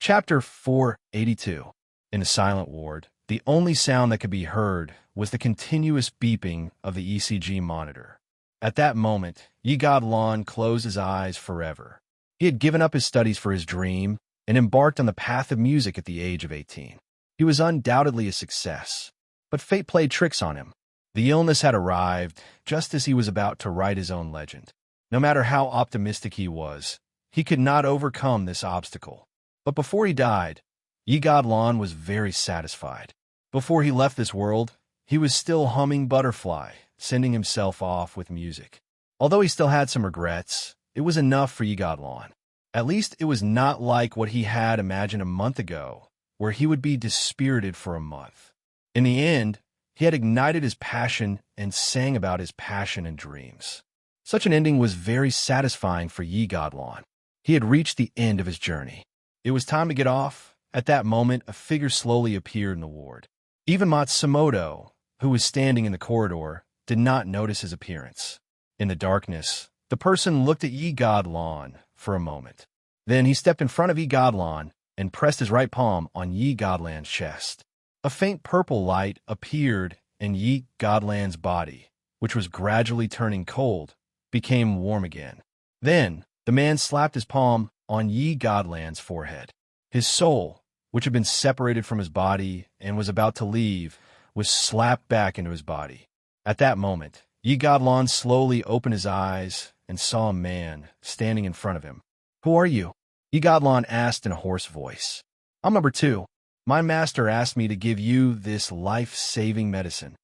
Chapter 482. In a silent ward, the only sound that could be heard was the continuous beeping of the ECG monitor. At that moment, Yi-God-Lan closed his eyes forever. He had given up his studies for his dream and embarked on the path of music at the age of 18. He was undoubtedly a success, but fate played tricks on him. The illness had arrived just as he was about to write his own legend. No matter how optimistic he was, he could not overcome this obstacle. But before he died, Yi-God-Lan was very satisfied. Before he left this world, he was still humming Butterfly, sending himself off with music. Although he still had some regrets, it was enough for Yi-God-Lan. At least it was not like what he had imagined a month ago, where he would be dispirited for a month. In the end, he had ignited his passion and sang about his passion and dreams. Such an ending was very satisfying for Yi-God-Lan. He had reached the end of his journey. It was time to get off. At that moment, a figure slowly appeared in the ward. Even Matsumoto, who was standing in the corridor, did not notice his appearance. In the darkness, the person looked at Yi-God-Lan for a moment. Then he stepped in front of Yi-God-Lan and pressed his right palm on Yi-God-Lan's chest. A faint purple light appeared, and Yi-God-Lan's body, which was gradually turning cold, became warm again. Then, the man slapped his palm on Yi-God-Lan's forehead. His soul, which had been separated from his body and was about to leave, was slapped back into his body. At that moment, Yi-God-Lan slowly opened his eyes and saw a man standing in front of him. "Who are you?" Yi-God-Lan asked in a hoarse voice. "I'm number 2. My master asked me to give you this life-saving medicine."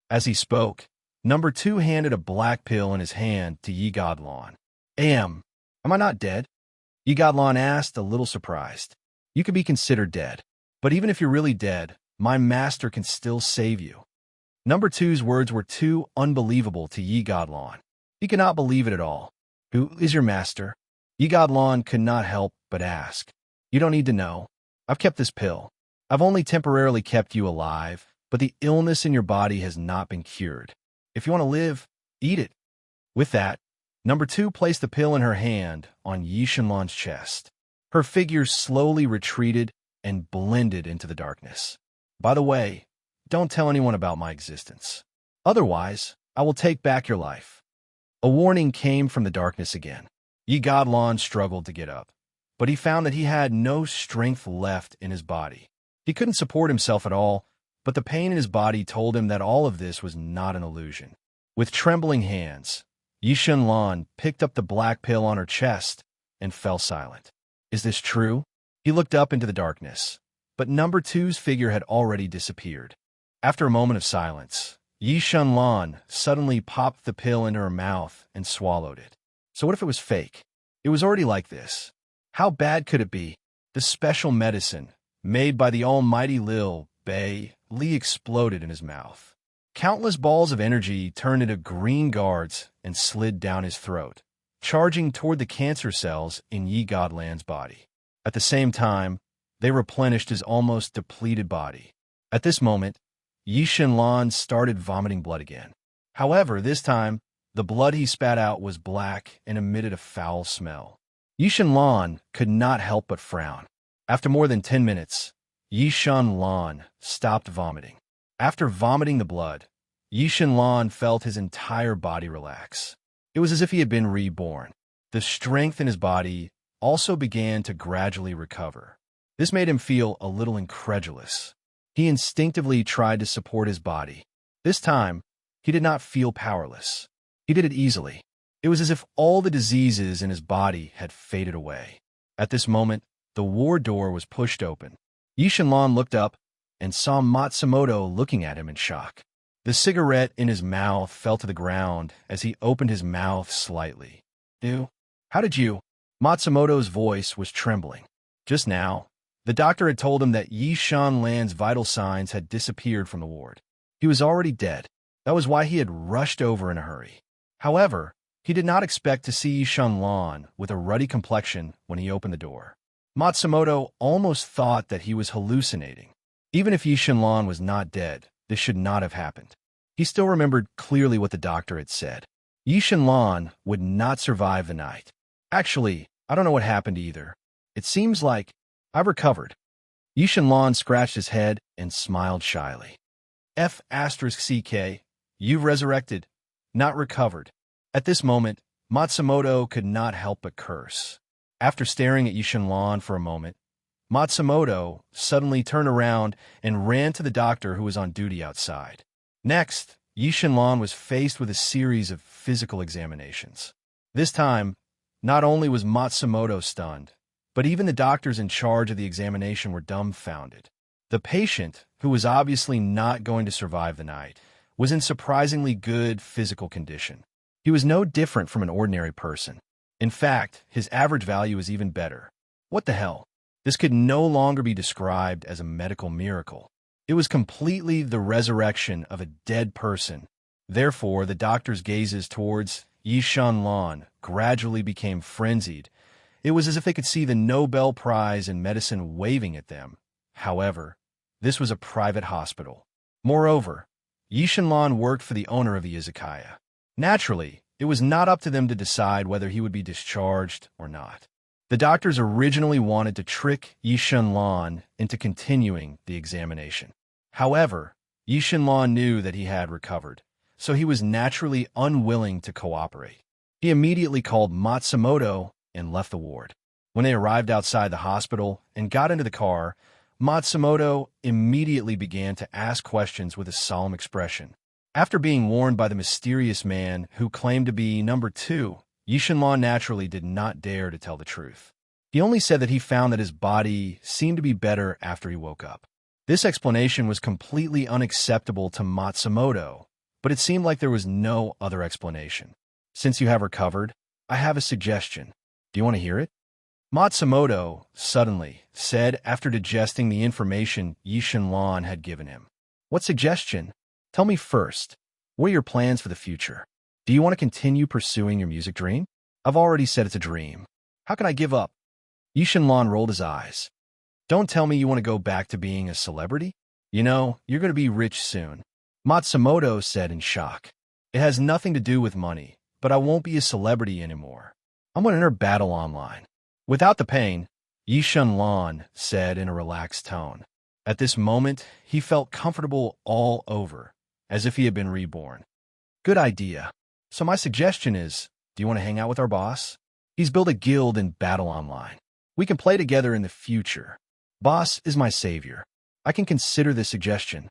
As he spoke, number 2 handed a black pill in his hand to Yi-God-Lan. Am I not dead?" Yi-God-Lan asked, a little surprised. "You could be considered dead. But even if you're really dead, my master can still save you." Number 2's words were too unbelievable to Yi-God-Lan. He could not believe it at all. "Who is your master?" Yi-God-Lan could not help but ask. "You don't need to know. I've kept this pill. I've only temporarily kept you alive, but the illness in your body has not been cured. If you want to live, eat it." With that, number 2 placed the pill in her hand on Yi-Shanlan's chest. Her figure slowly retreated and blended into the darkness. "By the way, don't tell anyone about my existence. Otherwise, I will take back your life." A warning came from the darkness again. Yi-God-Lan struggled to get up, but he found that he had no strength left in his body. He couldn't support himself at all, but the pain in his body told him that all of this was not an illusion. With trembling hands, Yi-Shanlan picked up the black pill on her chest and fell silent. "Is this true?" He looked up into the darkness, but number 2's figure had already disappeared. After a moment of silence, Yi-Shanlan suddenly popped the pill into her mouth and swallowed it. So what if it was fake? It was already like this. How bad could it be? The special medicine, made by the almighty Lil Bei Li, exploded in his mouth. Countless balls of energy turned into green guards and slid down his throat, charging toward the cancer cells in Yi-God-Lan's body. At the same time, they replenished his almost depleted body. At this moment, Yi-Shanlan started vomiting blood again. However, this time, the blood he spat out was black and emitted a foul smell. Yi-Shanlan could not help but frown. After more than 10 minutes, Yi-Shanlan stopped vomiting. After vomiting the blood, Yi-Shanlan felt his entire body relax. It was as if he had been reborn. The strength in his body also began to gradually recover. This made him feel a little incredulous. He instinctively tried to support his body. This time, he did not feel powerless. He did it easily. It was as if all the diseases in his body had faded away. At this moment, the ward door was pushed open. Yi-Shanlan looked up and saw Matsumoto looking at him in shock. The cigarette in his mouth fell to the ground as he opened his mouth slightly. How did you?" Matsumoto's voice was trembling. Just now, the doctor had told him that Yi-Shanlan's vital signs had disappeared from the ward. He was already dead. That was why he had rushed over in a hurry. However, he did not expect to see Yi-Shanlan with a ruddy complexion when he opened the door. Matsumoto almost thought that he was hallucinating. Even if Yi-Shanlan was not dead, this should not have happened. He still remembered clearly what the doctor had said. Yi-Shanlan would not survive the night. Actually, I don't know what happened either. It seems like I've recovered. Yishan scratched his head and smiled shyly. F***CK, you've resurrected, not recovered. At this moment, Matsumoto could not help but curse. After staring at Yishan for a moment, Matsumoto suddenly turned around and ran to the doctor who was on duty outside. Next, Yishan was faced with a series of physical examinations. This time, not only was Matsumoto stunned, but even the doctors in charge of the examination were dumbfounded. The patient, who was obviously not going to survive the night, was in surprisingly good physical condition. He was no different from an ordinary person. In fact, his average value was even better. What the hell? This could no longer be described as a medical miracle. It was completely the resurrection of a dead person. Therefore, the doctor's gazes towards Yishan gradually became frenzied. It was as if they could see the Nobel Prize in medicine waving at them. However, this was a private hospital. Moreover, Yishan worked for the owner of the izakaya. Naturally, it was not up to them to decide whether he would be discharged or not. The doctors originally wanted to trick Yishan into continuing the examination. However, Yishan knew that he had recovered, so he was naturally unwilling to cooperate. He immediately called Matsumoto and left the ward. When they arrived outside the hospital and got into the car, Matsumoto immediately began to ask questions with a solemn expression. After being warned by the mysterious man who claimed to be number 2, Yishan naturally did not dare to tell the truth. He only said that he found that his body seemed to be better after he woke up. This explanation was completely unacceptable to Matsumoto, but it seemed like there was no other explanation. Since you have recovered, I have a suggestion. Do you want to hear it? Matsumoto suddenly said after digesting the information Yishan had given him. What suggestion? Tell me first, what are your plans for the future? Do you want to continue pursuing your music dream? I've already said it's a dream. How can I give up? Yishan rolled his eyes. Don't tell me you want to go back to being a celebrity? You know, you're going to be rich soon. Matsumoto said in shock. It has nothing to do with money, but I won't be a celebrity anymore. I'm going to enter battle online. Without the pain, Yishan said in a relaxed tone. At this moment, he felt comfortable all over, as if he had been reborn. Good idea. So my suggestion is, do you want to hang out with our boss? He's built a guild in battle online. We can play together in the future. Boss is my savior. I can consider this suggestion.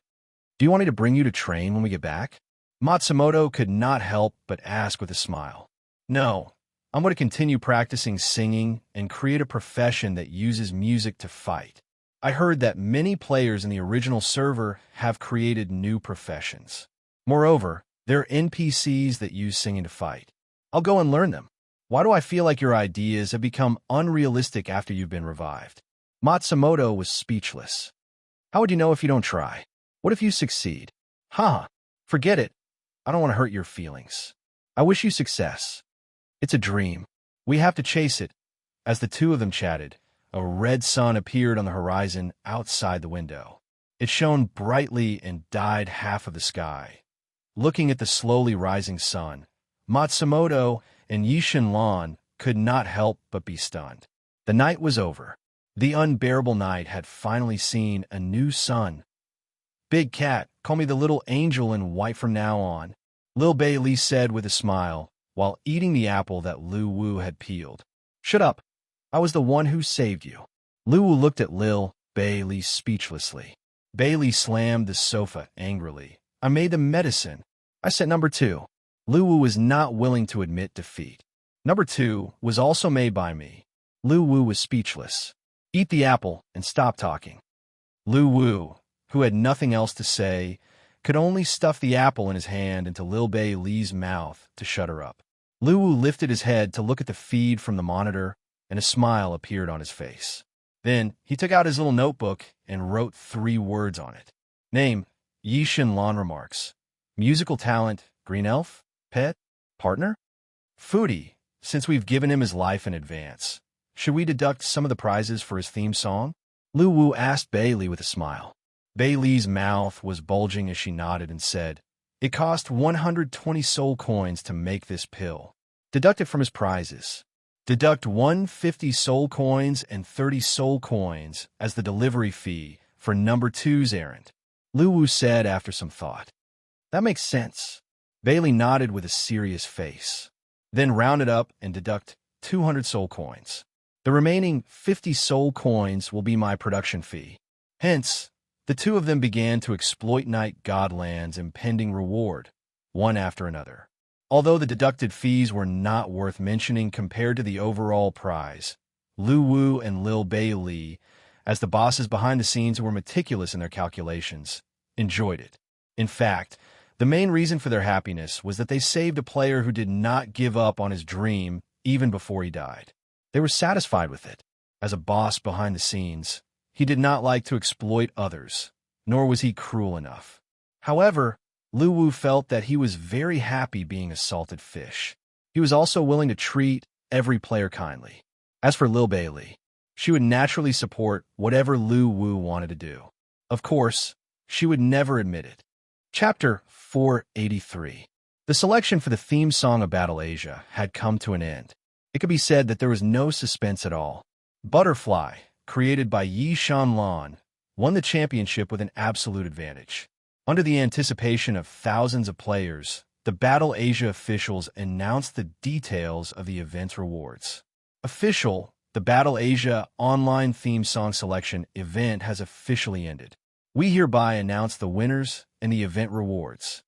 Do you want me to bring you to train when we get back? Matsumoto could not help but ask with a smile. No, I'm going to continue practicing singing and create a profession that uses music to fight. I heard that many players in the original server have created new professions. Moreover, there are NPCs that use singing to fight. I'll go and learn them. Why do I feel like your ideas have become unrealistic after you've been revived? Matsumoto was speechless. How would you know if you don't try? What if you succeed? Forget it. I don't want to hurt your feelings. I wish you success. It's a dream. We have to chase it. As the two of them chatted, a red sun appeared on the horizon outside the window. It shone brightly and dyed half of the sky. Looking at the slowly rising sun, Matsumoto and Yishan could not help but be stunned. The night was over. The unbearable night had finally seen a new sun. Big cat, call me the little angel in white from now on, Lil Bailey said with a smile, while eating the apple that Lu Wu had peeled. Shut up. I was the one who saved you. Lu Wu looked at Lil Bailey speechlessly. Bailey slammed the sofa angrily. I made the medicine. I said number 2. Lu Wu was not willing to admit defeat. Number 2 was also made by me. Lu Wu was speechless. Eat the apple and stop talking. Lu Wu, who had nothing else to say, could only stuff the apple in his hand into Lil Bailey's mouth to shut her up. Lu Wu lifted his head to look at the feed from the monitor, and a smile appeared on his face. Then he took out his little notebook and wrote 3 words on it. Name, Yishan remarks. Musical talent, green elf, pet, partner? Foodie, since we've given him his life in advance. Should we deduct some of the prizes for his theme song? Lu Wu asked Bailey with a smile. Bailey's mouth was bulging as she nodded and said, It cost 120 soul coins to make this pill. Deduct it from his prizes. Deduct 150 soul coins and 30 soul coins as the delivery fee for number 2's errand, Lu Wu said after some thought. That makes sense. Bailey nodded with a serious face. Then round it up and deduct 200 soul coins. The remaining 50 soul coins will be my production fee. Hence, the two of them began to exploit Night Godland's impending reward, one after another. Although the deducted fees were not worth mentioning compared to the overall prize, Lu Wu and Lil Bailey, as the bosses behind the scenes who were meticulous in their calculations, enjoyed it. In fact, the main reason for their happiness was that they saved a player who did not give up on his dream even before he died. They were satisfied with it. As a boss behind the scenes, he did not like to exploit others, nor was he cruel enough. However, Lu Wu felt that he was very happy being a salted fish. He was also willing to treat every player kindly. As for Lil Bailey, she would naturally support whatever Lu Wu wanted to do. Of course, she would never admit it. Chapter 483. The selection for the theme song of Battle Asia had come to an end. It could be said that there was no suspense at all. Butterfly, created by Yi Shanlan, won the championship with an absolute advantage. Under the anticipation of thousands of players, the Battle Asia officials announced the details of the event's rewards. Official, the Battle Asia online theme song selection event has officially ended. We hereby announce the winners and the event rewards.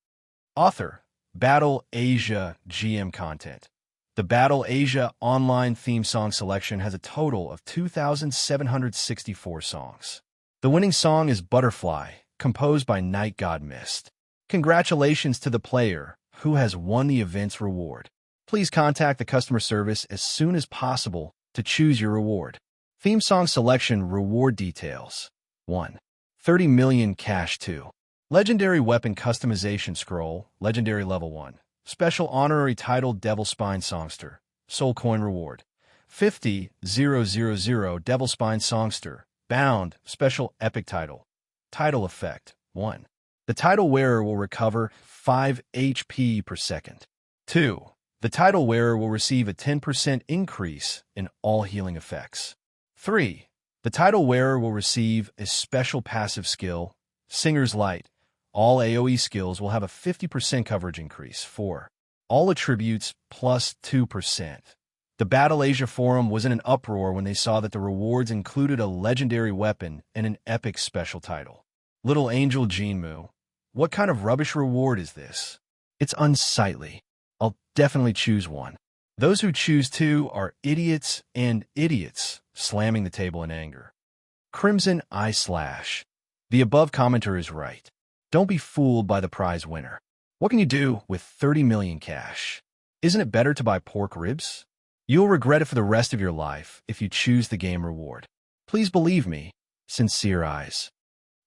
Author, Battle Asia GM content. The Battle Asia online theme song selection has a total of 2,764 songs. The winning song is Butterfly, composed by Night God Mist. Congratulations to the player who has won the event's reward. Please contact the customer service as soon as possible to choose your reward. Theme song selection reward details. 1. 30 million cash. 2. Legendary weapon customization scroll, legendary level 1. Special honorary title Devil Spine Songster, soul coin reward. 50,000 Devil Spine Songster, bound, special epic title. Title effect. 1. The title wearer will recover 5 HP per second. 2. The title wearer will receive a 10% increase in all healing effects. 3. The title wearer will receive a special passive skill, Singer's Light. All AoE skills will have a 50% coverage increase. 4. All attributes plus 2%. The Battle Asia forum was in an uproar when they saw that the rewards included a legendary weapon and an epic special title. Little Angel Jinmu, what kind of rubbish reward is this? It's unsightly. I'll definitely choose one. Those who choose 2 are idiots and idiots, slamming the table in anger. Crimson Eye Slash. The above commenter is right. Don't be fooled by the prize winner. What can you do with 30 million cash? Isn't it better to buy pork ribs? You'll regret it for the rest of your life if you choose the game reward. Please believe me. Sincere Eyes.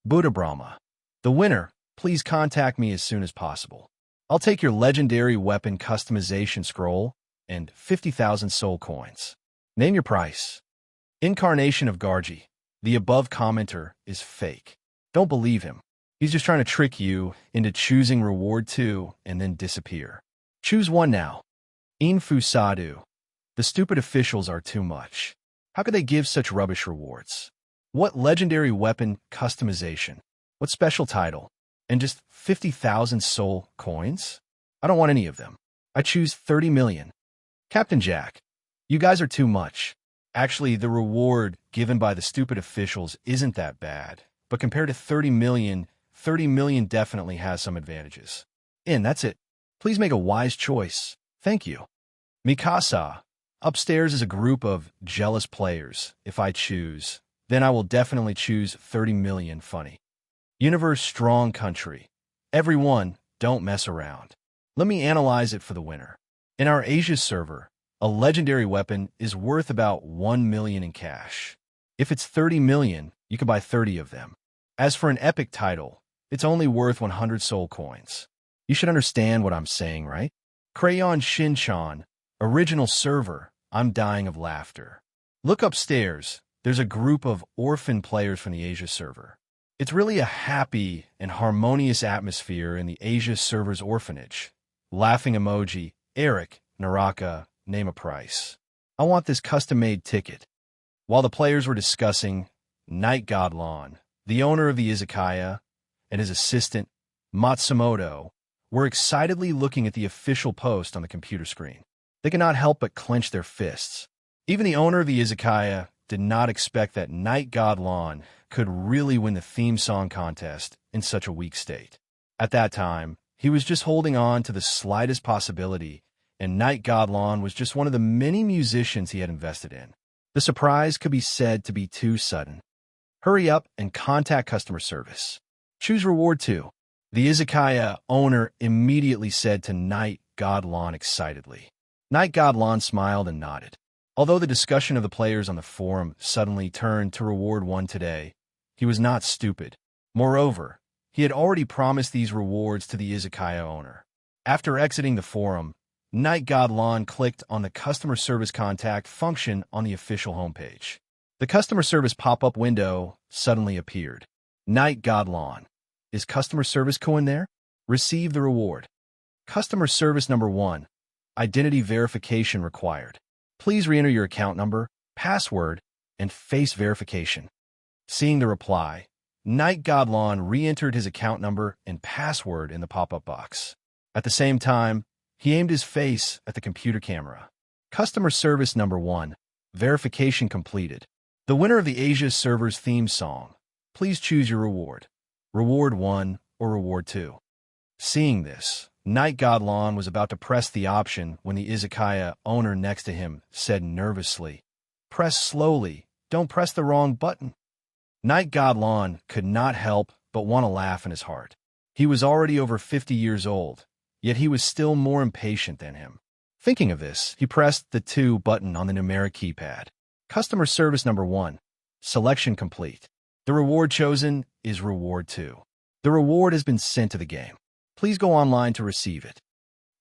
Buddha Brahma. The winner, please contact me as soon as possible. I'll take your legendary weapon customization scroll and 50,000 soul coins. Name your price. Incarnation of Gargi. The above commenter is fake. Don't believe him. He's just trying to trick you into choosing reward 2 and then disappear. Choose one now. Infu Sadu. The stupid officials are too much. How could they give such rubbish rewards? What legendary weapon customization? What special title? And just 50,000 soul coins? I don't want any of them. I choose 30 million. Captain Jack, you guys are too much. Actually, the reward given by the stupid officials isn't that bad, but compared to 30 million definitely has some advantages. That's it. Please make a wise choice. Thank you. Mikasa. Upstairs is a group of jealous players. If I choose, then I will definitely choose 30 million funny. Universe Strong Country. Everyone, don't mess around. Let me analyze it for the winner. In our Asia server, a legendary weapon is worth about 1 million in cash. If it's 30 million, you can buy 30 of them. As for an epic title, it's only worth 100 soul coins. You should understand what I'm saying, right? Crayon Shinchan, original server. I'm dying of laughter. Look upstairs. There's a group of orphan players from the Asia server. It's really a happy and harmonious atmosphere in the Asia server's orphanage. Laughing emoji, Eric, Naraka, name a price. I want this custom-made ticket. While the players were discussing, Night God Lon, the owner of the izakaya, and his assistant, Matsumoto, were excitedly looking at the official post on the computer screen. They could not help but clench their fists. Even the owner of the izakaya did not expect that Night God Lon could really win the theme song contest in such a weak state. At that time, he was just holding on to the slightest possibility, and Night God Lon was just one of the many musicians he had invested in. The surprise could be said to be too sudden. Hurry up and contact customer service. Choose reward 2. The izakaya owner immediately said to Night God Lon excitedly. Night God Lon smiled and nodded. Although the discussion of the players on the forum suddenly turned to reward 1 today, he was not stupid. Moreover, he had already promised these rewards to the izakaya owner. After exiting the forum, Night God Lon clicked on the customer service contact function on the official homepage. The customer service pop-up window suddenly appeared. Night God Lon. Is customer service co-in there? Receive the reward. Customer service number 1. Identity verification required. Please re-enter your account number, password, and face verification. Seeing the reply, Night God Lon re-entered his account number and password in the pop-up box. At the same time, he aimed his face at the computer camera. Customer service number 1. Verification completed. The winner of the Asia server's theme song. Please choose your reward. Reward 1 or Reward 2. Seeing this, Night God Lon was about to press the option when the izakaya owner next to him said nervously, "Press slowly, don't press the wrong button." Night God Lon could not help but want to laugh in his heart. He was already over 50 years old, yet he was still more impatient than him. Thinking of this, he pressed the 2 button on the numeric keypad. Customer service number 1. Selection complete. The reward chosen is Reward 2. The reward has been sent to the game. Please go online to receive it.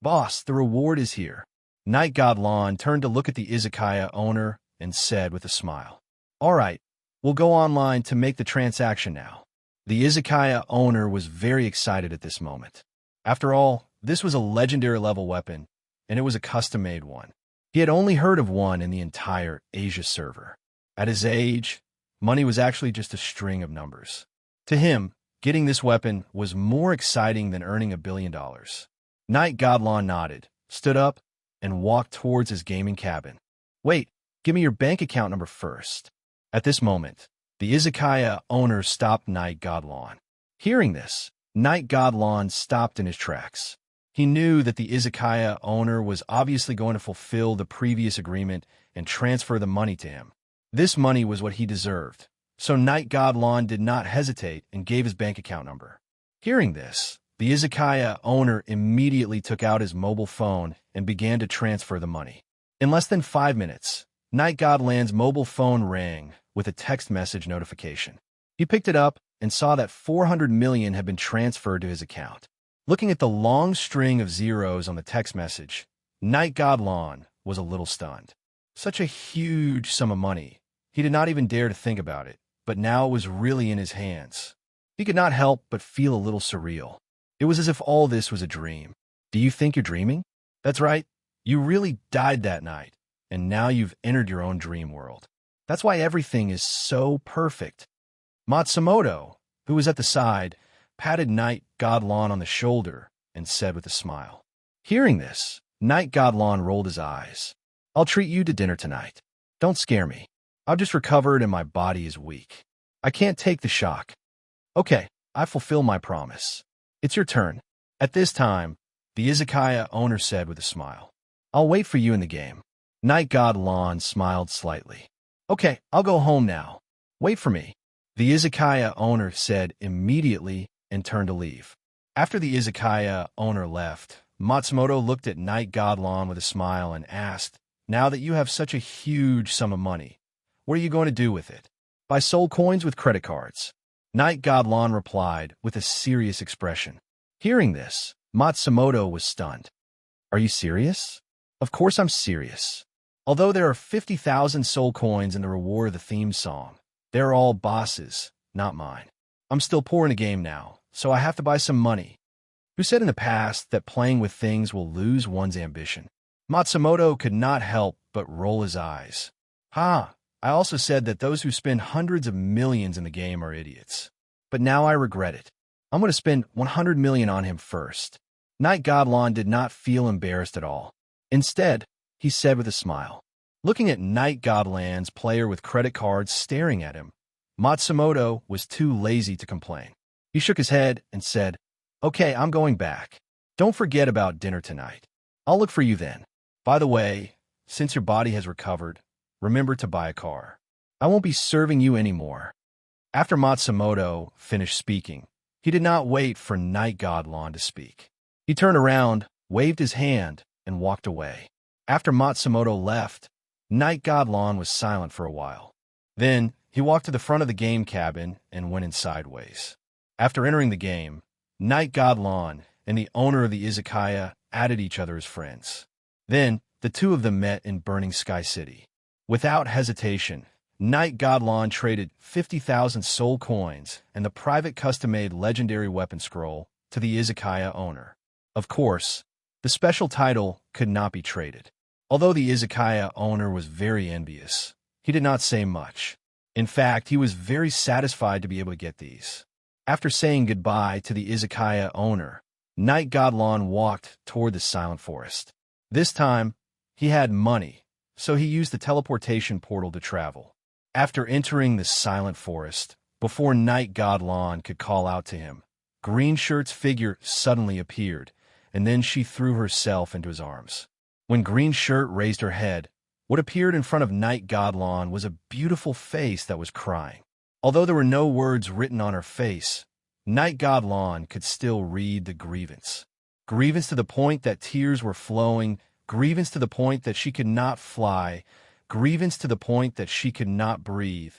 Boss, the reward is here. Night God Lon turned to look at the izakaya owner and said with a smile, "All right, we'll go online to make the transaction now." The izakaya owner was very excited at this moment. After all, this was a legendary level weapon, and it was a custom-made one. He had only heard of one in the entire Asia server. At his age, money was actually just a string of numbers. To him, getting this weapon was more exciting than earning $1 billion. Night God Lon nodded, stood up, and walked towards his gaming cabin. "Wait, give me your bank account number first." At this moment, the izakaya owner stopped Night God Lon. Hearing this, Night God Lon stopped in his tracks. He knew that the izakaya owner was obviously going to fulfill the previous agreement and transfer the money to him. This money was what he deserved, so Night God Lon did not hesitate and gave his bank account number. Hearing this, the izakaya owner immediately took out his mobile phone and began to transfer the money. In less than 5 minutes, Night God Lon's mobile phone rang with a text message notification. He picked it up and saw that 400 million had been transferred to his account. Looking at the long string of zeros on the text message, Night God Lon was a little stunned. Such a huge sum of money. He did not even dare to think about it, but now it was really in his hands. He could not help but feel a little surreal. It was as if all this was a dream. Do you think you're dreaming? That's right. You really died that night, and now you've entered your own dream world. That's why everything is so perfect. Matsumoto, who was at the side, patted Night God Lon on the shoulder and said with a smile. Hearing this, Night God Lon rolled his eyes. "I'll treat you to dinner tonight. Don't scare me. I've just recovered and my body is weak. I can't take the shock." "Okay, I fulfill my promise. It's your turn." At this time, the izakaya owner said with a smile, "I'll wait for you in the game." Night God Lon smiled slightly. "Okay, I'll go home now. Wait for me." The izakaya owner said immediately and turned to leave. After the izakaya owner left, Matsumoto looked at Night God Lon with a smile and asked, "Now that you have such a huge sum of money, what are you going to do with it?" "Buy soul coins with credit cards." Night God Lon replied with a serious expression. Hearing this, Matsumoto was stunned. "Are you serious?" "Of course I'm serious. Although there are 50,000 soul coins in the reward of the theme song, they're all bosses, not mine. I'm still poor in the game now, so I have to buy some money. Who said in the past that playing with things will lose one's ambition?" Matsumoto could not help but roll his eyes. Ha! I also said that those who spend hundreds of millions in the game are idiots. But now I regret it. I'm going to spend 100 million on him first. Knight Godlon did not feel embarrassed at all. Instead, he said with a smile. Looking at Knight Godland's player with credit cards staring at him, Matsumoto was too lazy to complain. He shook his head and said, "Okay, I'm going back. Don't forget about dinner tonight. I'll look for you then. By the way, since your body has recovered, remember to buy a car. I won't be serving you anymore." After Matsumoto finished speaking, he did not wait for Knight Godlon to speak. He turned around, waved his hand, and walked away. After Matsumoto left, Knight Godlon was silent for a while. Then, he walked to the front of the game cabin and went in sideways. After entering the game, Knight Godlon and the owner of the izakaya added each other as friends. Then, the two of them met in Burning Sky City. Without hesitation, Knight Godlon traded 50,000 soul coins and the private custom-made legendary weapon scroll to the izakaya owner. Of course, the special title could not be traded. Although the izakaya owner was very envious, he did not say much. In fact, he was very satisfied to be able to get these. After saying goodbye to the izakaya owner, Knight Godlon walked toward the silent forest. This time, he had money, so he used the teleportation portal to travel. After entering the silent forest, before Knight Godlon could call out to him, Greenshirt's figure suddenly appeared, and then she threw herself into his arms. When Greenshirt raised her head, what appeared in front of Knight Godlon was a beautiful face that was crying. Although there were no words written on her face, Knight Godlon could still read the grievance. Grievance to the point that tears were flowing, grievance to the point that she could not fly, grievance to the point that she could not breathe.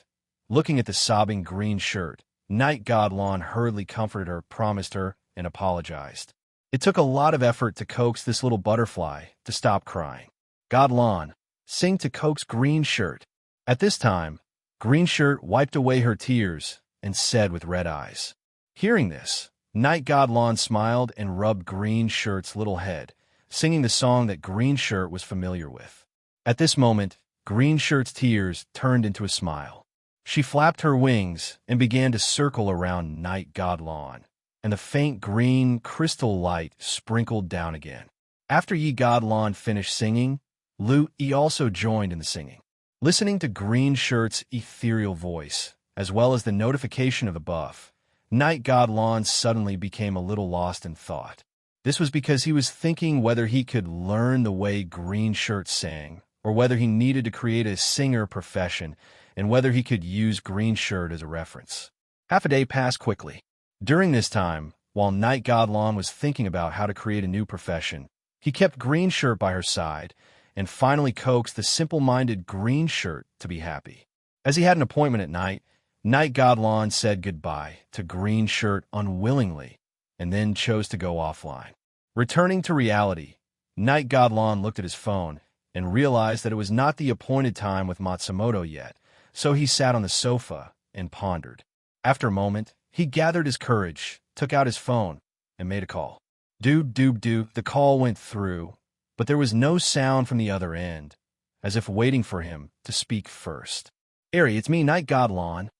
Looking at the sobbing Greenshirt, Knight Godlon hurriedly comforted her, promised her, and apologized. It took a lot of effort to coax this little butterfly to stop crying. Godlon, sing to coax Greenshirt. At this time, Greenshirt wiped away her tears and said with red eyes. Hearing this, Knight Godlon smiled and rubbed Greenshirt's little head, singing the song that Greenshirt was familiar with. At this moment, Greenshirt's tears turned into a smile. She flapped her wings and began to circle around Knight Godlon, and the faint green crystal light sprinkled down again. After Yi Godlon finished singing, Lu Yi also joined in the singing. Listening to Greenshirt's ethereal voice, as well as the notification of the buff, Knight Godlon suddenly became a little lost in thought. This was because he was thinking whether he could learn the way Greenshirt sang, or whether he needed to create a singer profession, and whether he could use Greenshirt as a reference. Half a day passed quickly. During this time, while Knight Godlon was thinking about how to create a new profession, he kept Greenshirt by her side, and finally coaxed the simple-minded Greenshirt to be happy. As he had an appointment at night, Knight Godlon said goodbye to Greenshirt unwillingly, and then chose to go offline. Returning to reality, Knight Godlon looked at his phone and realized that it was not the appointed time with Matsumoto yet, so he sat on the sofa and pondered. After a moment, he gathered his courage, took out his phone, and made a call. Doob doob doob, the call went through, but there was no sound from the other end, as if waiting for him to speak first. "Eri, it's me, Knight Godlon."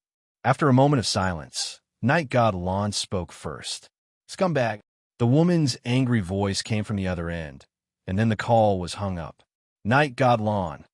After a moment of silence, Knight Godlon spoke first. "Scumbag." The woman's angry voice came from the other end, and then the call was hung up. Knight Godlon.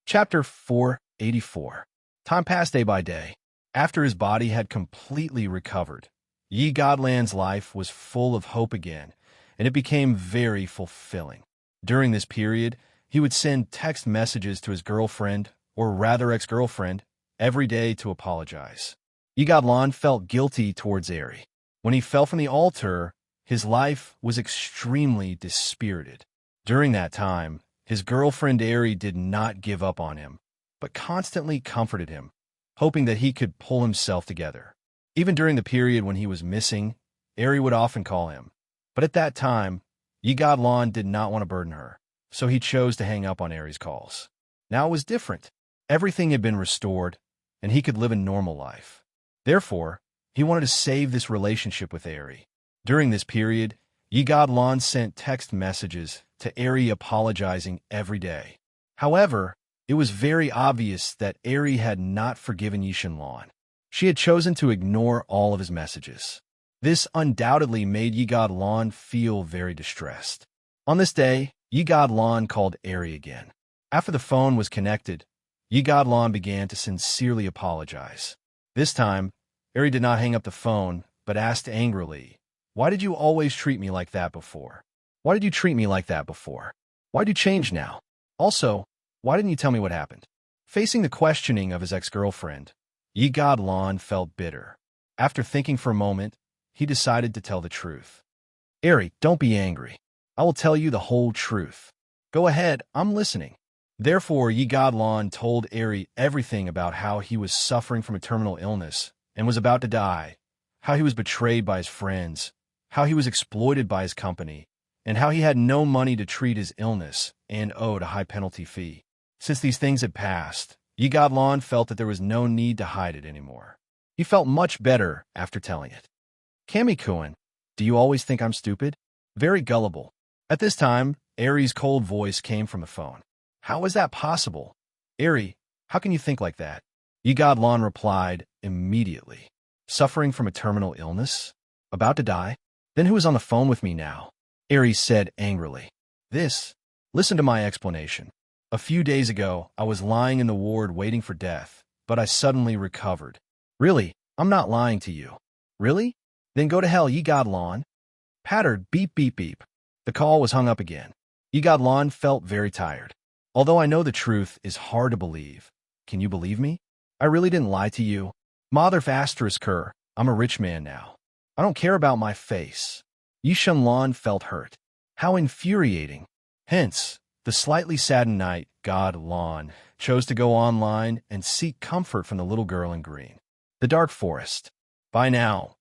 Chapter 484. Time passed day by day. After his body had completely recovered, Yi Godland's life was full of hope again, and it became very fulfilling. During this period, he would send text messages to his girlfriend, or rather ex-girlfriend, every day to apologize. Yi Godland felt guilty towards Eri. When he fell from the altar, his life was extremely dispirited. During that time, his girlfriend Eri did not give up on him, but constantly comforted him, hoping that he could pull himself together. Even during the period when he was missing, Eri would often call him. But at that time, Yi Godland did not want to burden her, so he chose to hang up on Eri's calls. Now it was different. Everything had been restored, and he could live a normal life. Therefore, he wanted to save this relationship with Eri. During this period, Ye God Lon sent text messages to Eri apologizing every day. However, it was very obvious that Eri had not forgiven Yishan Lon. She had chosen to ignore all of his messages. This undoubtedly made Ye God Lon feel very distressed. On this day, Ye God Lon called Eri again. After the phone was connected, Ye God Lon began to sincerely apologize. This time, Eri did not hang up the phone, but asked angrily, "Why did you always treat me like that before? Why did you treat me like that before? Why'd you change now? Also, why didn't you tell me what happened?" Facing the questioning of his ex-girlfriend, Ye God Lon felt bitter. After thinking for a moment, he decided to tell the truth. "Eri, don't be angry. I will tell you the whole truth. Go ahead, I'm listening." Therefore, Ye God Lon told Eri everything about how he was suffering from a terminal illness and was about to die, how he was betrayed by his friends, how he was exploited by his company, and how he had no money to treat his illness and owed a high penalty fee. Since these things had passed, Ye God Lon felt that there was no need to hide it anymore. He felt much better after telling it. "Kamikuin, do you always think I'm stupid? Very gullible." At this time, Eri's cold voice came from the phone. "How is that possible? Eri, how can you think like that?" Ye God Lon replied immediately. "Suffering from a terminal illness? About to die? Then who is on the phone with me now?" Eri said angrily. Listen to my explanation. A few days ago, I was lying in the ward waiting for death, but I suddenly recovered. Really, I'm not lying to you. Really? Then go to hell, Ye God Lon. Pattered beep beep beep. The call was hung up again. Ye God Lon felt very tired. Although I know the truth is hard to believe. Can you believe me? I really didn't lie to you. Mother Fastersker, I'm a rich man now. I don't care about my face. Yishan Lon felt hurt. How infuriating. Hence, the slightly saddened Night God Lon chose to go online and seek comfort from the little girl in green. The dark forest. By now,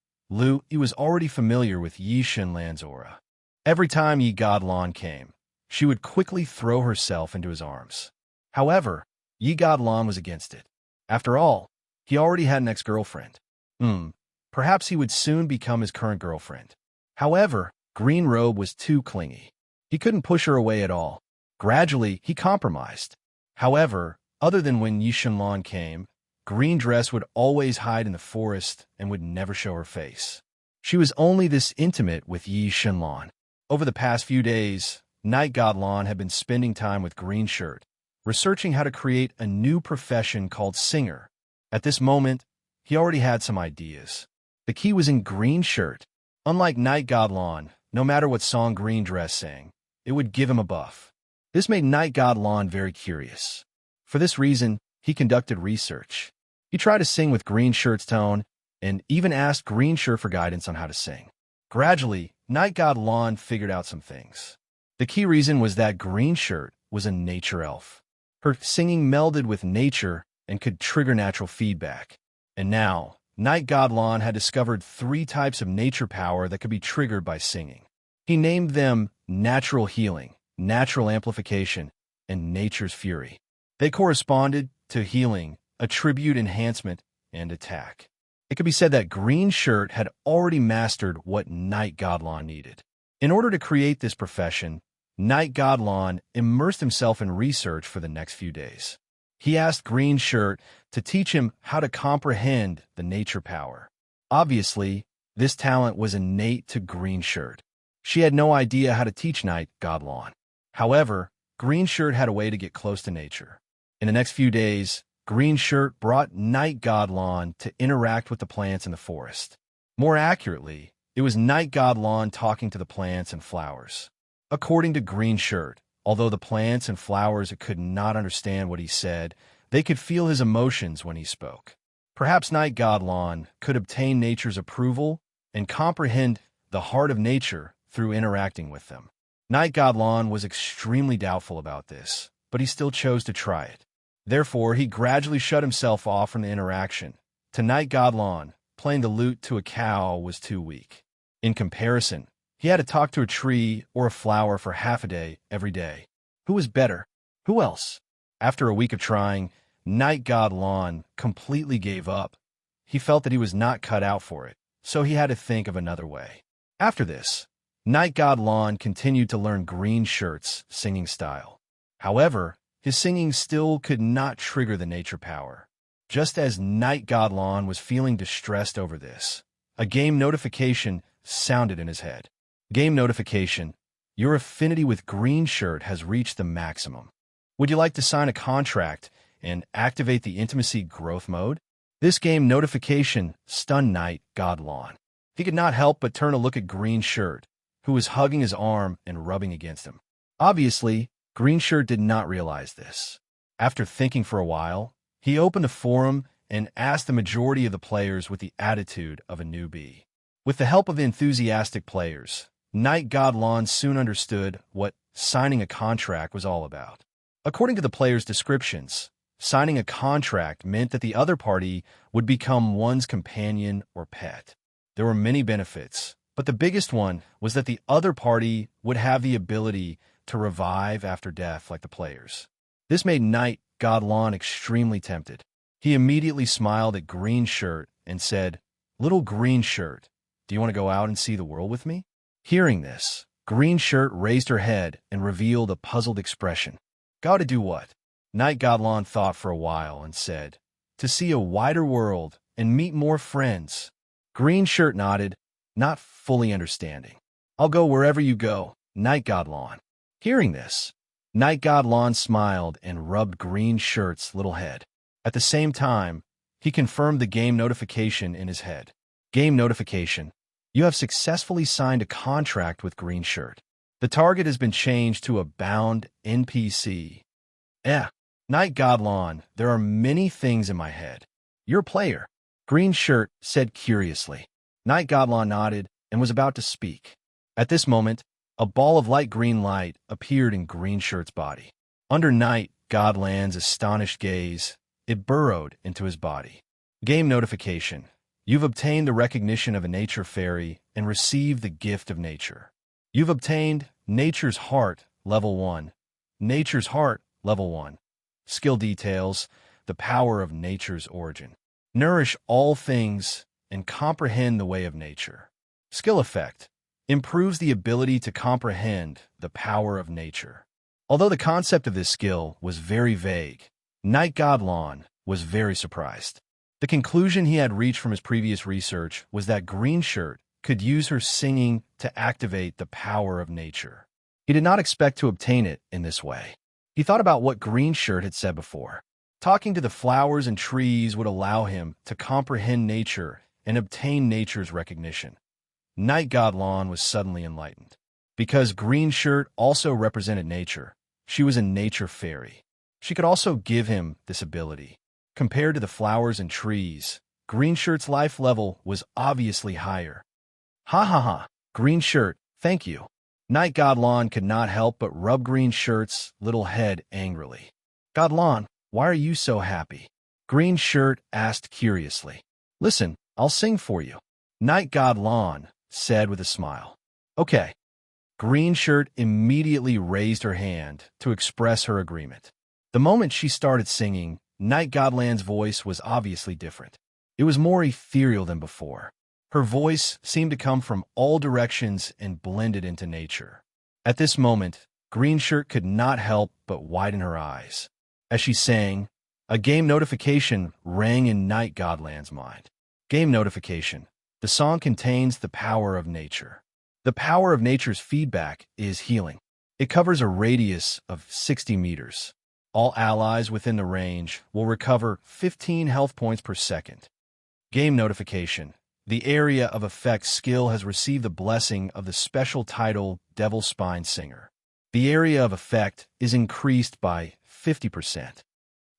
He was already familiar with Yishan Lan's aura. Every time Ye God Lon came, she would quickly throw herself into his arms. However, Ye God Lon was against it. After all, he already had an ex-girlfriend. Perhaps he would soon become his current girlfriend. However, Green Robe was too clingy. He couldn't push her away at all. Gradually, he compromised. However, other than when Yishan Lon came, Green Dress would always hide in the forest and would never show her face. She was only this intimate with Yishan Lon. Over the past few days, Night God Lon had been spending time with Green Shirt, researching how to create a new profession called singer. At this moment, he already had some ideas. The key was in Green Shirt. Unlike Night God Lon, no matter what song Green Dress sang, it would give him a buff. This made Night God Lon very curious. For this reason, he conducted research. He tried to sing with Green Shirt's tone, and even asked Green Shirt for guidance on how to sing. Gradually, Night God Lon figured out some things. The key reason was that Green Shirt was a nature elf. Her singing melded with nature and could trigger natural feedback. And now, Night God Lon had discovered 3 types of nature power that could be triggered by singing. He named them Natural Healing, Natural Amplification, and Nature's Fury. They corresponded to healing, attribute enhancement, and attack. It could be said that Green Shirt had already mastered what Night God Lon needed. In order to create this profession, Night God Lon immersed himself in research for the next few days. He asked Green Shirt to teach him how to comprehend the nature power. Obviously, this talent was innate to Green Shirt. She had no idea how to teach Night God Lon. However, Green Shirt had a way to get close to nature. In the next few days, Green Shirt brought Night God Lon to interact with the plants in the forest. More accurately, it was Night God Lon talking to the plants and flowers. According to Green Shirt, although the plants and flowers could not understand what he said, they could feel his emotions when he spoke. Perhaps Night God Lon could obtain nature's approval and comprehend the heart of nature through interacting with them. Night God Lon was extremely doubtful about this, but he still chose to try it. Therefore, he gradually shut himself off from the interaction. To Night God Lon, playing the lute to a cow was too weak. In comparison, he had to talk to a tree or a flower for half a day every day. Who was better? Who else? After a week of trying, Night God Lon completely gave up. He felt that he was not cut out for it, so he had to think of another way. After this, Night God Lon continued to learn Green Shirt's singing style. However, his singing still could not trigger the nature power. Just as Night God Lon was feeling distressed over this, a game notification sounded in his head. Game notification: your affinity with Green Shirt has reached the maximum. Would you like to sign a contract and activate the intimacy growth mode? This game notification stunned Night God Lon. He could not help but turn a look at Green Shirt, who was hugging his arm and rubbing against him. Obviously, Green Shirt did not realize this. After thinking for a while, he opened a forum and asked the majority of the players with the attitude of a newbie. With the help of enthusiastic players, Night God Lon soon understood what signing a contract was all about. According to the players' descriptions, signing a contract meant that the other party would become one's companion or pet. There were many benefits, but the biggest one was that the other party would have the ability to revive after death like the players. This made Night God Lon extremely tempted. He immediately smiled at Green Shirt and said, "Little Green Shirt, do you want to go out and see the world with me?" Hearing this, Green Shirt raised her head and revealed a puzzled expression. "Go to do what?" Night God Lon thought for a while and said, "To see a wider world and meet more friends." Green Shirt nodded, not fully understanding. "I'll go wherever you go, Night God Lon." Hearing this, Night God Lon smiled and rubbed Green Shirt's little head. At the same time, he confirmed the game notification in his head. Game notification: you have successfully signed a contract with Green Shirt. The target has been changed to a bound NPC. Night God Lon, there are many things in my head. You're a player, Green Shirt said curiously. Night God Lon nodded and was about to speak. At this moment, a ball of light green light appeared in Green Shirt's body. Under Night God Lon's astonished gaze, it burrowed into his body. Game notification: you've obtained the recognition of a nature fairy and received the gift of nature. You've obtained Nature's Heart, Level 1. Nature's Heart, Level 1. Skill details: the power of nature's origin. Nourish all things and comprehend the way of nature. Skill effect: improves the ability to comprehend the power of nature. Although the concept of this skill was very vague, Night God Lon was very surprised. The conclusion he had reached from his previous research was that Green Shirt could use her singing to activate the power of nature. He did not expect to obtain it in this way. He thought about what Green Shirt had said before. Talking to the flowers and trees would allow him to comprehend nature and obtain nature's recognition. Night God Lon was suddenly enlightened. Because Green Shirt also represented nature, she was a nature fairy. She could also give him this ability. Compared to the flowers and trees, Green Shirt's life level was obviously higher. Ha ha ha, Green Shirt, thank you. Night God Lon could not help but rub Green Shirt's little head angrily. God Lon, why are you so happy? Green Shirt asked curiously. Listen, I'll sing for you. Night God Lon said with a smile. Okay. Green Shirt immediately raised her hand to express her agreement. The moment she started singing, Night God Lon's voice was obviously different. It was more ethereal than before. Her voice seemed to come from all directions and blended into nature. At this moment, Green Shirt could not help but widen her eyes. As she sang, a game notification rang in Night God Lon's mind. Game notification: the song contains the power of nature. The power of nature's feedback is healing. It covers a radius of 60 meters. All allies within the range will recover 15 health points per second. Game notification: the area of effect skill has received the blessing of the special title Devil Spine Singer. The area of effect is increased by 50%.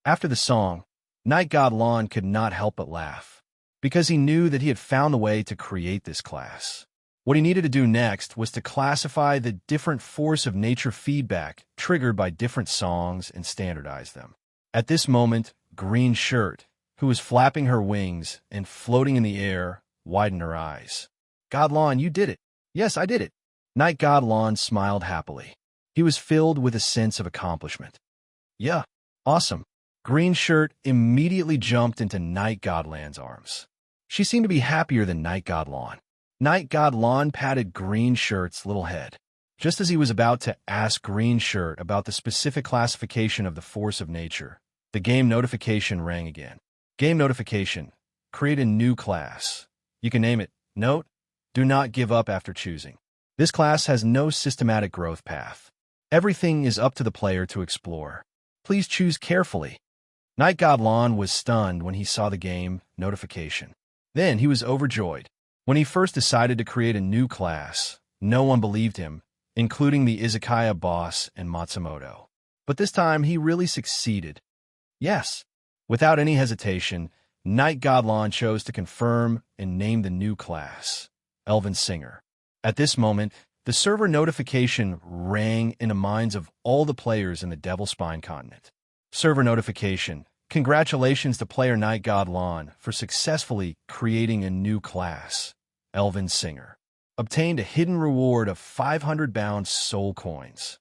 After the song, Night God Lon could not help but laugh, because he knew that he had found the way to create this class. What he needed to do next was to classify the different force of nature feedback triggered by different songs and standardize them. At this moment, Green Shirt, who was flapping her wings and floating in the air, widened her eyes. God Lon, you did it. Yes, I did it. Night God Lon smiled happily. He was filled with a sense of accomplishment. Yeah, awesome. Green Shirt immediately jumped into Night God Lon's arms. She seemed to be happier than Night God Lon. Night God Lon patted Green Shirt's little head. Just as he was about to ask Green Shirt about the specific classification of the force of nature, the game notification rang again. Game notification. Create a new class. You can name it. Note: do not give up after choosing. This class has no systematic growth path. Everything is up to the player to explore. Please choose carefully. Night God Lon was stunned when he saw the game notification. Then he was overjoyed. When he first decided to create a new class, no one believed him, including the Izakaya boss and Matsumoto. But this time he really succeeded. Yes. Without any hesitation, Night God Lon chose to confirm and name the new class, Elven Singer. At this moment, the server notification rang in the minds of all the players in the Devil Spine continent. Server notification. Congratulations to player Night God Lon for successfully creating a new class, Elven Singer. Obtained a hidden reward of 500 bound soul coins.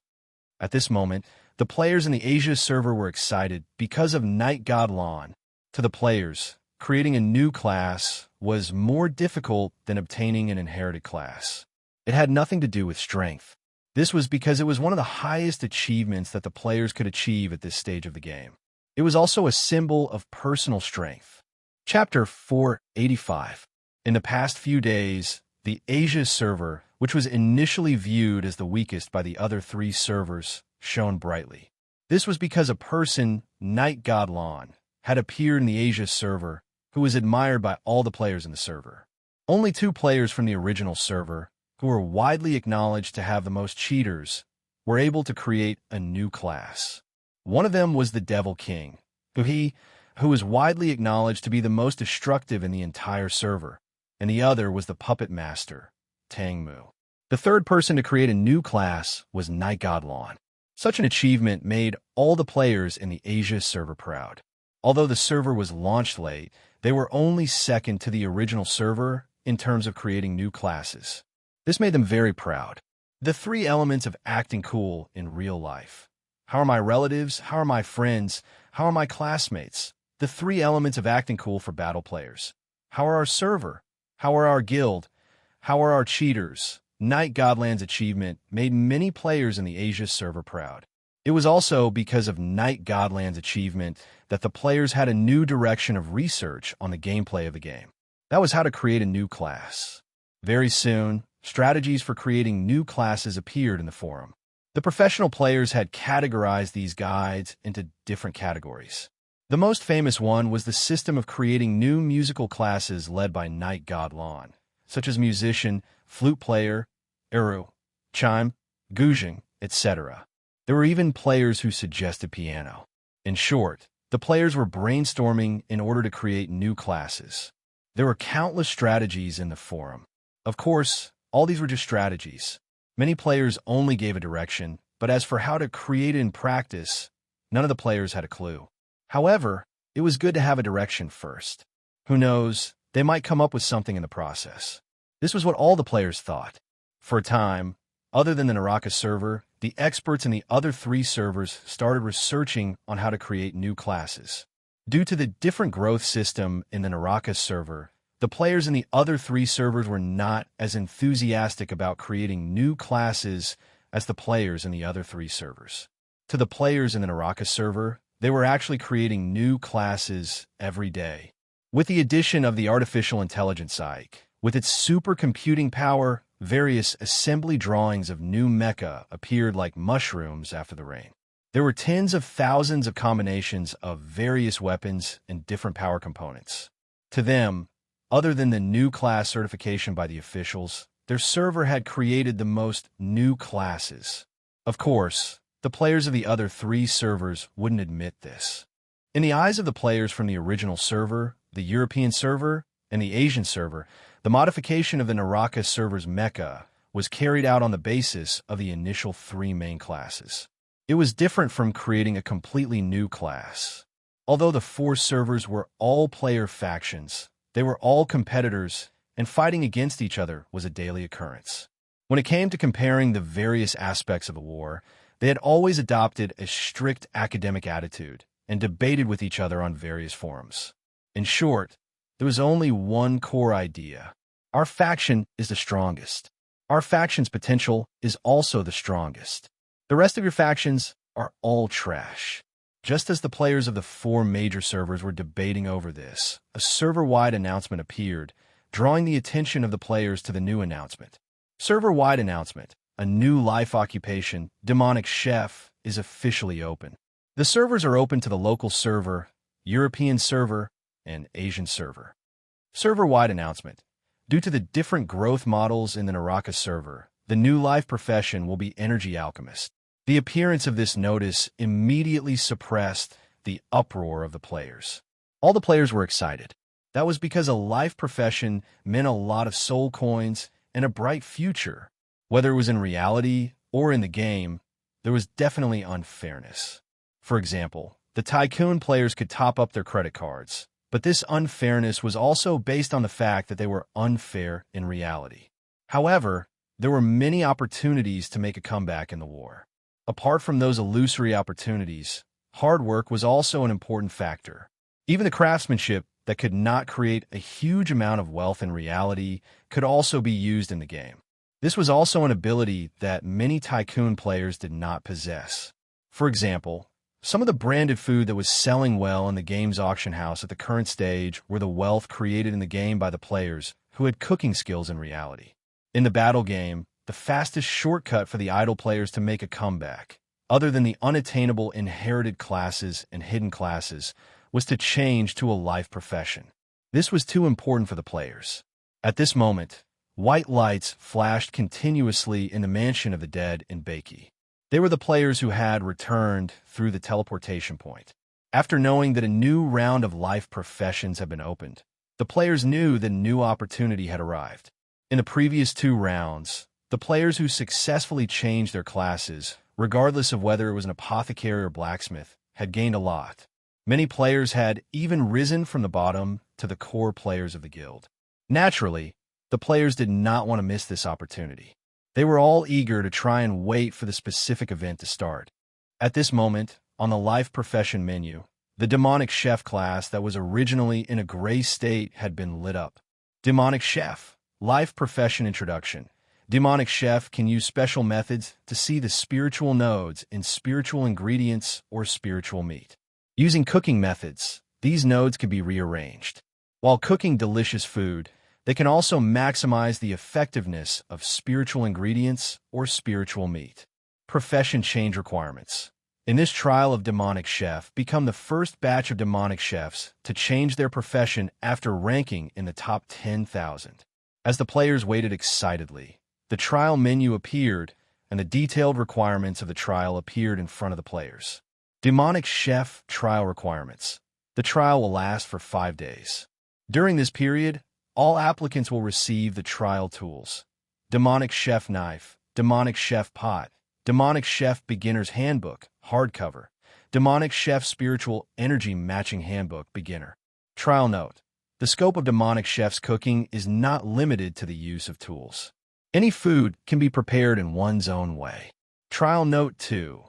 At this moment, the players in the Asia server were excited because of Night God Lon. To the players, creating a new class was more difficult than obtaining an inherited class. It had nothing to do with strength. This was because it was one of the highest achievements that the players could achieve at this stage of the game. It was also a symbol of personal strength. Chapter 485. In the past few days, the Asia server, which was initially viewed as the weakest by the other three servers, shone brightly. This was because a person, Night God Lon, had appeared in the Asia server who was admired by all the players in the server. Only 2 players from the original server, who were widely acknowledged to have the most cheaters, were able to create a new class. One of them was the Devil King, who was widely acknowledged to be the most destructive in the entire server, and the other was the Puppet Master, Tangmu. The third person to create a new class was Night God Lon. Such an achievement made all the players in the Asia server proud. Although the server was launched late, they were only second to the original server in terms of creating new classes. This made them very proud. The 3 elements of acting cool in real life. How are my relatives? How are my friends? How are my classmates? The 3 elements of acting cool for battle players. How are our server? How are our guild? How are our cheaters? Night Godland's achievement made many players in the Asia server proud. It was also because of Night Godland's achievement that the players had a new direction of research on the gameplay of the game. That was how to create a new class. Very soon, strategies for creating new classes appeared in the forum. The professional players had categorized these guides into different categories. The most famous one was the system of creating new musical classes led by Night God Lon, such as musician, flute player, eru, chime, guzheng, etc. There were even players who suggested piano. In short, the players were brainstorming in order to create new classes. There were countless strategies in the forum. Of course, all these were just strategies. Many players only gave a direction, but as for how to create it in practice, none of the players had a clue. However, it was good to have a direction first. Who knows, they might come up with something in the process. This was what all the players thought. For a time, other than the Naraka server, the experts in the other 3 servers started researching on how to create new classes. Due to the different growth system in the Naraka server, the players in the other 3 servers were not as enthusiastic about creating new classes as the players in the other 3 servers. To the players in the Naraka server, they were actually creating new classes every day. With the addition of the artificial intelligence Ike, with its supercomputing power, various assembly drawings of new mecha appeared like mushrooms after the rain. There were tens of thousands of combinations of various weapons and different power components. To them, other than the new class certification by the officials, their server had created the most new classes. Of course, the players of the other 3 servers wouldn't admit this. In the eyes of the players from the original server, the European server, and the Asian server, the modification of the Naraka server's mecha was carried out on the basis of the initial 3 main classes. It was different from creating a completely new class. Although the 4 servers were all player factions, they were all competitors, and fighting against each other was a daily occurrence. When it came to comparing the various aspects of the war, they had always adopted a strict academic attitude and debated with each other on various forums. In short, there was only one core idea. Our faction is the strongest. Our faction's potential is also the strongest. The rest of your factions are all trash. Just as the players of the 4 major servers were debating over this, a server-wide announcement appeared, drawing the attention of the players to the new announcement. Server-wide announcement. A new life occupation, Demonic Chef, is officially open. The servers are open to the local server, European server, and Asian server. Server-wide announcement. Due to the different growth models in the Naraka server, the new life profession will be Energy Alchemist. The appearance of this notice immediately suppressed the uproar of the players. All the players were excited. That was because a life profession meant a lot of soul coins and a bright future. Whether it was in reality or in the game, there was definitely unfairness. For example, the Tycoon players could top up their credit cards, but this unfairness was also based on the fact that they were unfair in reality. However, there were many opportunities to make a comeback in the war. Apart from those illusory opportunities, hard work was also an important factor. Even the craftsmanship that could not create a huge amount of wealth in reality could also be used in the game. This was also an ability that many Tycoon players did not possess. For example, some of the branded food that was selling well in the game's auction house at the current stage were the wealth created in the game by the players who had cooking skills in reality. In the battle game, the fastest shortcut for the idle players to make a comeback, other than the unattainable inherited classes and hidden classes, was to change to a life profession. This was too important for the players. At this moment, white lights flashed continuously in the mansion of the dead in Baki. They were the players who had returned through the teleportation point. After knowing that a new round of life professions had been opened, the players knew that a new opportunity had arrived. In the previous 2 rounds, the players who successfully changed their classes, regardless of whether it was an apothecary or blacksmith, had gained a lot. Many players had even risen from the bottom to the core players of the guild. Naturally, the players did not want to miss this opportunity. They were all eager to try and wait for the specific event to start. At this moment, on the life profession menu, the Demonic Chef class that was originally in a gray state had been lit up. Demonic Chef, life profession introduction. Demonic Chef can use special methods to see the spiritual nodes in spiritual ingredients or spiritual meat. Using cooking methods, these nodes can be rearranged. While cooking delicious food, they can also maximize the effectiveness of spiritual ingredients or spiritual meat. Profession change requirements. In this trial of Demonic Chef, become the first batch of Demonic Chefs to change their profession after ranking in the top 10,000. As the players waited excitedly, the trial menu appeared, and the detailed requirements of the trial appeared in front of the players. Demonic Chef Trial Requirements. The trial will last for 5 days. During this period, all applicants will receive the trial tools: Demonic Chef Knife, Demonic Chef Pot, Demonic Chef Beginner's Handbook, hardcover, Demonic Chef Spiritual Energy Matching Handbook, beginner. Trial note: the scope of Demonic Chef's cooking is not limited to the use of tools. Any food can be prepared in one's own way. Trial note 2.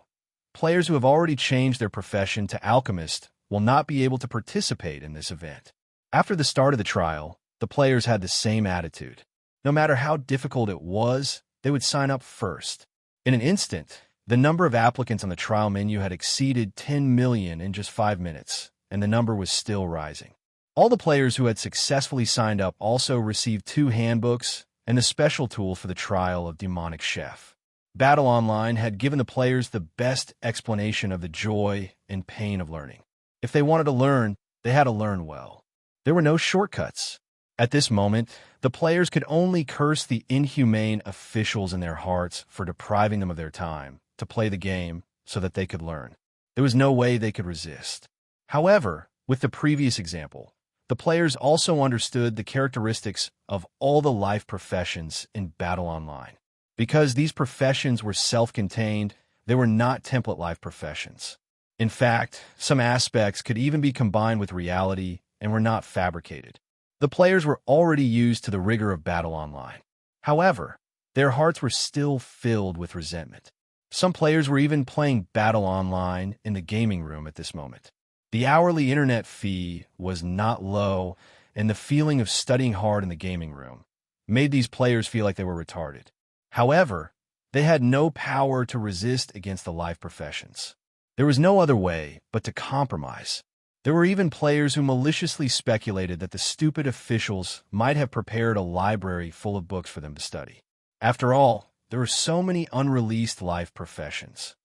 Players who have already changed their profession to alchemist will not be able to participate in this event. After the start of the trial, the players had the same attitude. No matter how difficult it was, they would sign up first. In an instant, the number of applicants on the trial menu had exceeded 10 million in just 5 minutes, and the number was still rising. All the players who had successfully signed up also received 2 handbooks and a special tool for the trial of Demonic Chef. Battle Online had given the players the best explanation of the joy and pain of learning. If they wanted to learn, they had to learn well. There were no shortcuts. At this moment, the players could only curse the inhumane officials in their hearts for depriving them of their time to play the game so that they could learn. There was no way they could resist. However, with the previous example, the players also understood the characteristics of all the life professions in Battle Online. Because these professions were self-contained, they were not template life professions. In fact, some aspects could even be combined with reality and were not fabricated. The players were already used to the rigor of Battle Online. However, their hearts were still filled with resentment. Some players were even playing Battle Online in the gaming room at this moment. The hourly internet fee was not low, and the feeling of studying hard in the gaming room, made these players feel like they were retarded. However, they had no power to resist against the life professions. There was no other way but to compromise. There were even players who maliciously speculated that the stupid officials might have prepared a library full of books for them to study. After all, there were so many unreleased life professions.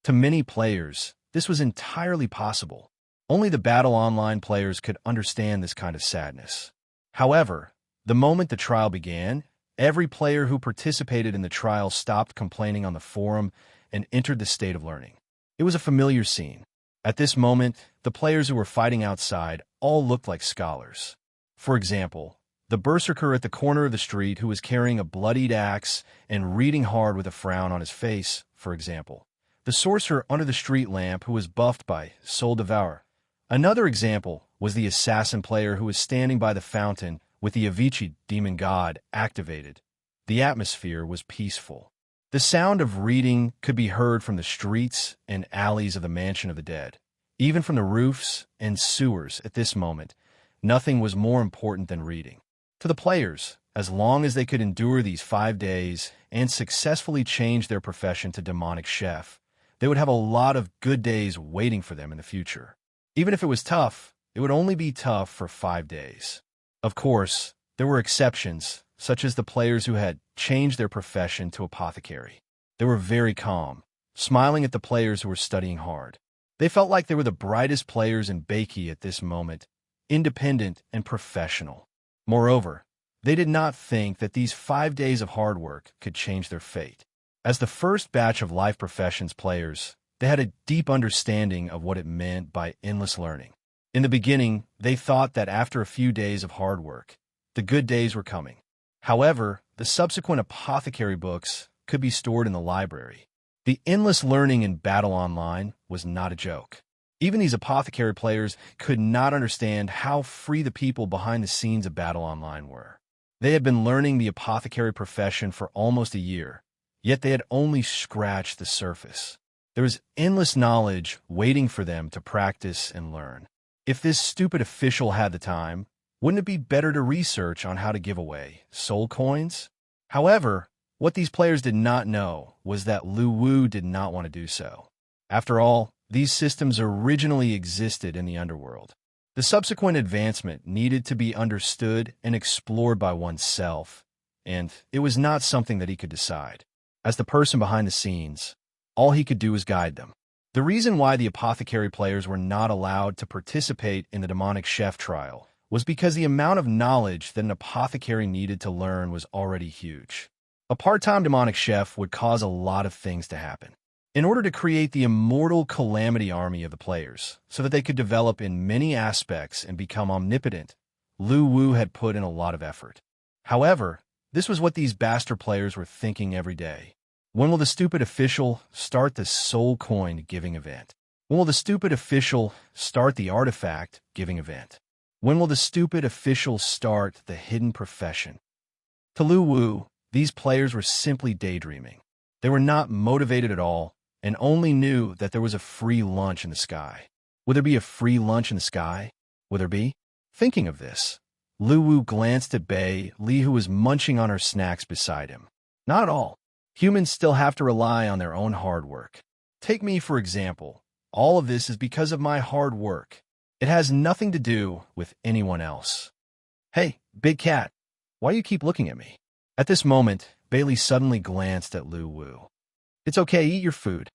To many players, this was entirely possible. Only the Battle Online players could understand this kind of sadness. However, the moment the trial began, every player who participated in the trial stopped complaining on the forum and entered the state of learning. It was a familiar scene. At this moment, the players who were fighting outside all looked like scholars. For example, the berserker at the corner of the street who was carrying a bloodied axe and reading hard with a frown on his face, for example. The sorcerer under the street lamp who was buffed by Soul Devour. Another example was the assassin player who was standing by the fountain with the Avicii demon god activated. The atmosphere was peaceful. The sound of reading could be heard from the streets and alleys of the Mansion of the Dead. Even from the roofs and sewers at this moment, nothing was more important than reading. To the players, as long as they could endure these 5 days and successfully change their profession to demonic chef, they would have a lot of good days waiting for them in the future. Even if it was tough, it would only be tough for 5 days. Of course, there were exceptions, such as the players who had changed their profession to apothecary. They were very calm, smiling at the players who were studying hard. They felt like they were the brightest players in Bakey at this moment, independent and professional. Moreover, they did not think that these 5 days of hard work could change their fate. As the first batch of life professions players, they had a deep understanding of what it meant by endless learning. In the beginning, they thought that after a few days of hard work, the good days were coming. However, the subsequent apothecary books could be stored in the library. The endless learning in Battle Online was not a joke. Even these apothecary players could not understand how free the people behind the scenes of Battle Online were. They had been learning the apothecary profession for almost a year, yet they had only scratched the surface. There was endless knowledge waiting for them to practice and learn. If this stupid official had the time, wouldn't it be better to research on how to give away soul coins? However, what these players did not know was that Lu Wu did not want to do so. After all, these systems originally existed in the underworld. The subsequent advancement needed to be understood and explored by oneself, and it was not something that he could decide. As the person behind the scenes, all he could do was guide them. The reason why the apothecary players were not allowed to participate in the demonic chef trial was because the amount of knowledge that an apothecary needed to learn was already huge. A part-time demonic chef would cause a lot of things to happen. In order to create the immortal calamity army of the players, so that they could develop in many aspects and become omnipotent, Lu Wu had put in a lot of effort. However, this was what these bastard players were thinking every day. When will the stupid official start the soul coin giving event? When will the stupid official start the artifact giving event? When will the stupid official start the hidden profession? To Lu Wu, these players were simply daydreaming. They were not motivated at all and only knew that there was a free lunch in the sky. Would there be a free lunch in the sky? Would there be? Thinking of this, Lu Wu glanced at Bei Li, who was munching on her snacks beside him. Not at all. Humans still have to rely on their own hard work. Take me, for example. All of this is because of my hard work. It has nothing to do with anyone else. Hey, big cat, why you keep looking at me? At this moment, Bailey suddenly glanced at Lu Wu. It's okay, eat your food.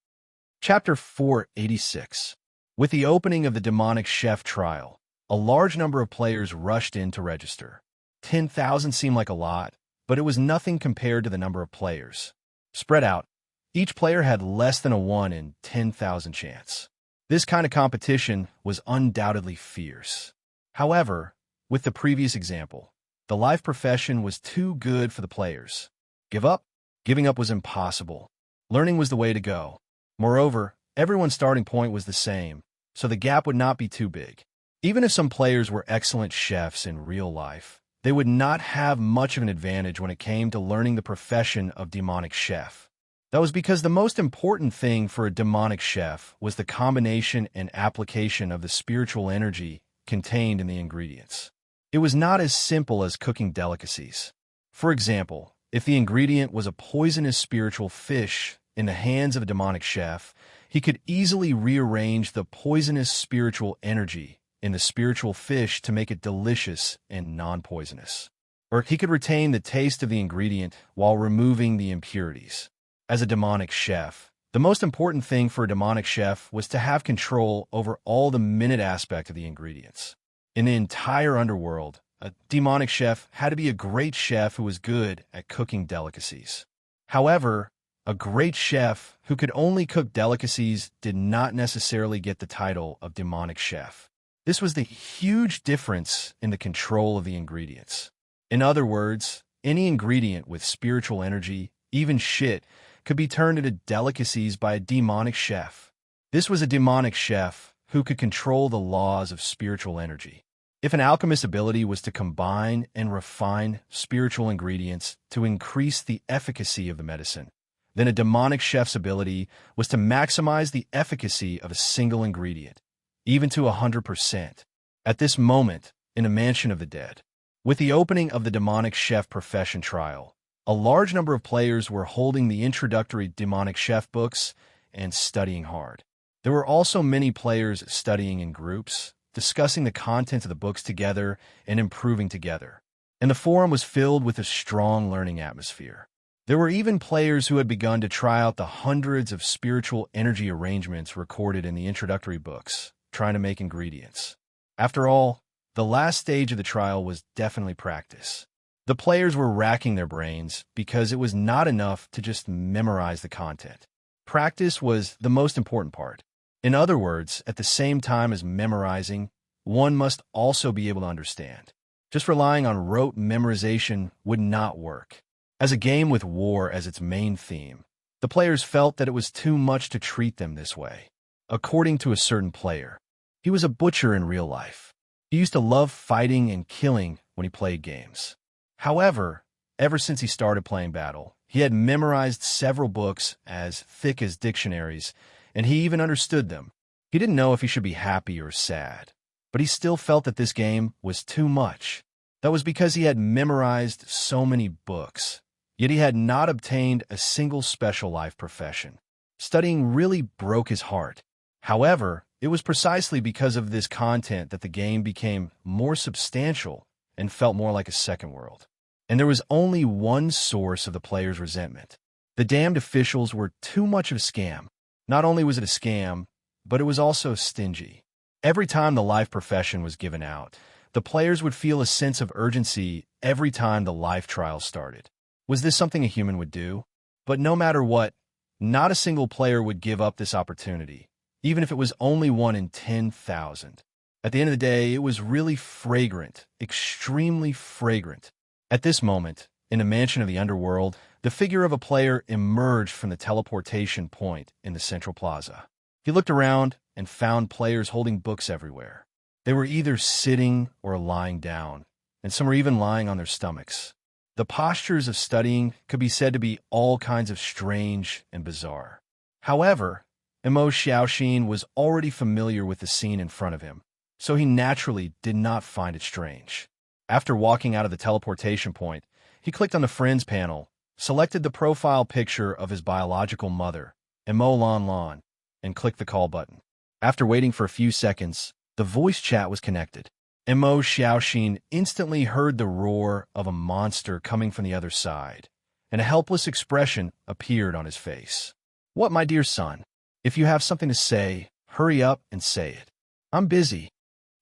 Chapter 486. With the opening of the demonic chef trial, a large number of players rushed in to register. 10,000 seemed like a lot, but it was nothing compared to the number of players. Spread out, each player had less than a 1 in 10,000 chance. This kind of competition was undoubtedly fierce. However, with the previous example, the life profession was too good for the players. Give up? Giving up was impossible. Learning was the way to go. Moreover, everyone's starting point was the same, so the gap would not be too big. Even if some players were excellent chefs in real life, they would not have much of an advantage when it came to learning the profession of demonic chef. That was because the most important thing for a demonic chef was the combination and application of the spiritual energy contained in the ingredients. It was not as simple as cooking delicacies. For example, if the ingredient was a poisonous spiritual fish in the hands of a demonic chef, he could easily rearrange the poisonous spiritual energy in the spiritual fish to make it delicious and non-poisonous. Or he could retain the taste of the ingredient while removing the impurities. As a demonic chef, the most important thing for a demonic chef was to have control over all the minute aspect of the ingredients. In the entire underworld, a demonic chef had to be a great chef who was good at cooking delicacies. However, a great chef who could only cook delicacies did not necessarily get the title of demonic chef. This was the huge difference in the control of the ingredients. In other words, any ingredient with spiritual energy, even shit, could be turned into delicacies by a demonic chef. This was a demonic chef who could control the laws of spiritual energy. If an alchemist's ability was to combine and refine spiritual ingredients to increase the efficacy of the medicine, then a demonic chef's ability was to maximize the efficacy of a single ingredient, even to 100%. At this moment, in a mansion of the dead, with the opening of the demonic chef profession trial, a large number of players were holding the introductory demonic chef books and studying hard. There were also many players studying in groups, discussing the content of the books together and improving together. And the forum was filled with a strong learning atmosphere. There were even players who had begun to try out the hundreds of spiritual energy arrangements recorded in the introductory books, trying to make ingredients. After all, the last stage of the trial was definitely practice. The players were racking their brains because it was not enough to just memorize the content. Practice was the most important part. In other words, at the same time as memorizing, one must also be able to understand. Just relying on rote memorization would not work. As a game with war as its main theme, the players felt that it was too much to treat them this way. According to a certain player, he was a butcher in real life. He used to love fighting and killing when he played games. However, ever since he started playing Battle, he had memorized several books as thick as dictionaries, and he even understood them. He didn't know if he should be happy or sad, but he still felt that this game was too much. That was because he had memorized so many books, yet he had not obtained a single special life profession. Studying really broke his heart. However, it was precisely because of this content that the game became more substantial and felt more like a second world. And there was only one source of the players' resentment. The damned officials were too much of a scam. Not only was it a scam, but it was also stingy. Every time the life profession was given out, the players would feel a sense of urgency every time the life trial started. Was this something a human would do? But no matter what, not a single player would give up this opportunity, even if it was only one in 10,000. At the end of the day, it was really fragrant, extremely fragrant. At this moment, in a mansion of the underworld, the figure of a player emerged from the teleportation point in the central plaza. He looked around and found players holding books everywhere. They were either sitting or lying down, and some were even lying on their stomachs. The postures of studying could be said to be all kinds of strange and bizarre. However, Mo Xiaoxin was already familiar with the scene in front of him, so he naturally did not find it strange. After walking out of the teleportation point, he clicked on the Friends panel, selected the profile picture of his biological mother, Mo Lan Lan, and clicked the call button. After waiting for a few seconds, the voice chat was connected. Mo Xiaoxin instantly heard the roar of a monster coming from the other side, and a helpless expression appeared on his face. "What, my dear son? If you have something to say, hurry up and say it. I'm busy."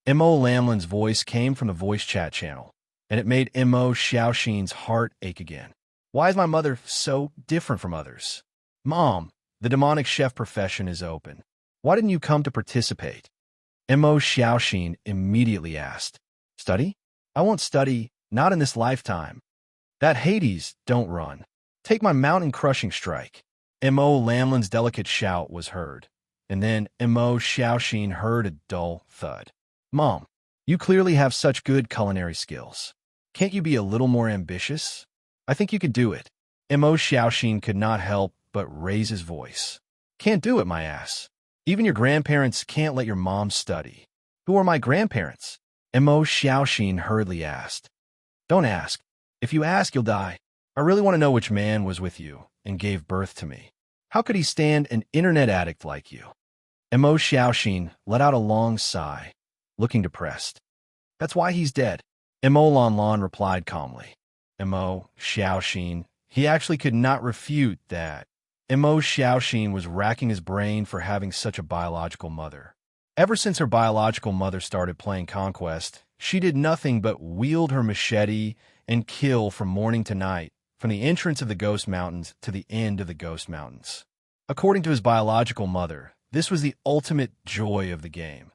Mo Lamlin's voice came from the voice chat channel, and it made Mo Xiaoxin's heart ache again. "Why is my mother so different from others?" "Mom, the demonic chef profession is open. Why didn't you come to participate?" Mo Xiaoxin immediately asked. "Study? I won't study, not in this lifetime. That Hades don't run. Take my mountain-crushing strike." Mo Lamlin's delicate shout was heard, and then Mo Xiaoxin heard a dull thud. "Mom, you clearly have such good culinary skills. Can't you be a little more ambitious? I think you could do it." Mo Xiaoxin could not help but raise his voice. "Can't do it, my ass. Even your grandparents can't let your mom study." "Who are my grandparents?" Mo Xiaoxin hurriedly asked. "Don't ask. If you ask, you'll die. I really want to know which man was with you and gave birth to me. How could he stand an internet addict like you? Mo Xiaoxin let out a long sigh, looking depressed. That's why he's dead. Mo Lanlan replied calmly. Mo Xiaoxin, he actually could not refute that. Mo Xiaoxin was racking his brain for having such a biological mother. Ever since her biological mother started playing Conquest, she did nothing but wield her machete and kill from morning to night, from the entrance of the Ghost Mountains to the end of the Ghost Mountains. According to his biological mother, this was the ultimate joy of the game,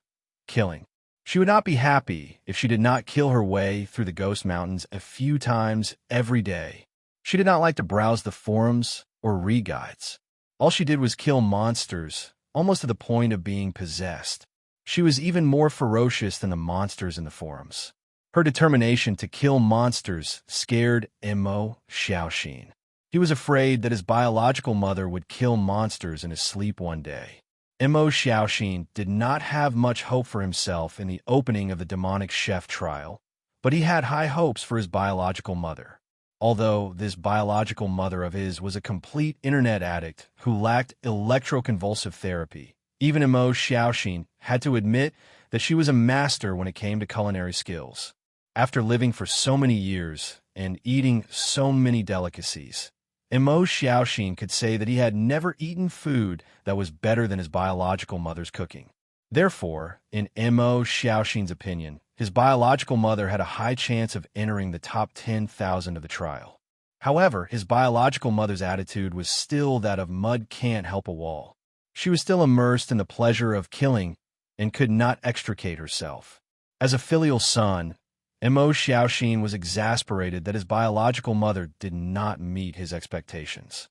killing. She would not be happy if she did not kill her way through the Ghost Mountains a few times every day. She did not like to browse the forums or read guides. All she did was kill monsters, almost to the point of being possessed. She was even more ferocious than the monsters in the forums. Her determination to kill monsters scared Mo Xiaoxin. He was afraid that his biological mother would kill monsters in his sleep one day. Mo Xiaoxin did not have much hope for himself in the opening of the demonic chef trial, but he had high hopes for his biological mother. Although this biological mother of his was a complete internet addict who lacked electroconvulsive therapy, even Mo Xiaoxin had to admit that she was a master when it came to culinary skills. After living for so many years and eating so many delicacies, Mo Xiaoxin could say that he had never eaten food that was better than his biological mother's cooking. Therefore, in Mo Xiaoxin's opinion, his biological mother had a high chance of entering the top 10,000 of the trial. However, his biological mother's attitude was still that of mud can't help a wall. She was still immersed in the pleasure of killing and could not extricate herself. As a filial son, Mo Xiaoxin was exasperated that his biological mother did not meet his expectations.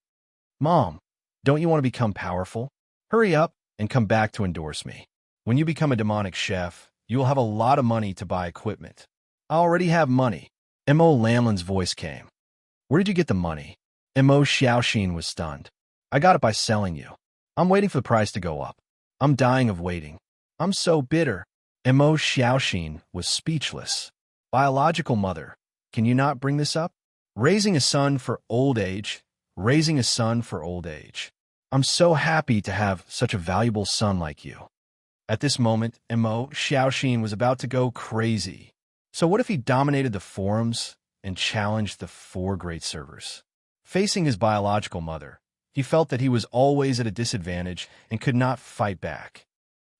Mom, don't you want to become powerful? Hurry up and come back to endorse me. When you become a demonic chef, you will have a lot of money to buy equipment. I already have money. Mo Lamlin's voice came. Where did you get the money? Mo Xiaoxin was stunned. I got it by selling you. I'm waiting for the price to go up. I'm dying of waiting. I'm so bitter. Mo Xiaoxin was speechless. Biological mother, can you not bring this up? Raising a son for old age, raising a son for old age. I'm so happy to have such a valuable son like you. At this moment, Mo Xiaoxin was about to go crazy. So what if he dominated the forums and challenged the 4 great servers? Facing his biological mother, he felt that he was always at a disadvantage and could not fight back.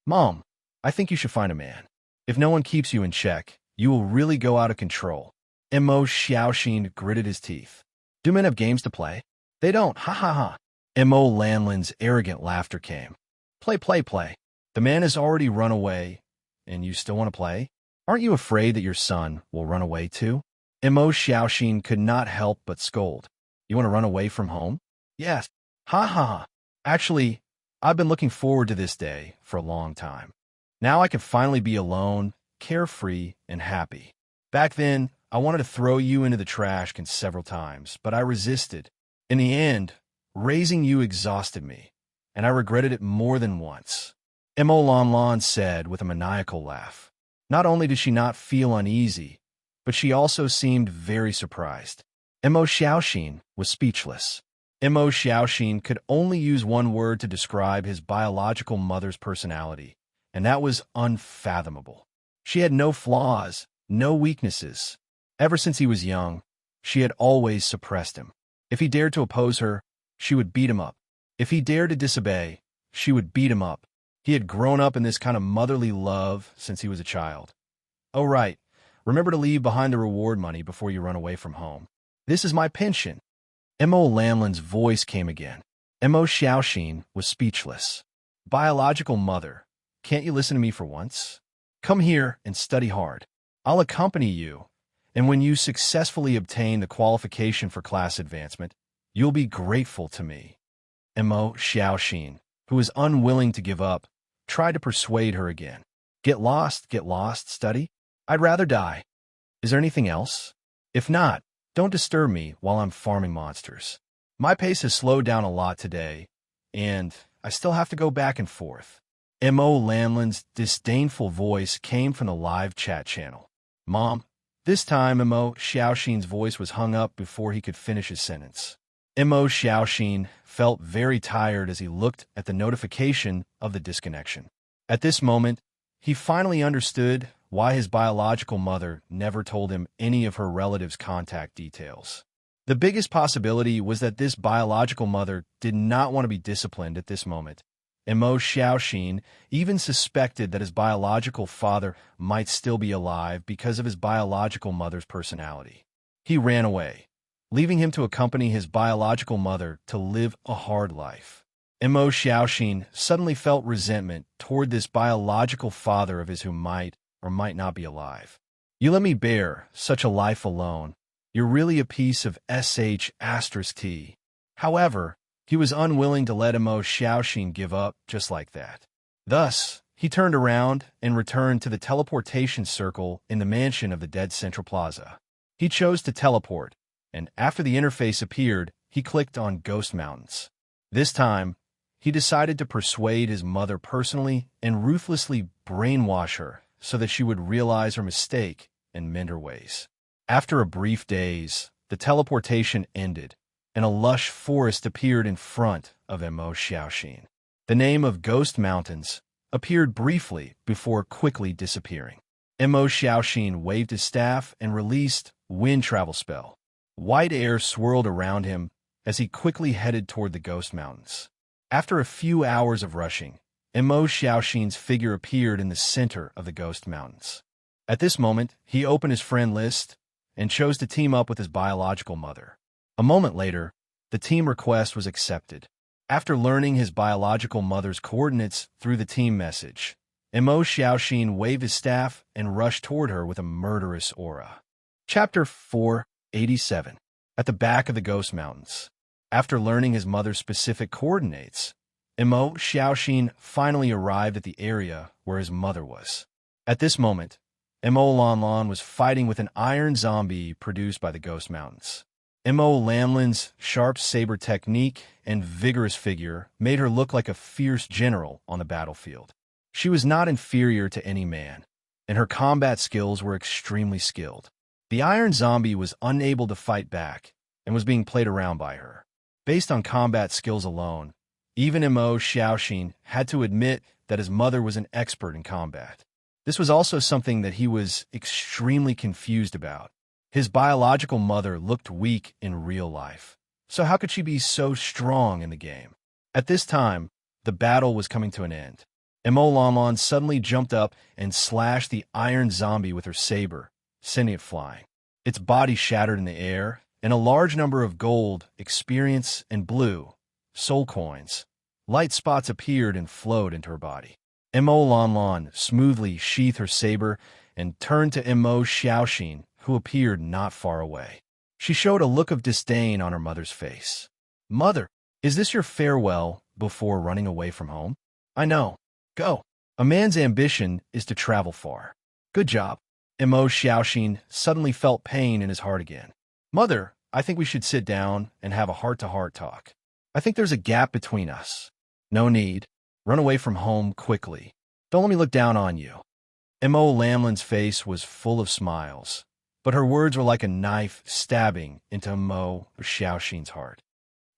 Mom, I think you should find a man. If no one keeps you in check, you will really go out of control. Mo Xiaoxin gritted his teeth. Do men have games to play? They don't, ha ha ha. Mo Lanlin's arrogant laughter came. Play, play, play. The man has already run away, and you still want to play? Aren't you afraid that your son will run away too? Mo Xiaoxin could not help but scold. You want to run away from home? Yes. Ha ha ha. Actually, I've been looking forward to this day for a long time. Now I can finally be alone, carefree, and happy. Back then, I wanted to throw you into the trash can several times, but I resisted. In the end, raising you exhausted me, and I regretted it more than once. Mo Lanlan said with a maniacal laugh. Not only did she not feel uneasy, but she also seemed very surprised. Mo Xiaoxin was speechless. Mo Xiaoxin could only use one word to describe his biological mother's personality, and that was unfathomable. She had no flaws, no weaknesses. Ever since he was young, she had always suppressed him. If he dared to oppose her, she would beat him up. If he dared to disobey, she would beat him up. He had grown up in this kind of motherly love since he was a child. Oh, right. Remember to leave behind the reward money before you run away from home. This is my pension. Mo Lamlin's voice came again. Mo Xiaoxin was speechless. Biological mother, can't you listen to me for once? Come here and study hard. I'll accompany you, and when you successfully obtain the qualification for class advancement, you'll be grateful to me. Mo Xiaoxin, who was unwilling to give up, tried to persuade her again. Get lost, study? I'd rather die. Is there anything else? If not, don't disturb me while I'm farming monsters. My pace has slowed down a lot today, and I still have to go back and forth. Mo Lamlin's disdainful voice came from the live chat channel. Mom, This time, Mo Xiaoxin's voice was hung up before he could finish his sentence. Mo Xiaoxin felt very tired as he looked at the notification of the disconnection. At this moment, he finally understood why his biological mother never told him any of her relatives' contact details. The biggest possibility was that this biological mother did not want to be disciplined at this moment, and Mo Xiaoxin even suspected that his biological father might still be alive because of his biological mother's personality. He ran away, leaving him to accompany his biological mother to live a hard life. And Mo Xiaoxin suddenly felt resentment toward this biological father of his who might or might not be alive. You let me bear such a life alone. You're really a piece of sh*t. However, he was unwilling to let Mo Xiaoxin give up just like that. Thus, he turned around and returned to the teleportation circle in the mansion of the dead Central Plaza. He chose to teleport, and after the interface appeared, he clicked on Ghost Mountains. This time, he decided to persuade his mother personally and ruthlessly brainwash her so that she would realize her mistake and mend her ways. After a brief daze, the teleportation ended, and a lush forest appeared in front of Mo Xiaoxin. The name of Ghost Mountains appeared briefly before quickly disappearing. Mo Xiaoxin waved his staff and released Wind Travel Spell. White air swirled around him as he quickly headed toward the Ghost Mountains. After a few hours of rushing, Mo Xiaoxin's figure appeared in the center of the Ghost Mountains. At this moment, he opened his friend list and chose to team up with his biological mother. A moment later, the team request was accepted. After learning his biological mother's coordinates through the team message, Mo Xiaoxin waved his staff and rushed toward her with a murderous aura. Chapter 487. At the back of the Ghost Mountains. After learning his mother's specific coordinates, Mo Xiaoxin finally arrived at the area where his mother was. At this moment, Mo Lanlan was fighting with an iron zombie produced by the Ghost Mountains. Mo Lanlan's sharp saber technique and vigorous figure made her look like a fierce general on the battlefield. She was not inferior to any man, and her combat skills were extremely skilled. The iron zombie was unable to fight back and was being played around by her. Based on combat skills alone, even Mo Xiaoxin had to admit that his mother was an expert in combat. This was also something that he was extremely confused about. His biological mother looked weak in real life, so how could she be so strong in the game? At this time, the battle was coming to an end. Mo Lanlan suddenly jumped up and slashed the iron zombie with her saber, sending it flying. Its body shattered in the air, and a large number of gold, experience, and blue, soul coins, light spots appeared and flowed into her body. Mo Lanlan smoothly sheathed her saber and turned to Mo Xiaoxin, who appeared not far away. She showed a look of disdain on her mother's face. "Mother, is this your farewell before running away from home?" "I know. Go. A man's ambition is to travel far." "Good job." Mo Xiaoxin suddenly felt pain in his heart again. "Mother, I think we should sit down and have a heart-to-heart talk. I think there's a gap between us." "No need. Run away from home quickly. Don't let me look down on you." Mo Lamlin's face was full of smiles, but her words were like a knife stabbing into Mo Xiaoxin's heart.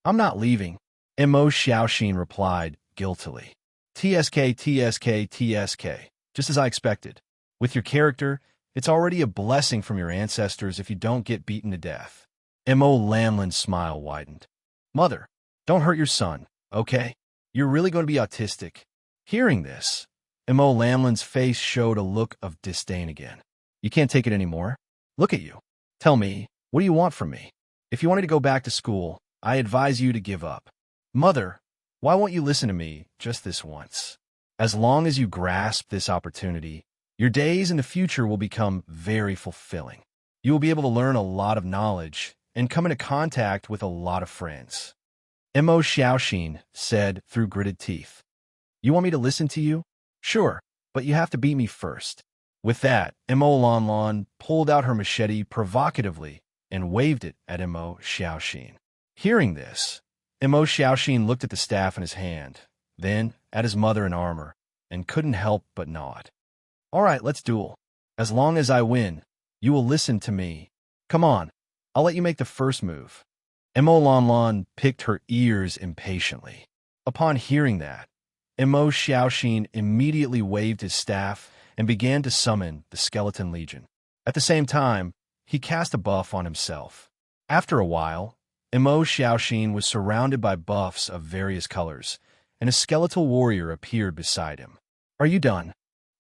"I'm not leaving," Mo Xiaoxin replied guiltily. "TSK, TSK, TSK, just as I expected. With your character, it's already a blessing from your ancestors if you don't get beaten to death." Mo Lamlin's smile widened. "Mother, don't hurt your son, okay? You're really going to be autistic." Hearing this, Mo Lamlin's face showed a look of disdain again. "You can't take it anymore? Look at you. Tell me, what do you want from me? If you wanted to go back to school, I advise you to give up." "Mother, why won't you listen to me just this once? As long as you grasp this opportunity, your days in the future will become very fulfilling. You will be able to learn a lot of knowledge and come into contact with a lot of friends." Mo Xiaoxin said through gritted teeth. "You want me to listen to you? Sure, but you have to beat me first." With that, Mo Lanlan pulled out her machete provocatively and waved it at Mo Xiaoxin. Hearing this, Mo Xiaoxin looked at the staff in his hand, then at his mother in armor, and couldn't help but nod. "All right, let's duel. As long as I win, You will listen to me. Come on, I'll let you make the first move. Mo Lon Lon picked her ears impatiently. Upon hearing that, Mo Xiaoxin immediately waved his staff and began to summon the Skeleton Legion. At the same time, he cast a buff on himself. After a while, Mo Xiaoxin was surrounded by buffs of various colors, and a skeletal warrior appeared beside him. Are you done?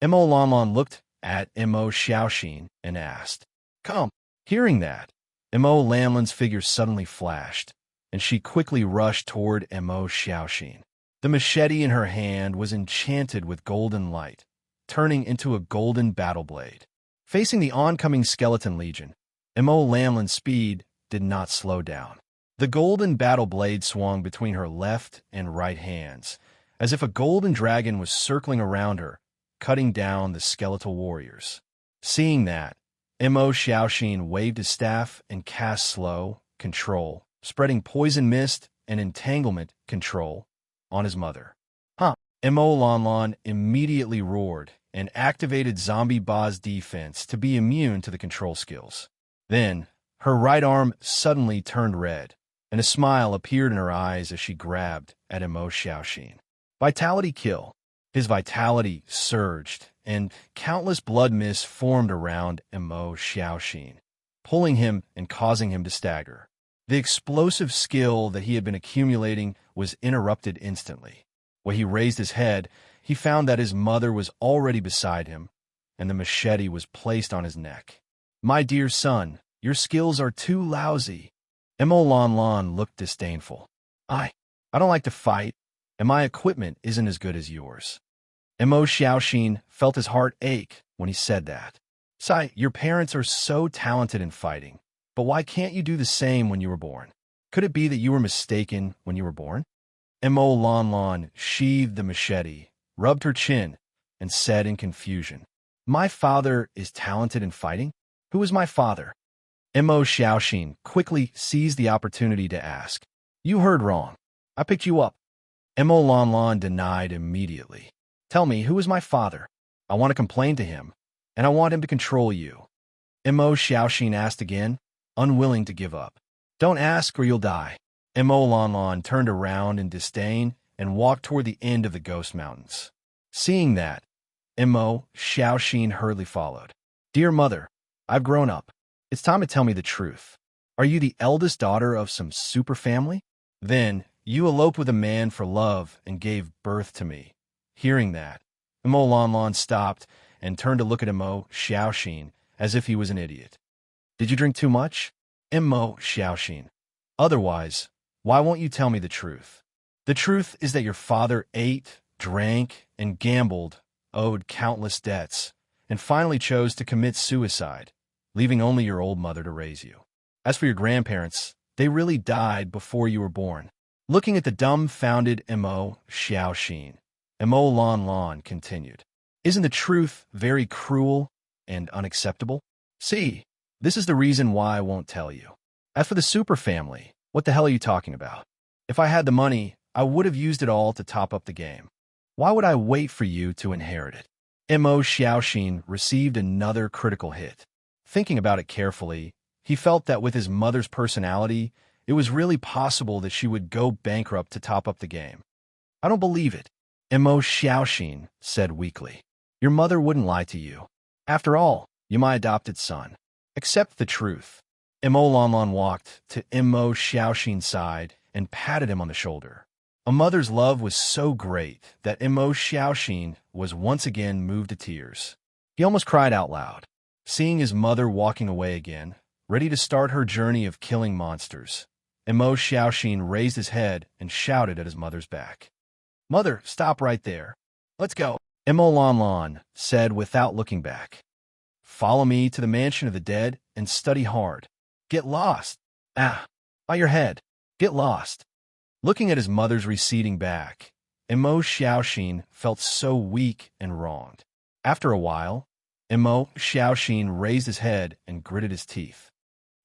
Mo Lon Lon looked at Mo Xiaoxin and asked. Come. Hearing that, Mo Lanlan's figure suddenly flashed, and she quickly rushed toward Mo Xiaoxin. The machete in her hand was enchanted with golden light, turning into a golden battle blade. Facing the oncoming Skeleton Legion, Mo Lanlan's speed did not slow down. The golden battle blade swung between her left and right hands, as if a golden dragon was circling around her, cutting down the skeletal warriors. Seeing that, Mo Xiaoxin waved his staff and cast slow control, spreading poison mist and entanglement control on his mother. Mo Lon Lon immediately roared and activated Zombie Ba's defense to be immune to the control skills. Then, her right arm suddenly turned red, and a smile appeared in her eyes as she grabbed at Mo Xiaoxin. Vitality kill. His vitality surged, and countless blood mists formed around Mo Xiaoxin, pulling him and causing him to stagger. The explosive skill that he had been accumulating was interrupted instantly. When he raised his head, he found that his mother was already beside him, and the machete was placed on his neck. My dear son, your skills are too lousy. Mo Lon Lon looked disdainful. I don't like to fight, and my equipment isn't as good as yours. Mo Xiaoxin felt his heart ache when he said that. Sai, your parents are so talented in fighting, but why can't you do the same when you were born? Could it be that you were mistaken when you were born? Mo Lon Lon sheathed the machete, rubbed her chin, and said in confusion, My father is talented in fighting? Who is my father? Mo Xiaoxin quickly seized the opportunity to ask, You heard wrong. I picked you up. Mo Lon Lon denied immediately. Tell me, who is my father? I want to complain to him, and I want him to control you. Mo Xiaoxin asked again, unwilling to give up. Don't ask or you'll die. Mo Lon Lon turned around in disdain and walked toward the end of the Ghost Mountains. Seeing that, Mo Xiaoxin hurriedly followed. Dear mother, I've grown up. It's time to tell me the truth. Are you the eldest daughter of some super family? Then, you eloped with a man for love and gave birth to me. Hearing that, Mo Lon Lon stopped and turned to look at Mo Xiaoxin as if he was an idiot. Did you drink too much? Mo Xiaoxin. Otherwise, why won't you tell me the truth? The truth is that your father ate, drank, and gambled, owed countless debts, and finally chose to commit suicide, leaving only your old mother to raise you. As for your grandparents, they really died before you were born. Looking at the dumbfounded Mo Xiaoxin, Mo Lon Lon continued, Isn't the truth very cruel and unacceptable? See, this is the reason why I won't tell you. As for the super family, what the hell are you talking about? If I had the money, I would have used it all to top up the game. Why would I wait for you to inherit it? Mo Xiaoxin received another critical hit. Thinking about it carefully, he felt that with his mother's personality, it was really possible that she would go bankrupt to top up the game. I don't believe it. Mo Xiaoxin said weakly. Your mother wouldn't lie to you. After all, you're my adopted son. Accept the truth. Mo Lon Lon walked to Mo Xiaoxin's side and patted him on the shoulder. A mother's love was so great that Mo Xiaoxin was once again moved to tears. He almost cried out loud. Seeing his mother walking away again, ready to start her journey of killing monsters, Mo Xiaoxin raised his head and shouted at his mother's back. Mother, stop right there. Let's go. Mo Lon Lon said without looking back. Follow me to the mansion of the dead and study hard. Get lost. By your head. Get lost. Looking at his mother's receding back, Mo Xiaoxin felt so weak and wronged. After a while, Mo Xiaoxin raised his head and gritted his teeth.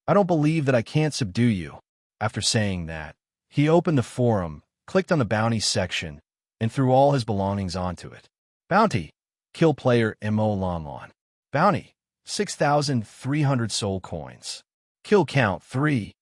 I don't believe that I can't subdue you. After saying that, he opened the forum, clicked on the bounty section, and threw all his belongings onto it. Bounty. Kill player Mo Lon Lon. Bounty. 6,300 soul coins. Kill count 3.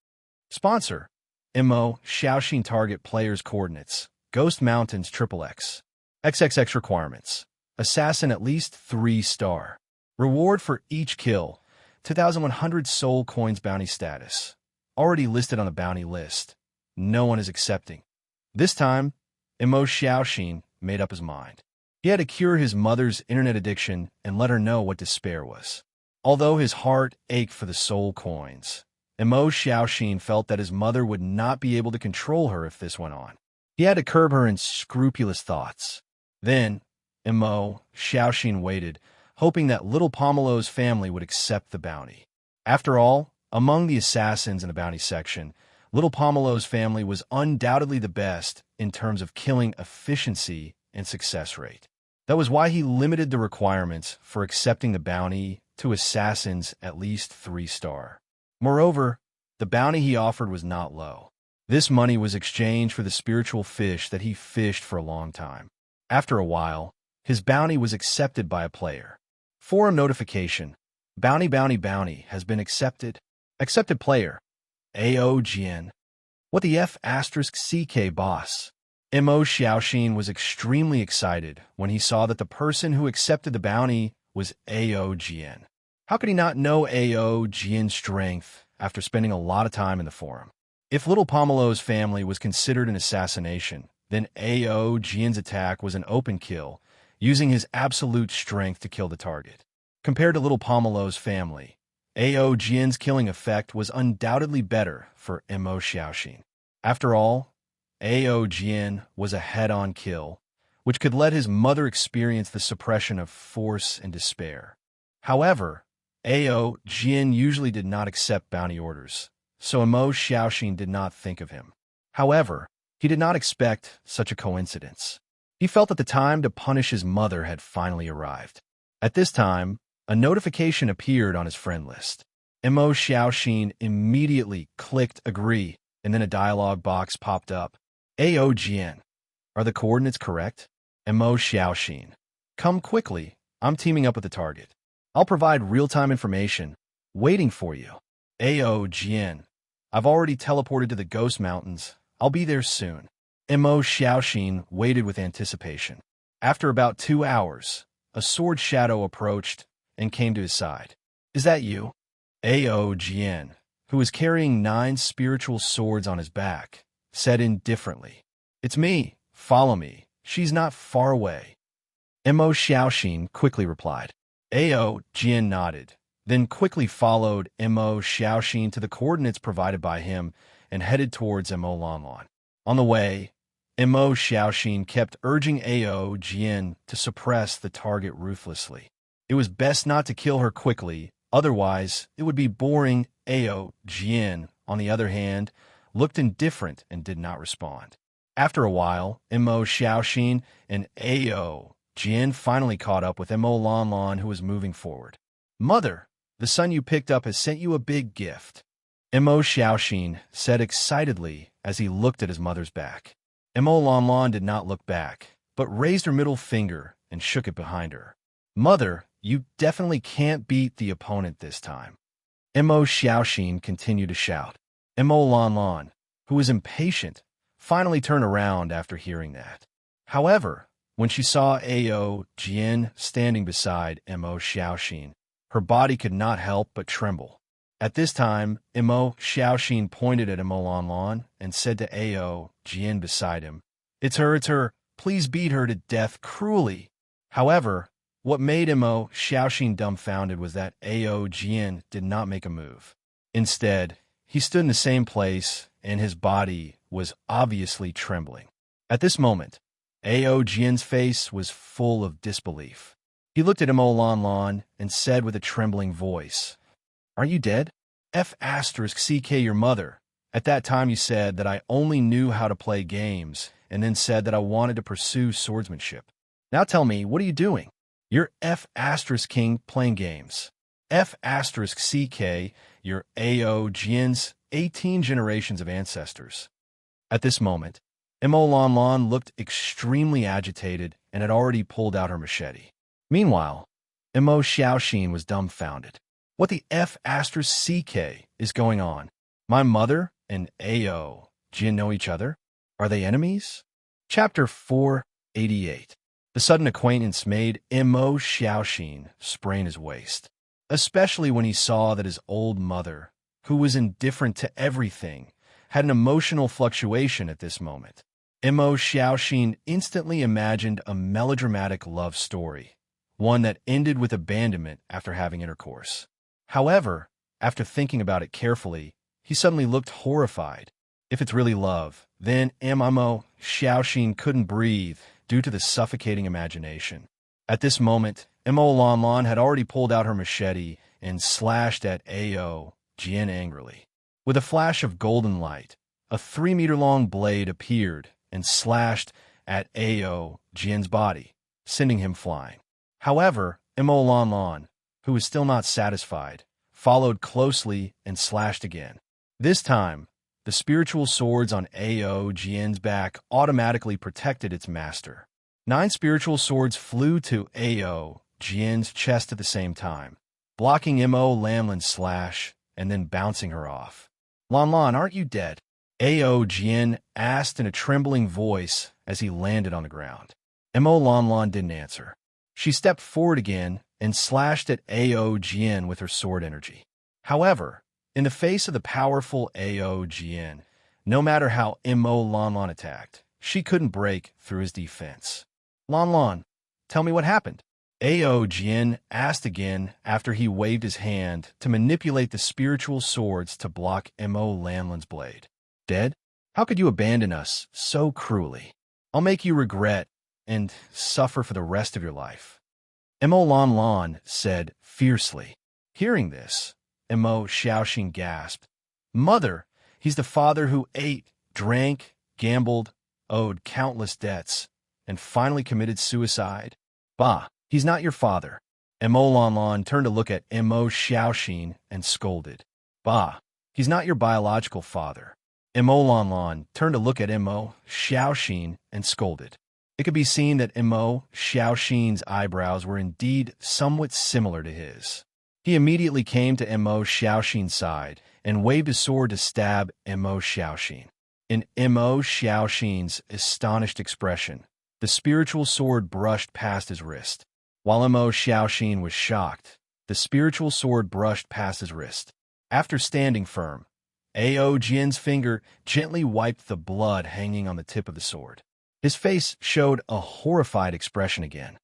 Sponsor: MO Xiaoxin. Target player's coordinates: Ghost Mountains XXX. XXX requirements: Assassin at least 3-star. Reward for each kill: 2,100 soul coins. Bounty status: already listed on the bounty list. No one is accepting. This time, MO Xiaoxin made up his mind. He had to cure his mother's internet addiction and let her know what despair was. Although his heart ached for the soul coins, MO Xiaoxin felt that his mother would not be able to control her if this went on. He had to curb her unscrupulous thoughts. Then, MO Xiaoxin waited, hoping that little Pomelo's family would accept the bounty. After all, among the assassins in the bounty section, little Pomelo's family was undoubtedly the best in terms of killing efficiency and success rate. That was why he limited the requirements for accepting the bounty to assassins at least 3-star. Moreover, the bounty he offered was not low. This money was exchanged for the spiritual fish that he fished for a long time. After a while, his bounty was accepted by a player. Forum notification: Bounty has been accepted. Accepted player: AOGN. What the F*** CK boss? MO Xiaoxin was extremely excited when he saw that the person who accepted the bounty was AOGN. How could he not know AOGN's strength after spending a lot of time in the forum? If little Pomelo's family was considered an assassination, then AOGN's attack was an open kill, using his absolute strength to kill the target. Compared to little Pomelo's family, AOGN's killing effect was undoubtedly better for MO Xiaoxin. After all, AOGN was a head-on kill, which could let his mother experience the suppression of force and despair. However, AOGN usually did not accept bounty orders, so MO Xiaoxin did not think of him. However, he did not expect such a coincidence. He felt that the time to punish his mother had finally arrived. At this time, a notification appeared on his friend list. MO Xiaoxin immediately clicked agree, and then a dialog box popped up. AOGN. Are the coordinates correct? MO Xiaoxin. Come quickly. I'm teaming up with the target. I'll provide real-time information. Waiting for you. AOGN. I've already teleported to the Ghost Mountains. I'll be there soon. MO Xiaoxin waited with anticipation. After about 2 hours, a sword shadow approached and came to his side. Is that you? AOGN, who was carrying 9 spiritual swords on his back, said indifferently. It's me. Follow me. She's not far away. MO Xiaoxin quickly replied. AOGN nodded, then quickly followed MO Xiaoxin to the coordinates provided by him and headed towards MO Lanlan. On the way, MO Xiaoxin kept urging AOGN to suppress the target ruthlessly. It was best not to kill her quickly, otherwise it would be boring. AOGN, on the other hand, looked indifferent and did not respond. After a while, MO Xiaoxin and AOGN finally caught up with MO Lanlan, who was moving forward. Mother, the son you picked up has sent you a big gift. MO Xiaoxin said excitedly as he looked at his mother's back. MO Lanlan did not look back, but raised her middle finger and shook it behind her. Mother, you definitely can't beat the opponent this time. MO Xiaoxin continued to shout. MO Lanlan, who was impatient, finally turned around after hearing that. However, when she saw AOGN standing beside MO Xiaoxin, her body could not help but tremble. At this time, MO Xiaoxin pointed at MO Lanlan and said to AOGN beside him, it's her, please beat her to death cruelly. However, what made MO Xiaoxin dumbfounded was that AOGN did not make a move. Instead, he stood in the same place and his body was obviously trembling. At this moment, AOGN's face was full of disbelief. He looked at MO Lanlan and said with a trembling voice, are you dead? F***CK your mother. At that time you said that I only knew how to play games and then said that I wanted to pursue swordsmanship. Now tell me, what are you doing? You're F***king playing games. F***CK, your AOGN's 18 generations of ancestors. At this moment, MO Lanlan looked extremely agitated and had already pulled out her machete. Meanwhile, Mo Xiaoxin was dumbfounded. What the F*** is going on? My mother and Ao Jin know each other? Are they enemies? Chapter 488. The sudden acquaintance made Mo Xiaoxin sprain his waist, especially when he saw that his old mother, who was indifferent to everything, had an emotional fluctuation at this moment. Mo Xiaoxin instantly imagined a melodramatic love story, one that ended with abandonment after having intercourse. However, after thinking about it carefully, he suddenly looked horrified. If it's really love, then Mo Xiaoxin couldn't breathe due to the suffocating imagination. At this moment, Mo Lanlan had already pulled out her machete and slashed at Ao Jian angrily. With a flash of golden light, a 3-meter-long blade appeared and slashed at Ao Jian's body, sending him flying. However, Mo Lanlan, who was still not satisfied, followed closely and slashed again. This time, the spiritual swords on Ao Jian's back automatically protected its master. 9 spiritual swords flew to Ao Jian's chest at the same time, blocking Mo Lanlan's slash and then bouncing her off. Lanlan, aren't you dead? Ao Jian asked in a trembling voice as he landed on the ground. Mo Lanlan didn't answer. She stepped forward again and slashed at Ao Jian with her sword energy. However, in the face of the powerful Ao Jian, no matter how Mo Lanlan attacked, she couldn't break through his defense. Lanlan, tell me what happened. Ao Jian asked again after he waved his hand to manipulate the spiritual swords to block Mo Lanlan's blade. Dead? How could you abandon us so cruelly? I'll make you regret and suffer for the rest of your life. Mo Lanlan said fiercely. Hearing this, Mo Xiaoxin gasped. Mother, he's the father who ate, drank, gambled, owed countless debts, and finally committed suicide. Bah, he's not your father. Mo Lanlan turned to look at Mo Xiaoxin and scolded. Bah, he's not your biological father. Mo Lanlan turned to look at Mo Xiaoxin and scolded. It could be seen that Mo Xiaoxin's eyebrows were indeed somewhat similar to his. He immediately came to Mo Xiaoxin's side and waved his sword to stab Mo Xiaoxin. In Mo Xiaoxin's astonished expression, the spiritual sword brushed past his wrist. While Mo Xiaoxin was shocked, the spiritual sword brushed past his wrist. After standing firm, Ao Jian's finger gently wiped the blood hanging on the tip of the sword. His face showed a horrified expression again.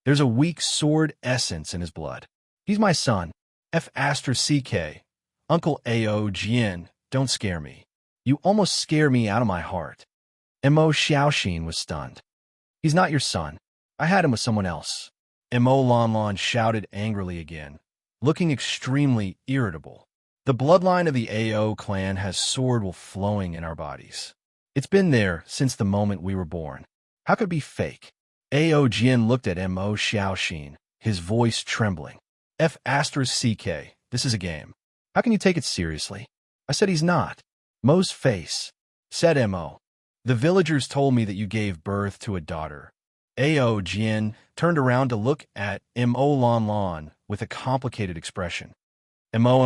There's a weak sword essence in his blood. He's my son. F***. Uncle Ao Jian, don't scare me. You almost scare me out of my heart. Mo Xiaoxin was stunned. He's not your son. I had him with someone else. Mo Lanlan shouted angrily again, looking extremely irritable. The bloodline of the Ao clan has sword wolf flowing in our bodies. It's been there since the moment we were born. How could it be fake? Ao Jian looked at Mo Xiaoxin, his voice trembling. F***, this is a game. How can you take it seriously? I said he's not. Mo's face. Said Mo. The villagers told me that you gave birth to a daughter. Ao Jian turned around to look at Mo Lanlan with a complicated expression. Mo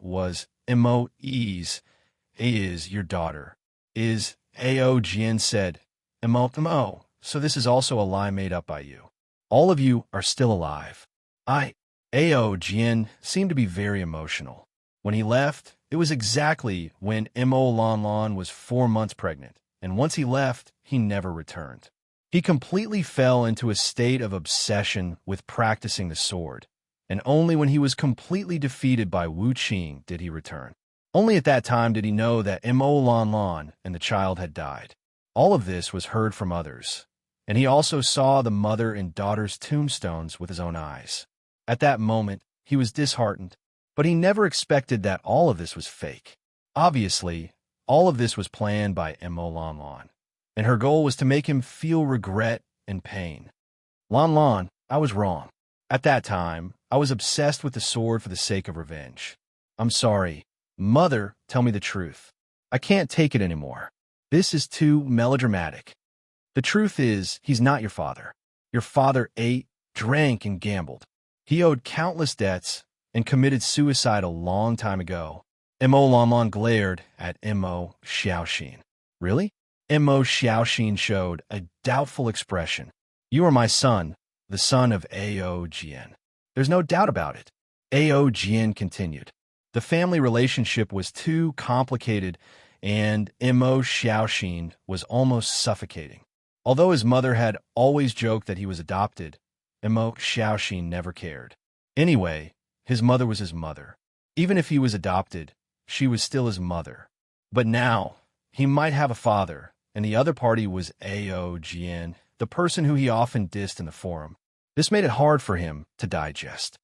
was Mo is your daughter. Is Ao Jian said, Mo, so this is also a lie made up by you. All of you are still alive. Ao Jian seemed to be very emotional. When he left, it was exactly when Mo Lanlan was 4 months pregnant, and once he left, he never returned. He completely fell into a state of obsession with practicing the sword, and only when he was completely defeated by Wu Qing did he return. Only at that time did he know that Mo Lanlan and the child had died. All of this was heard from others, and he also saw the mother and daughter's tombstones with his own eyes. At that moment, he was disheartened, but he never expected that all of this was fake. Obviously, all of this was planned by Mo Lanlan, and her goal was to make him feel regret and pain. Lanlan, I was wrong. At that time, I was obsessed with the sword for the sake of revenge. I'm sorry. Mother, tell me the truth. I can't take it anymore. This is too melodramatic. The truth is, he's not your father. Your father ate, drank, and gambled. He owed countless debts and committed suicide a long time ago. Mo Lanlan glared at Mo Xiaoxin. Really? Mo Xiaoxin showed a doubtful expression. You are my son, the son of Ao Jian. There's no doubt about it. Ao Jian continued. The family relationship was too complicated, and Mo Xiaoxin was almost suffocating. Although his mother had always joked that he was adopted, Mo Xiaoxin never cared. Anyway, his mother was his mother. Even if he was adopted, she was still his mother. But now, he might have a father, and the other party was Ao Jian, the person who he often dissed in the forum. This made it hard for him to digest.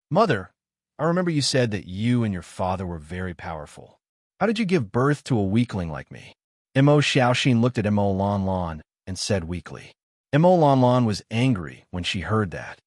Mother, I remember you said that you and your father were very powerful. How did you give birth to a weakling like me? Mo Xiaoxin looked at Mo Lanlan and said weakly. Mo Lanlan was angry when she heard that.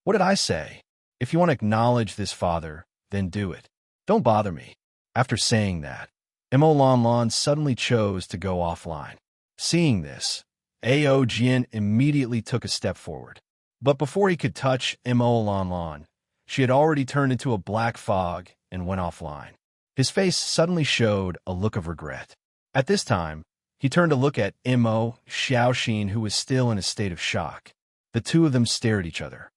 What did I say? If you want to acknowledge this father, then do it. Don't bother me. After saying that, Mo Lanlan suddenly chose to go offline. Seeing this, Ao Jian immediately took a step forward. But before he could touch Mo Lanlan, she had already turned into a black fog and went offline. His face suddenly showed a look of regret. At this time, he turned to look at Mo Xiaoxin, who was still in a state of shock. The two of them stared at each other.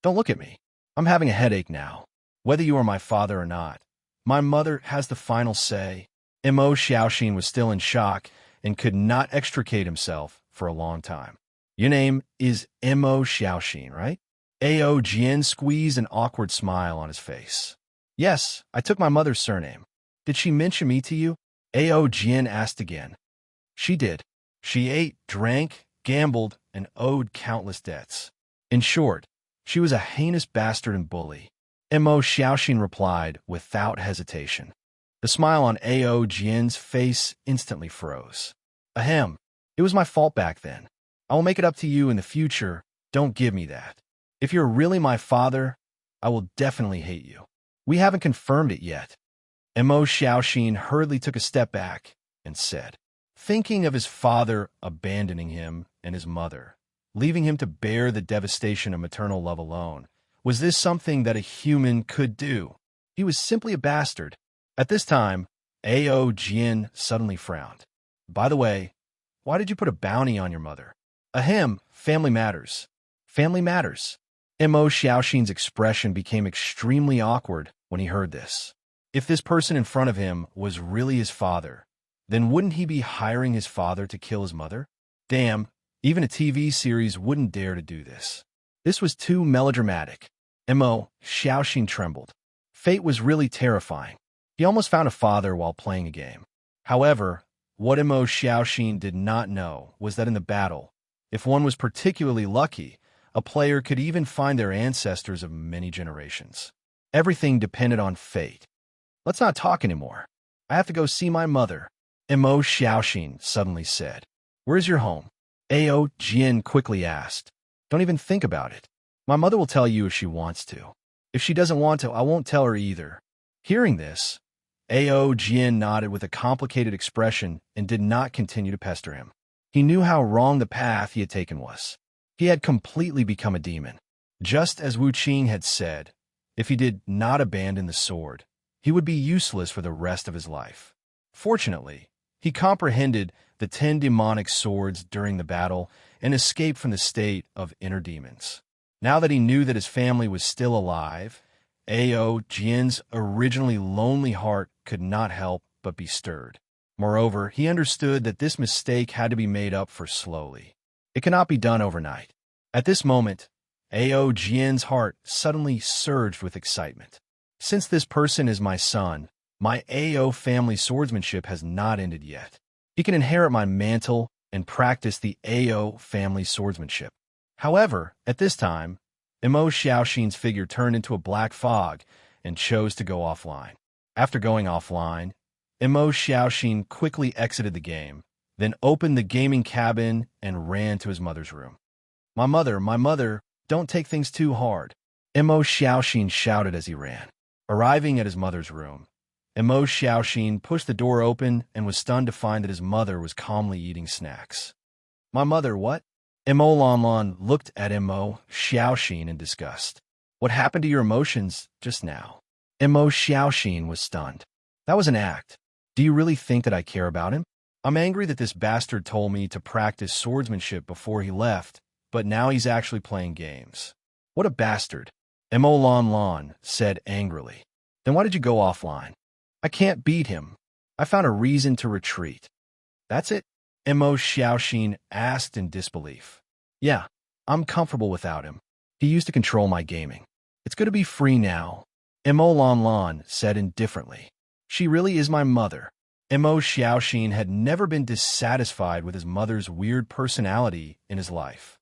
Don't look at me. I'm having a headache now. Whether you are my father or not, my mother has the final say. Mo Xiaoxin was still in shock and could not extricate himself for a long time. Your name is Mo Xiaoxin, right? Ao Jian squeezed an awkward smile on his face. Yes, I took my mother's surname. Did she mention me to you? Ao Jian asked again. She did. She ate, drank, gambled, and owed countless debts. In short, she was a heinous bastard and bully. Mo Xiaoxin replied without hesitation. The smile on Ao Jian's face instantly froze. Ahem, it was my fault back then. I will make it up to you in the future. Don't give me that. If you're really my father, I will definitely hate you. We haven't confirmed it yet. Mo Xiaoxin hurriedly took a step back and said, thinking of his father abandoning him and his mother, leaving him to bear the devastation of maternal love alone, was this something that a human could do? He was simply a bastard. At this time, Ao Jian suddenly frowned. By the way, why did you put a bounty on your mother? Ahem, family matters. Family matters. Mo Xiaoxin's expression became extremely awkward when he heard this. If this person in front of him was really his father, then wouldn't he be hiring his father to kill his mother? Damn, even a TV series wouldn't dare to do this. This was too melodramatic. Mo Xiaoxin trembled. Fate was really terrifying. He almost found a father while playing a game. However, what Mo Xiaoxin did not know was that in the battle, if one was particularly lucky, a player could even find their ancestors of many generations. Everything depended on fate. Let's not talk anymore. I have to go see my mother, Mo Xiaoxin suddenly said. Where's your home? Ao Jian quickly asked. Don't even think about it. My mother will tell you if she wants to. If she doesn't want to, I won't tell her either. Hearing this, Ao Jian nodded with a complicated expression and did not continue to pester him. He knew how wrong the path he had taken was. He had completely become a demon. Just as Wu Qing had said, if he did not abandon the sword, he would be useless for the rest of his life. Fortunately, he comprehended the 10 demonic swords during the battle and escaped from the state of inner demons. Now that he knew that his family was still alive, Ao Jian's originally lonely heart could not help but be stirred. Moreover, he understood that this mistake had to be made up for slowly. It cannot be done overnight. At this moment, Ao Jian's heart suddenly surged with excitement. Since this person is my son, my Ao family swordsmanship has not ended yet. He can inherit my mantle and practice the Ao family swordsmanship. However, at this time, Mo Xiaoxin's figure turned into a black fog and chose to go offline. After going offline, Mo Xiaoxin quickly exited the game, then opened the gaming cabin and ran to his mother's room. My mother, don't take things too hard, Mo Xiaoxin shouted as he ran. Arriving at his mother's room, Mo Xiaoxin pushed the door open and was stunned to find that his mother was calmly eating snacks. My mother, what? Mo Lon Lon looked at Mo Xiaoxin in disgust. What happened to your emotions just now? Mo Xiaoxin was stunned. That was an act. Do you really think that I care about him? I'm angry that this bastard told me to practice swordsmanship before he left, but now he's actually playing games. What a bastard, Mo Lon Lon said angrily. Then why did you go offline? I can't beat him. I found a reason to retreat. That's it? Mo Xiaoxin asked in disbelief. Yeah, I'm comfortable without him. He used to control my gaming. It's good to be free now, Mo Lon Lon said indifferently. She really is my mother. Mo Xiaoxin had never been dissatisfied with his mother's weird personality in his life.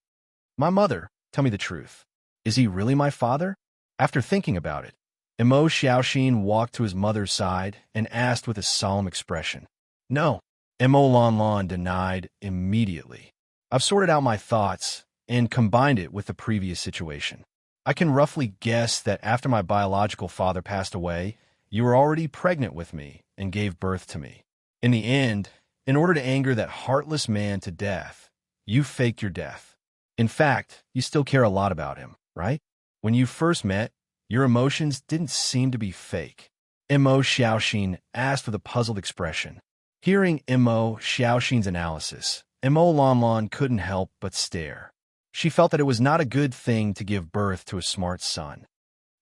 My mother, tell me the truth. Is he really my father? After thinking about it, Mo Xiaoxin walked to his mother's side and asked with a solemn expression. No, Mo Lon Lon denied immediately. I've sorted out my thoughts and combined it with the previous situation. I can roughly guess that after my biological father passed away, you were already pregnant with me and gave birth to me. In the end, in order to anger that heartless man to death, you faked your death. In fact, you still care a lot about him, right? When you first met, your emotions didn't seem to be fake. Mo Xiaoxin asked with a puzzled expression. Hearing Mo Xiaoxin's analysis, Mo Lon Lon couldn't help but stare. She felt that it was not a good thing to give birth to a smart son.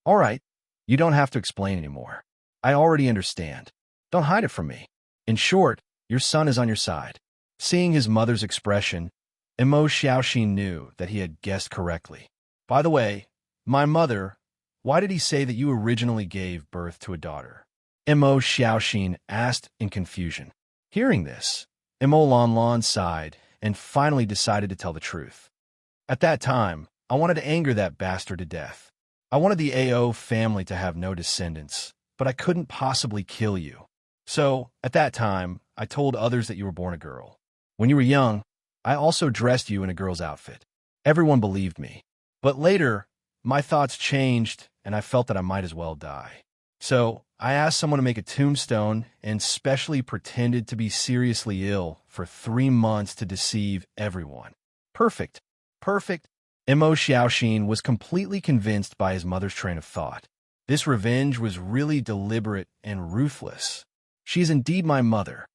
All right, you don't have to explain anymore. I already understand. Don't hide it from me. In short, your son is on your side. Seeing his mother's expression, Mo Xiaoxin knew that he had guessed correctly. By the way, my mother, why did he say that you originally gave birth to a daughter? Mo Xiaoxin asked in confusion. Hearing this, Mo Lon Lon sighed and finally decided to tell the truth. At that time, I wanted to anger that bastard to death. I wanted the AO family to have no descendants, but I couldn't possibly kill you. So, at that time, I told others that you were born a girl. When you were young, I also dressed you in a girl's outfit. Everyone believed me. But later, my thoughts changed, and I felt that I might as well die. So, I asked someone to make a tombstone and specially pretended to be seriously ill for 3 months to deceive everyone. Perfect. Perfect. Mo Xiaoxin was completely convinced by his mother's train of thought. This revenge was really deliberate and ruthless. She is indeed my mother.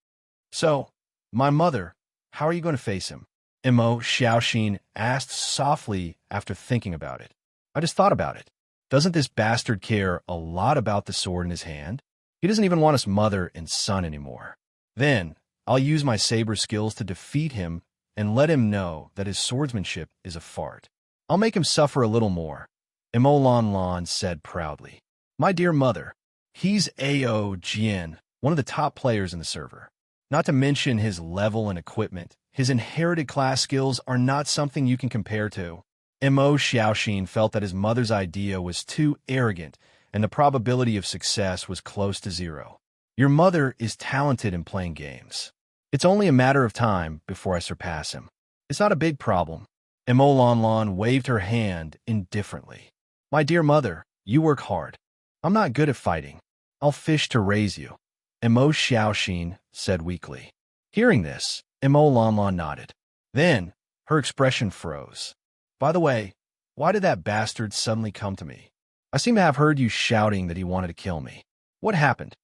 So, my mother, how are you going to face him? Mo Xiaoxin asked softly after thinking about it. I just thought about it. Doesn't this bastard care a lot about the sword in his hand? He doesn't even want us mother and son anymore. Then, I'll use my saber skills to defeat him and let him know that his swordsmanship is a fart. I'll make him suffer a little more, Mo Lon Lon said proudly. My dear mother, he's Ao Jian, one of the top players in the server. Not to mention his level and equipment, his inherited class skills are not something you can compare to. Mo Xiaoxin felt that his mother's idea was too arrogant and the probability of success was close to zero. Your mother is talented in playing games. It's only a matter of time before I surpass him. It's not a big problem. Mo Lon Lon waved her hand indifferently. My dear mother, you work hard. I'm not good at fighting. I'll fish to raise you, Mo Xiaoxin said weakly. Hearing this, Mo Lon Lon nodded. Then, her expression froze. By the way, why did that bastard suddenly come to me? I seem to have heard you shouting that he wanted to kill me. What happened?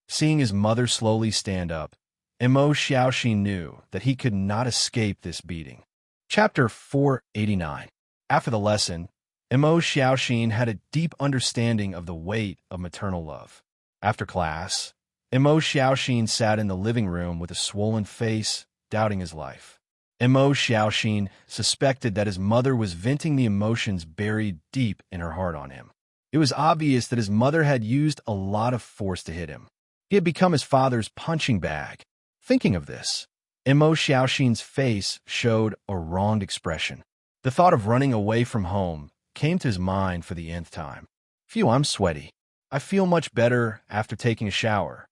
Seeing his mother slowly stand up, Mo Xiaoxin knew that he could not escape this beating. Chapter 489. After the lesson, Mo Xiaoxin had a deep understanding of the weight of maternal love. After class, Mo Xiaoxin sat in the living room with a swollen face, doubting his life. Mo Xiaoxin suspected that his mother was venting the emotions buried deep in her heart on him. It was obvious that his mother had used a lot of force to hit him. He had become his father's punching bag. Thinking of this, Mo Xiaoxin's face showed a wronged expression. The thought of running away from home came to his mind for the nth time. Phew, I'm sweaty. I feel much better after taking a shower.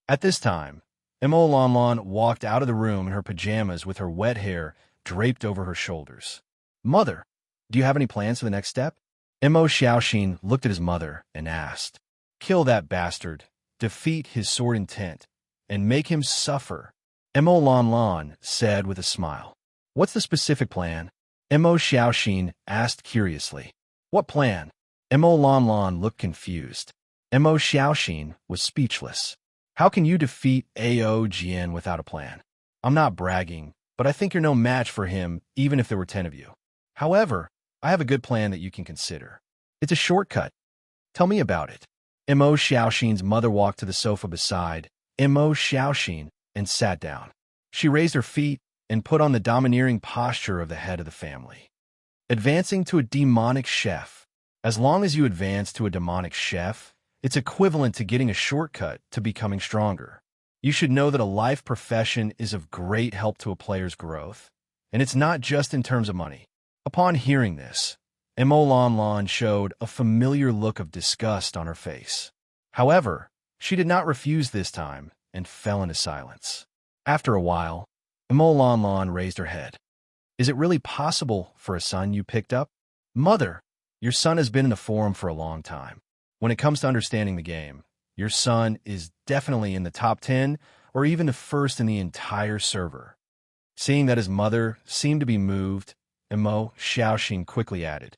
At this time, Mo Lon Lon walked out of the room in her pajamas with her wet hair draped over her shoulders. Mother, do you have any plans for the next step? Mo Xiaoxin looked at his mother and asked. Kill that bastard, defeat his sword intent, and make him suffer, Mo Lon Lon said with a smile. What's the specific plan? Mo Xiaoxin asked curiously. What plan? Mo Lanlan looked confused. Mo Xiaoxin was speechless. How can you defeat Ao Jian without a plan? I'm not bragging, but I think you're no match for him even if there were 10 of you. However, I have a good plan that you can consider. It's a shortcut. Tell me about it. Mo Xiaoxin's mother walked to the sofa beside Mo Xiaoxin and sat down. She raised her feet and put on the domineering posture of the head of the family. Advancing to a demonic chef. As long as you advance to a demonic chef, it's equivalent to getting a shortcut to becoming stronger. You should know that a life profession is of great help to a player's growth, and it's not just in terms of money. Upon hearing this, Mo Lanlan showed a familiar look of disgust on her face. However, she did not refuse this time and fell into silence. After a while, Mo Lanlan raised her head. Is it really possible for a son you picked up? Mother, your son has been in the forum for a long time. When it comes to understanding the game, your son is definitely in the top 10 or even the first in the entire server. Seeing that his mother seemed to be moved, Mo Xiaoxin quickly added,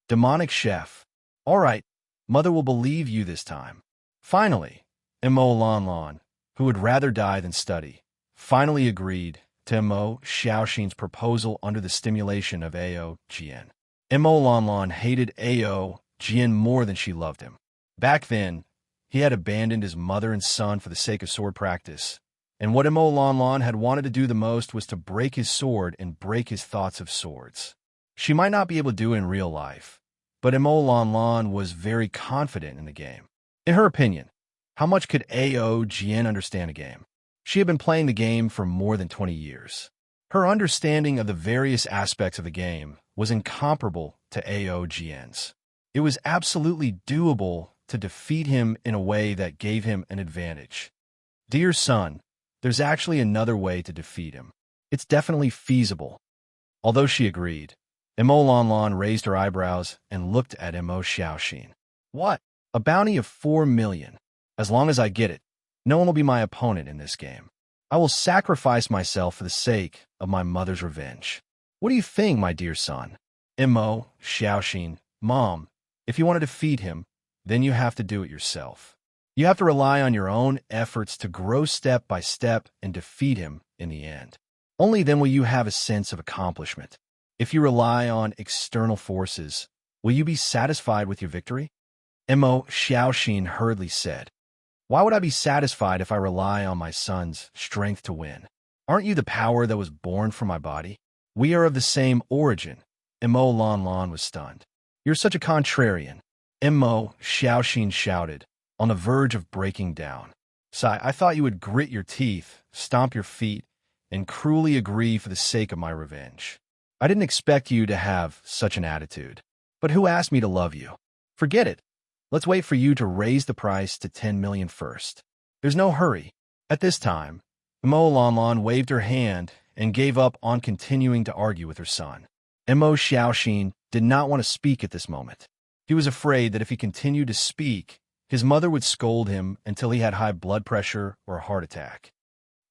Demonic chef. All right, mother will believe you this time. Finally, Mo Lanlan, who would rather die than study, finally agreed to Mo Xiaoxin's proposal under the stimulation of Ao Jian. Mo Lanlan hated Ao Jian more than she loved him. Back then, he had abandoned his mother and son for the sake of sword practice, and what Mo Lanlan had wanted to do the most was to break his sword and break his thoughts of swords. She might not be able to do it in real life, but Mo Lanlan was very confident in the game. In her opinion, how much could Ao Jian understand a game? She had been playing the game for more than 20 years. Her understanding of the various aspects of the game was incomparable to Ao Jian's. It was absolutely doable to defeat him in a way that gave him an advantage. Dear son, there's actually another way to defeat him. It's definitely feasible. Although she agreed, Mo Lanlan raised her eyebrows and looked at Mo Xiaoxin. What? A bounty of 4 million. As long as I get it, no one will be my opponent in this game. I will sacrifice myself for the sake of my mother's revenge. What do you think, my dear son? Mo Xiaoxin, Mom, if you want to defeat him, then you have to do it yourself. You have to rely on your own efforts to grow step by step and defeat him in the end. Only then will you have a sense of accomplishment. If you rely on external forces, will you be satisfied with your victory? Mo Xiaoxin hurriedly said, Why would I be satisfied if I rely on my son's strength to win? Aren't you the power that was born from my body? We are of the same origin. Mo Lanlan was stunned. You're such a contrarian. Mo Xiaoxin shouted, on the verge of breaking down. Sai, I thought you would grit your teeth, stomp your feet, and cruelly agree for the sake of my revenge. I didn't expect you to have such an attitude. But who asked me to love you? Forget it. Let's wait for you to raise the price to 10 million first. There's no hurry. At this time, Mo Lanlan waved her hand and gave up on continuing to argue with her son. Mo Xiaoxin did not want to speak at this moment. He was afraid that if he continued to speak, his mother would scold him until he had high blood pressure or a heart attack.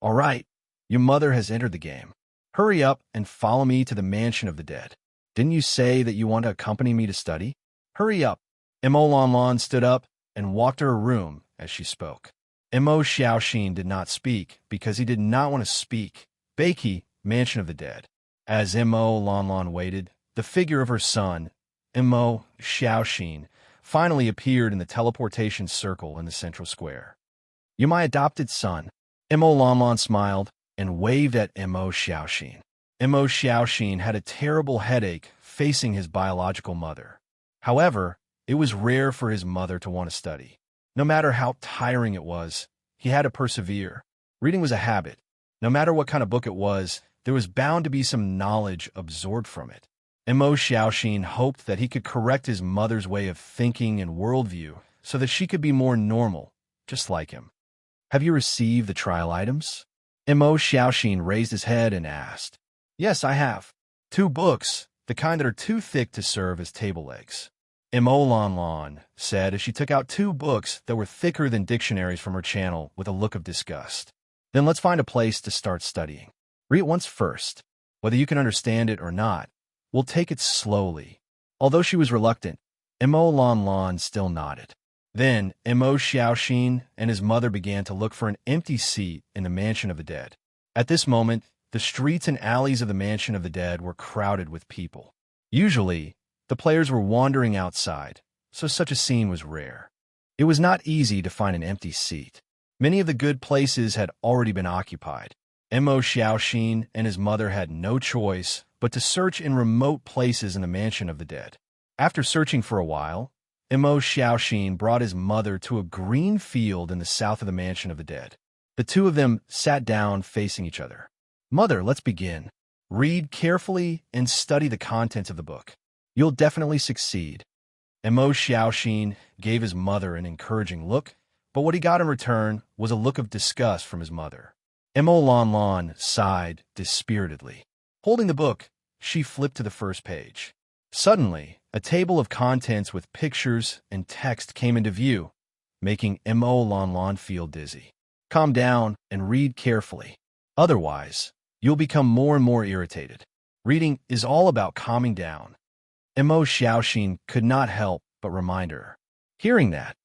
All right, your mother has entered the game. Hurry up and follow me to the mansion of the dead. Didn't you say that you want to accompany me to study? Hurry up. Mo Lanlan stood up and walked to her room as she spoke. Mo Xiaoxin did not speak because he did not want to speak. Beiki, mansion of the dead. As Mo Lanlan waited, the figure of her son, Mo Xiaoxin, finally appeared in the teleportation circle in the central square. You're my adopted son. Mo Lanlan smiled and waved at Mo Xiaoxin. Mo Xiaoxin had a terrible headache facing his biological mother. However, it was rare for his mother to want to study. No matter how tiring it was, he had to persevere. Reading was a habit. No matter what kind of book it was, there was bound to be some knowledge absorbed from it. Mo Xiaoxin hoped that he could correct his mother's way of thinking and worldview so that she could be more normal, just like him. Have you received the trial items? Mo Xiaoxin raised his head and asked. Yes, I have. 2 books, the kind that are too thick to serve as table legs. Mo Lanlan said as she took out 2 books that were thicker than dictionaries from her channel with a look of disgust. Then let's find a place to start studying. Read it once first. Whether you can understand it or not, We'll take it slowly. Although she was reluctant, Mo Lan Lan still nodded. Then, Mo Xiaoxin and his mother began to look for an empty seat in the Mansion of the Dead. At this moment, the streets and alleys of the Mansion of the Dead were crowded with people. Usually, the players were wandering outside, so such a scene was rare. It was not easy to find an empty seat. Many of the good places had already been occupied. Mo Xiaoxin and his mother had no choice but to search in remote places in the Mansion of the Dead. After searching for a while, Mo Xiaoxin brought his mother to a green field in the south of the Mansion of the Dead. The two of them sat down facing each other. "Mother, let's begin. Read carefully and study the contents of the book. You'll definitely succeed." Mo Xiaoxin gave his mother an encouraging look, but what he got in return was a look of disgust from his mother. Mo Lan Lan sighed dispiritedly. Holding the book, she flipped to the first page. Suddenly, a table of contents with pictures and text came into view, making Mo Lan Lan feel dizzy. "Calm down and read carefully. Otherwise, you'll become more and more irritated. Reading is all about calming down." Mo Xiaoxin could not help but remind her. Hearing that,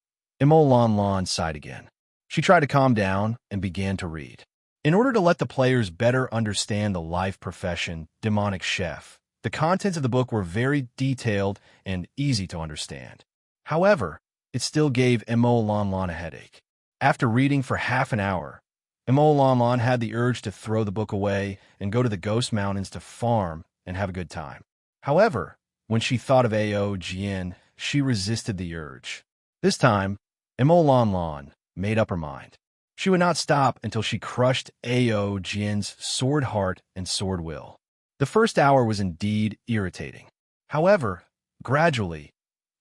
Mo Lan Lan sighed again. She tried to calm down and began to read. In order to let the players better understand the life profession, demonic chef, the contents of the book were very detailed and easy to understand. However, it still gave Mo Lan Lan a headache. After reading for half an hour, Mo Lan Lan had the urge to throw the book away and go to the Ghost Mountains to farm and have a good time. However, when she thought of Ao Jian, she resisted the urge. This time, Mo Lan Lan made up her mind. She would not stop until she crushed Ao Jian's sword heart and sword will. The first hour was indeed irritating. However, gradually,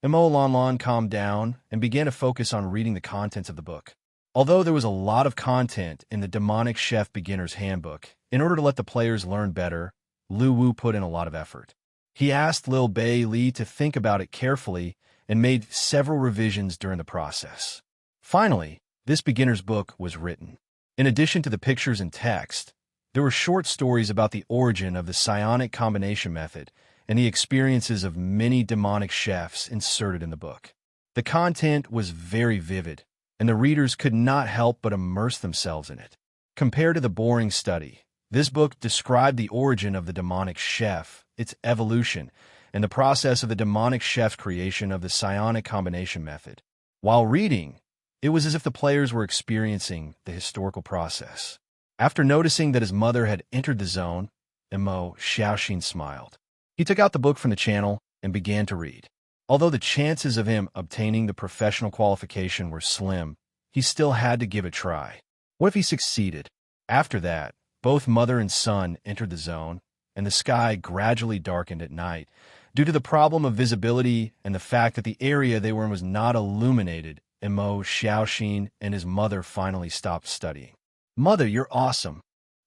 Mo Lan Lan calmed down and began to focus on reading the contents of the book. Although there was a lot of content in the Demonic Chef Beginner's Handbook, in order to let the players learn better, Lu Wu put in a lot of effort. He asked Lil Bei Li to think about it carefully and made several revisions during the process. Finally, this beginner's book was written. In addition to the pictures and text, there were short stories about the origin of the psionic combination method and the experiences of many demonic chefs inserted in the book. The content was very vivid, and the readers could not help but immerse themselves in it. Compared to the boring study, this book described the origin of the demonic chef, its evolution, and the process of the demonic chef's creation of the psionic combination method. While reading, it was as if the players were experiencing the historical process. After noticing that his mother had entered the zone, Mo Xiaoxin smiled. He took out the book from the channel and began to read. Although the chances of him obtaining the professional qualification were slim, he still had to give it a try. What if he succeeded? After that, both mother and son entered the zone, and the sky gradually darkened at night due to the problem of visibility and the fact that the area they were in was not illuminated. Mo Xiaoxin and his mother finally stopped studying. "Mother, you're awesome."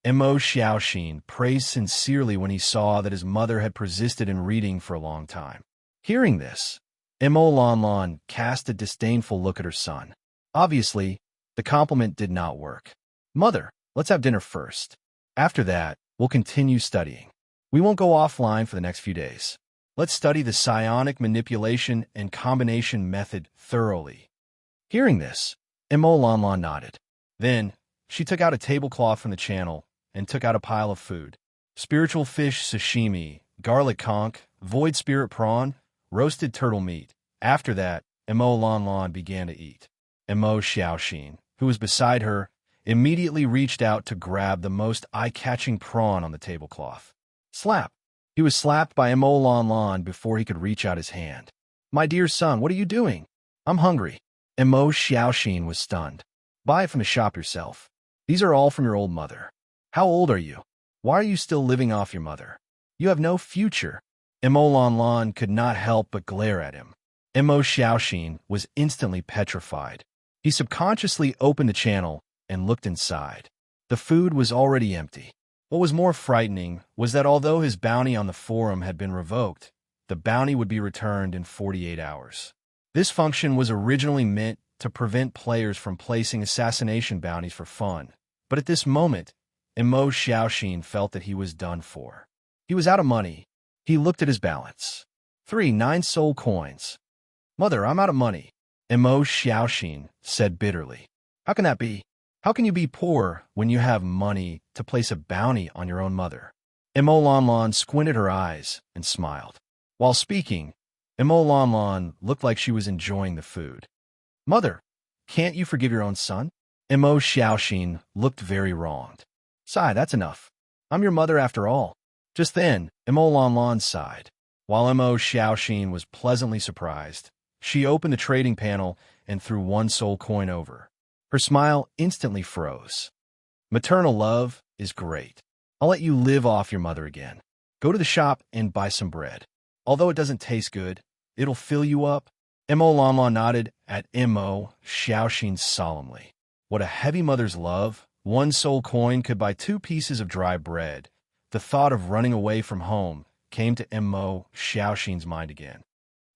Mo Xiaoxin praised sincerely when he saw that his mother had persisted in reading for a long time. Hearing this, Mo Lan Lan cast a disdainful look at her son. Obviously, the compliment did not work. "Mother, let's have dinner first. After that, we'll continue studying. We won't go offline for the next few days. Let's study the psionic manipulation and combination method thoroughly." Hearing this, Mo Lan Lan nodded. Then, she took out a tablecloth from the channel and took out a pile of food. Spiritual fish sashimi, garlic conch, void spirit prawn, roasted turtle meat. After that, Mo Lan Lan began to eat. Mo Xiaoxin, who was beside her, immediately reached out to grab the most eye-catching prawn on the tablecloth. Slap! He was slapped by Mo Lan Lan before he could reach out his hand. "My dear son, what are you doing? I'm hungry." Mo Xiaoxin was stunned. "Buy it from the shop yourself. These are all from your old mother. How old are you? Why are you still living off your mother? You have no future." Mo Lan Lan could not help but glare at him. Mo Xiaoxin was instantly petrified. He subconsciously opened the channel and looked inside. The food was already empty. What was more frightening was that although his bounty on the forum had been revoked, the bounty would be returned in 48 hours. This function was originally meant to prevent players from placing assassination bounties for fun, but at this moment, Mo Xiaoxin felt that he was done for. He was out of money. He looked at his balance. 9 soul coins. Mother, I'm out of money. Mo Xiaoxin said bitterly. How can that be? How can you be poor when you have money to place a bounty on your own mother? Mo Lanlan squinted her eyes and smiled. While speaking, Mo Lanlan looked like she was enjoying the food. Mother, can't you forgive your own son? Mo Xiaoxin looked very wronged. Sigh, that's enough. I'm your mother after all. Just then, Mo Lanlan sighed. While Mo Xiaoxin was pleasantly surprised, she opened the trading panel and threw 1 soul coin over. Her smile instantly froze. Maternal love is great. I'll let you live off your mother again. Go to the shop and buy some bread. Although it doesn't taste good, it'll fill you up. Mo Lanlan nodded at Mo Xiaoxin solemnly. What a heavy mother's love. 1 soul coin could buy 2 pieces of dry bread. The thought of running away from home came to Mo Xiaoxin's mind again.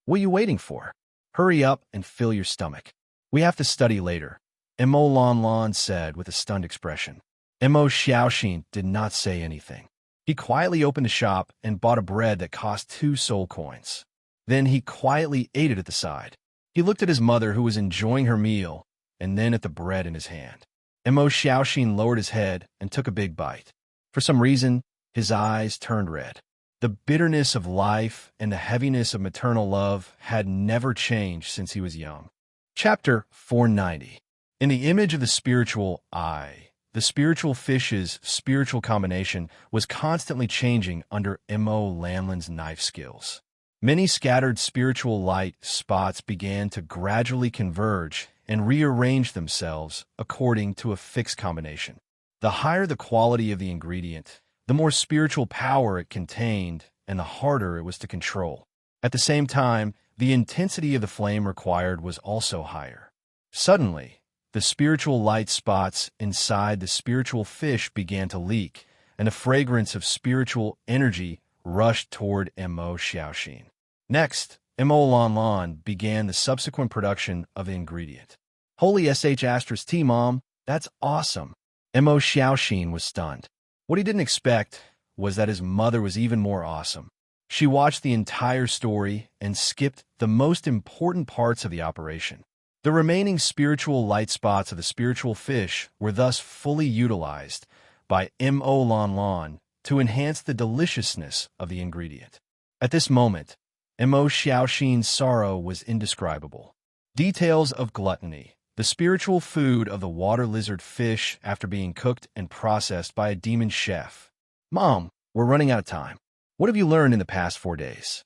What are you waiting for? Hurry up and fill your stomach. We have to study later, Mo Lanlan said with a stunned expression. Mo Xiaoxin did not say anything. He quietly opened the shop and bought a bread that cost 2 soul coins. Then he quietly ate it at the side. He looked at his mother, who was enjoying her meal, and then at the bread in his hand. Mo Xiaoxin lowered his head and took a big bite. For some reason, his eyes turned red. The bitterness of life and the heaviness of maternal love had never changed since he was young. Chapter 490. In the image of the spiritual eye, the spiritual fish's spiritual combination was constantly changing under Mo Lanlan's knife skills. Many scattered spiritual light spots began to gradually converge and rearrange themselves according to a fixed combination. The higher the quality of the ingredient, the more spiritual power it contained and the harder it was to control. At the same time, the intensity of the flame required was also higher. Suddenly, the spiritual light spots inside the spiritual fish began to leak, and a fragrance of spiritual energy rushed toward Mo Xiaoxin. Next, Mo Lanlan began the subsequent production of the ingredient. Holy sh*T, Mom, that's awesome. Mo Xiaoxin was stunned. What he didn't expect was that his mother was even more awesome. She watched the entire story and skipped the most important parts of the operation. The remaining spiritual light spots of the spiritual fish were thus fully utilized by Mo Lanlan to enhance the deliciousness of the ingredient. At this moment, Mo Xiaoxin's sorrow was indescribable. Details of gluttony. The spiritual food of the water lizard fish after being cooked and processed by a demon chef. Mom, we're running out of time. What have you learned in the past 4 days?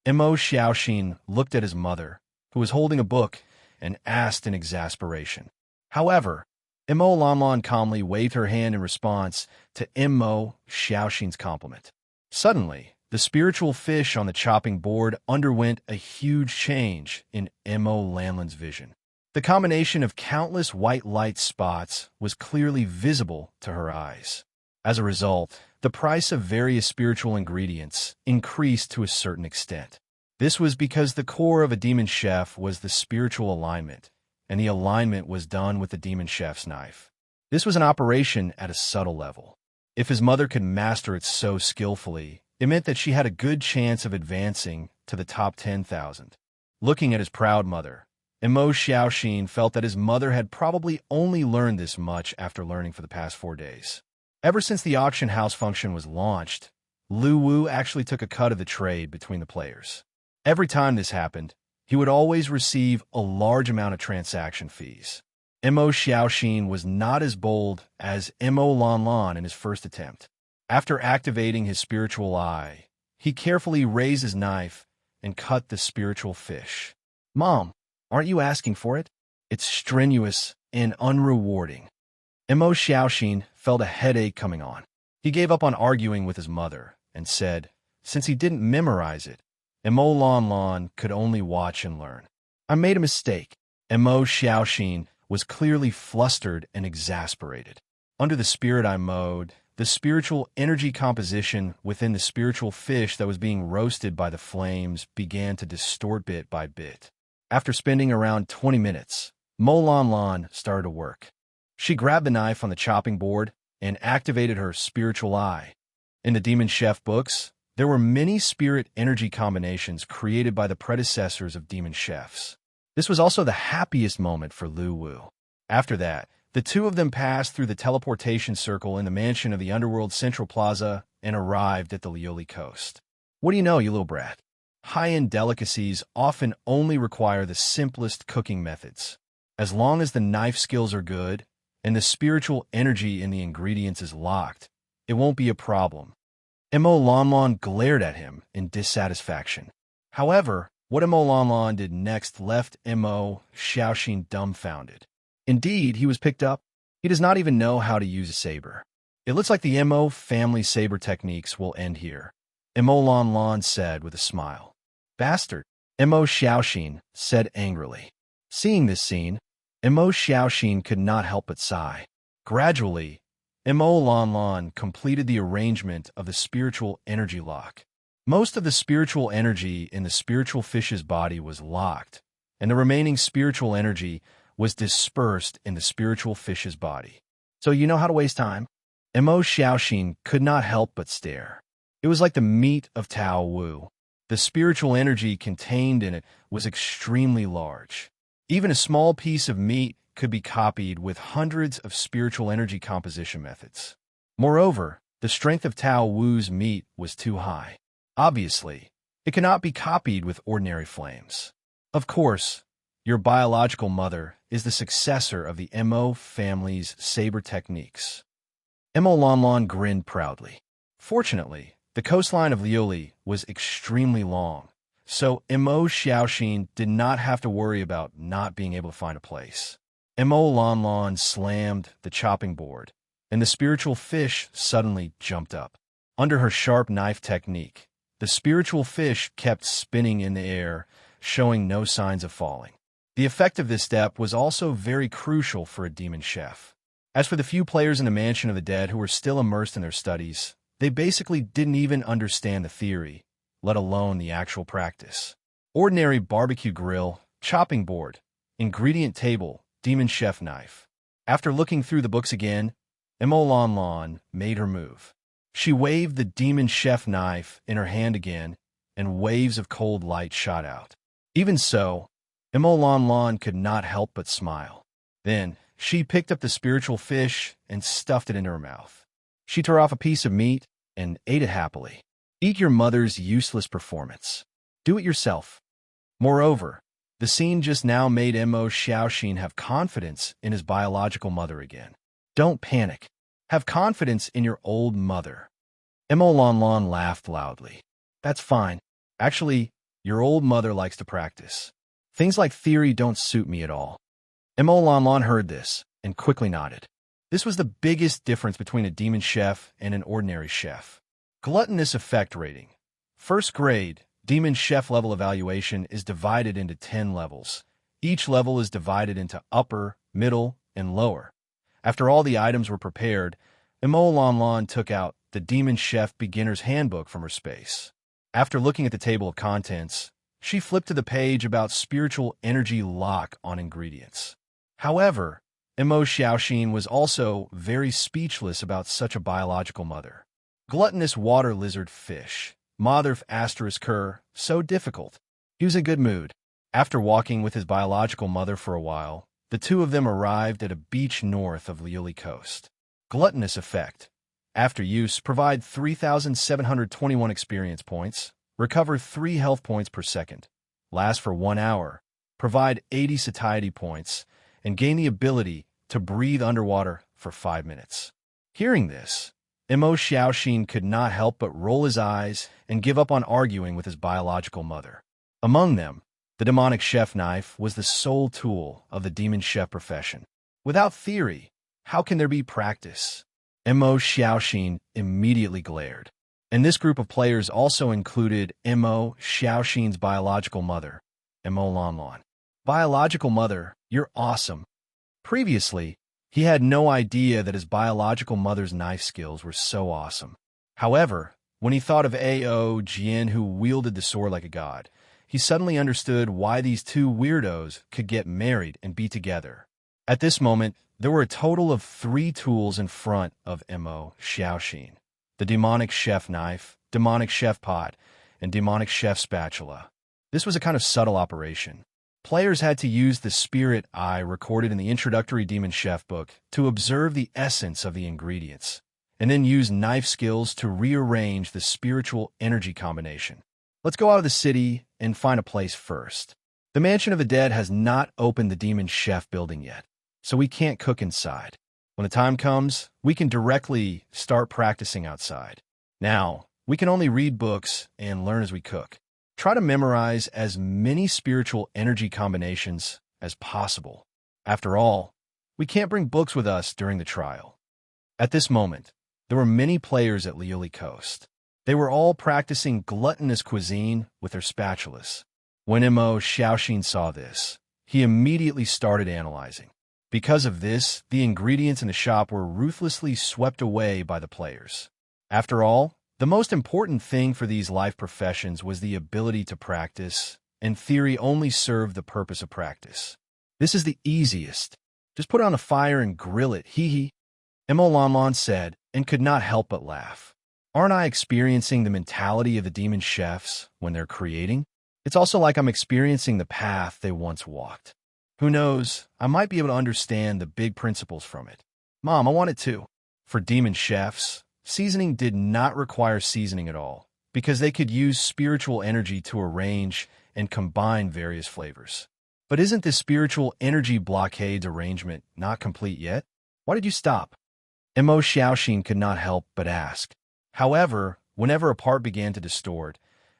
Mo Xiaoxin looked at his mother, who was holding a book, and asked in exasperation. However, Mo Lanlan calmly waved her hand in response to Mo Xiaoxin's compliment. Suddenly, the spiritual fish on the chopping board underwent a huge change in Mo Lanlan's vision. The combination of countless white light spots was clearly visible to her eyes. As a result, the price of various spiritual ingredients increased to a certain extent. This was because the core of a demon chef was the spiritual alignment, and the alignment was done with the demon chef's knife. This was an operation at a subtle level. If his mother could master it so skillfully, it meant that she had a good chance of advancing to the top 10,000. Looking at his proud mother, Mo Xiaoxin felt that his mother had probably only learned this much after learning for the past 4 days. Ever since the auction house function was launched, Lu Wu actually took a cut of the trade between the players. Every time this happened, he would always receive a large amount of transaction fees. Mo Xiaoxin was not as bold as Mo Lanlan in his first attempt. After activating his spiritual eye, he carefully raised his knife and cut the spiritual fish. Mom, aren't you asking for it? It's strenuous and unrewarding. Mo Xiaoxin felt a headache coming on. He gave up on arguing with his mother and said, since he didn't memorize it, Mo Lanlan could only watch and learn. I made a mistake. Mo Xiaoxin was clearly flustered and exasperated. Under the spirit eye mode, the spiritual energy composition within the spiritual fish that was being roasted by the flames began to distort bit by bit. After spending around 20 minutes, Mo Lanlan started to work. She grabbed the knife on the chopping board and activated her spiritual eye. In the Demon Chef books, There were many spirit energy combinations created by the predecessors of demon chefs. This was also the happiest moment for Lu Wu. After that, the two of them passed through the teleportation circle in the mansion of the Underworld Central Plaza and arrived at the Lioli coast. What do you know, you little brat? High-end delicacies often only require the simplest cooking methods. As long as the knife skills are good and the spiritual energy in the ingredients is locked, it won't be a problem. Mo Lanlan glared at him in dissatisfaction. However, what Mo Lanlan did next left Mo Xiaoxin dumbfounded. Indeed, he was picked up. He does not even know how to use a saber. It looks like the Mo family saber techniques will end here, Mo Lanlan said with a smile. Bastard, Mo Xiaoxin said angrily. Seeing this scene, Mo Xiaoxin could not help but sigh. Gradually, Mo Lanlan completed the arrangement of the spiritual energy lock. Most of the spiritual energy in the spiritual fish's body was locked, and the remaining spiritual energy was dispersed in the spiritual fish's body. So you know how to waste time? Mo Xiaoxin could not help but stare. It was like the meat of Tao Wu. The spiritual energy contained in it was extremely large. Even a small piece of meat could be copied with hundreds of spiritual energy composition methods. Moreover, the strength of Tao Wu's meat was too high. Obviously, it cannot be copied with ordinary flames. Of course, your biological mother is the successor of the Mo family's saber techniques. Mo Lanlan grinned proudly. Fortunately, the coastline of Lioli was extremely long, so Mo Xiaoxin did not have to worry about not being able to find a place. Mo Lanlan slammed the chopping board, and the spiritual fish suddenly jumped up. Under her sharp knife technique, the spiritual fish kept spinning in the air, showing no signs of falling. The effect of this step was also very crucial for a demon chef. As for the few players in the Mansion of the Dead who were still immersed in their studies, they basically didn't even understand the theory, let alone the actual practice. Ordinary barbecue grill, chopping board, ingredient table, demon chef knife. After looking through the books again, Mo Lanlan made her move. She waved the demon chef knife in her hand again, and waves of cold light shot out. Even so, Mo Lanlan could not help but smile. Then, she picked up the spiritual fish and stuffed it into her mouth. She tore off a piece of meat and ate it happily. Eat your mother's useless performance. Do it yourself. Moreover, the scene just now made Mo Xiaoxin have confidence in his biological mother again. Don't panic. Have confidence in your old mother. Mo Lanlan laughed loudly. That's fine. Actually, your old mother likes to practice. Things like theory don't suit me at all. Mo Lanlan heard this and quickly nodded. This was the biggest difference between a demon chef and an ordinary chef. Gluttonous effect rating. First grade, demon chef level evaluation is divided into 10 levels. Each level is divided into upper, middle, and lower. After all the items were prepared, Mo Lanlan took out the Demon Chef Beginner's Handbook from her space. After looking at the table of contents, she flipped to the page about spiritual energy lock on ingredients. However, Mo Xiaoxin was also very speechless about such a biological mother. Gluttonous water lizard fish, mother asterisk her, so difficult. He was in a good mood. After walking with his biological mother for a while, the two of them arrived at a beach north of Lioli Coast. Gluttonous effect. After use, provide 3,721 experience points, recover 3 health points per second, last for 1 hour, provide 80 satiety points, and gain the ability to breathe underwater for 5 minutes. Hearing this, Mo Xiaoxin could not help but roll his eyes and give up on arguing with his biological mother. Among them, the demonic chef knife was the sole tool of the demon chef profession. Without theory, how can there be practice? Mo Xiaoxin immediately glared. And this group of players also included Mo Xiaoxin's biological mother, Mo Lanlan. Biological mother, you're awesome. Previously, he had no idea that his biological mother's knife skills were so awesome. However, when he thought of A.O. Jian, who wielded the sword like a god, he suddenly understood why these two weirdos could get married and be together. At this moment, there were a total of 3 tools in front of Mo Xiaoxin: the demonic chef knife, demonic chef pot, and demonic chef spatula. This was a kind of subtle operation. Players had to use the spirit eye recorded in the introductory Demon Chef book to observe the essence of the ingredients, and then use knife skills to rearrange the spiritual energy combination. Let's go out of the city and find a place first. The Mansion of the Dead has not opened the Demon Chef building yet, so we can't cook inside. When the time comes, we can directly start practicing outside. Now, we can only read books and learn as we cook. Try to memorize as many spiritual energy combinations as possible. After all, we can't bring books with us during the trial. At this moment, there were many players at Lioli Coast. They were all practicing gluttonous cuisine with their spatulas. When Mo Xiaoxin saw this, he immediately started analyzing. Because of this, the ingredients in the shop were ruthlessly swept away by the players. After all, the most important thing for these life professions was the ability to practice, and theory only served the purpose of practice. This is the easiest. Just put it on the fire and grill it, hee. Mo Lanlan said, and could not help but laugh. Aren't I experiencing the mentality of the demon chefs when they're creating? It's also like I'm experiencing the path they once walked. Who knows, I might be able to understand the big principles from it. Mom, I want it too. For demon chefs, seasoning did not require seasoning at all, because they could use spiritual energy to arrange and combine various flavors. But isn't this spiritual energy blockade's arrangement not complete yet? Why did you stop? Mo Xiaoxin could not help but ask. However, whenever a part began to distort,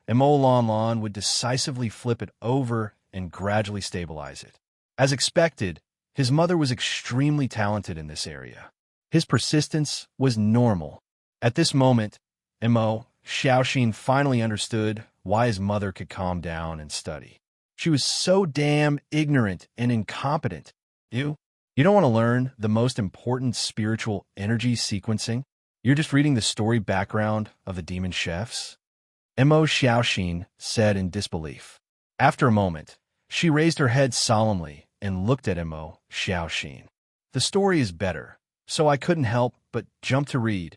Mo Lanlan would decisively flip it over and gradually stabilize it. As expected, his mother was extremely talented in this area. His persistence was normal. At this moment, Mo Xiaoxin finally understood why his mother could calm down and study. She was so damn ignorant and incompetent. You don't want to learn the most important spiritual energy sequencing? You're just reading the story background of the demon chefs? Mo Xiaoxin said in disbelief. After a moment, she raised her head solemnly and looked at Mo Xiaoxin. The story is better, so I couldn't help but jump to read.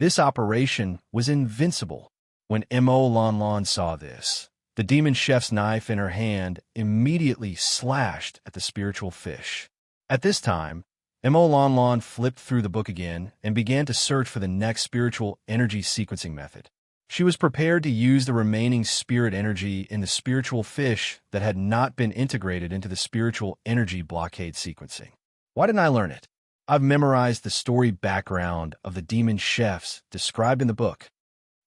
This operation was invincible. When Mo Lanlan saw this, the demon chef's knife in her hand immediately slashed at the spiritual fish. At this time, Mo Lanlan flipped through the book again and began to search for the next spiritual energy sequencing method. She was prepared to use the remaining spirit energy in the spiritual fish that had not been integrated into the spiritual energy blockade sequencing. Why didn't I learn it? I've memorized the story background of the demon chefs described in the book.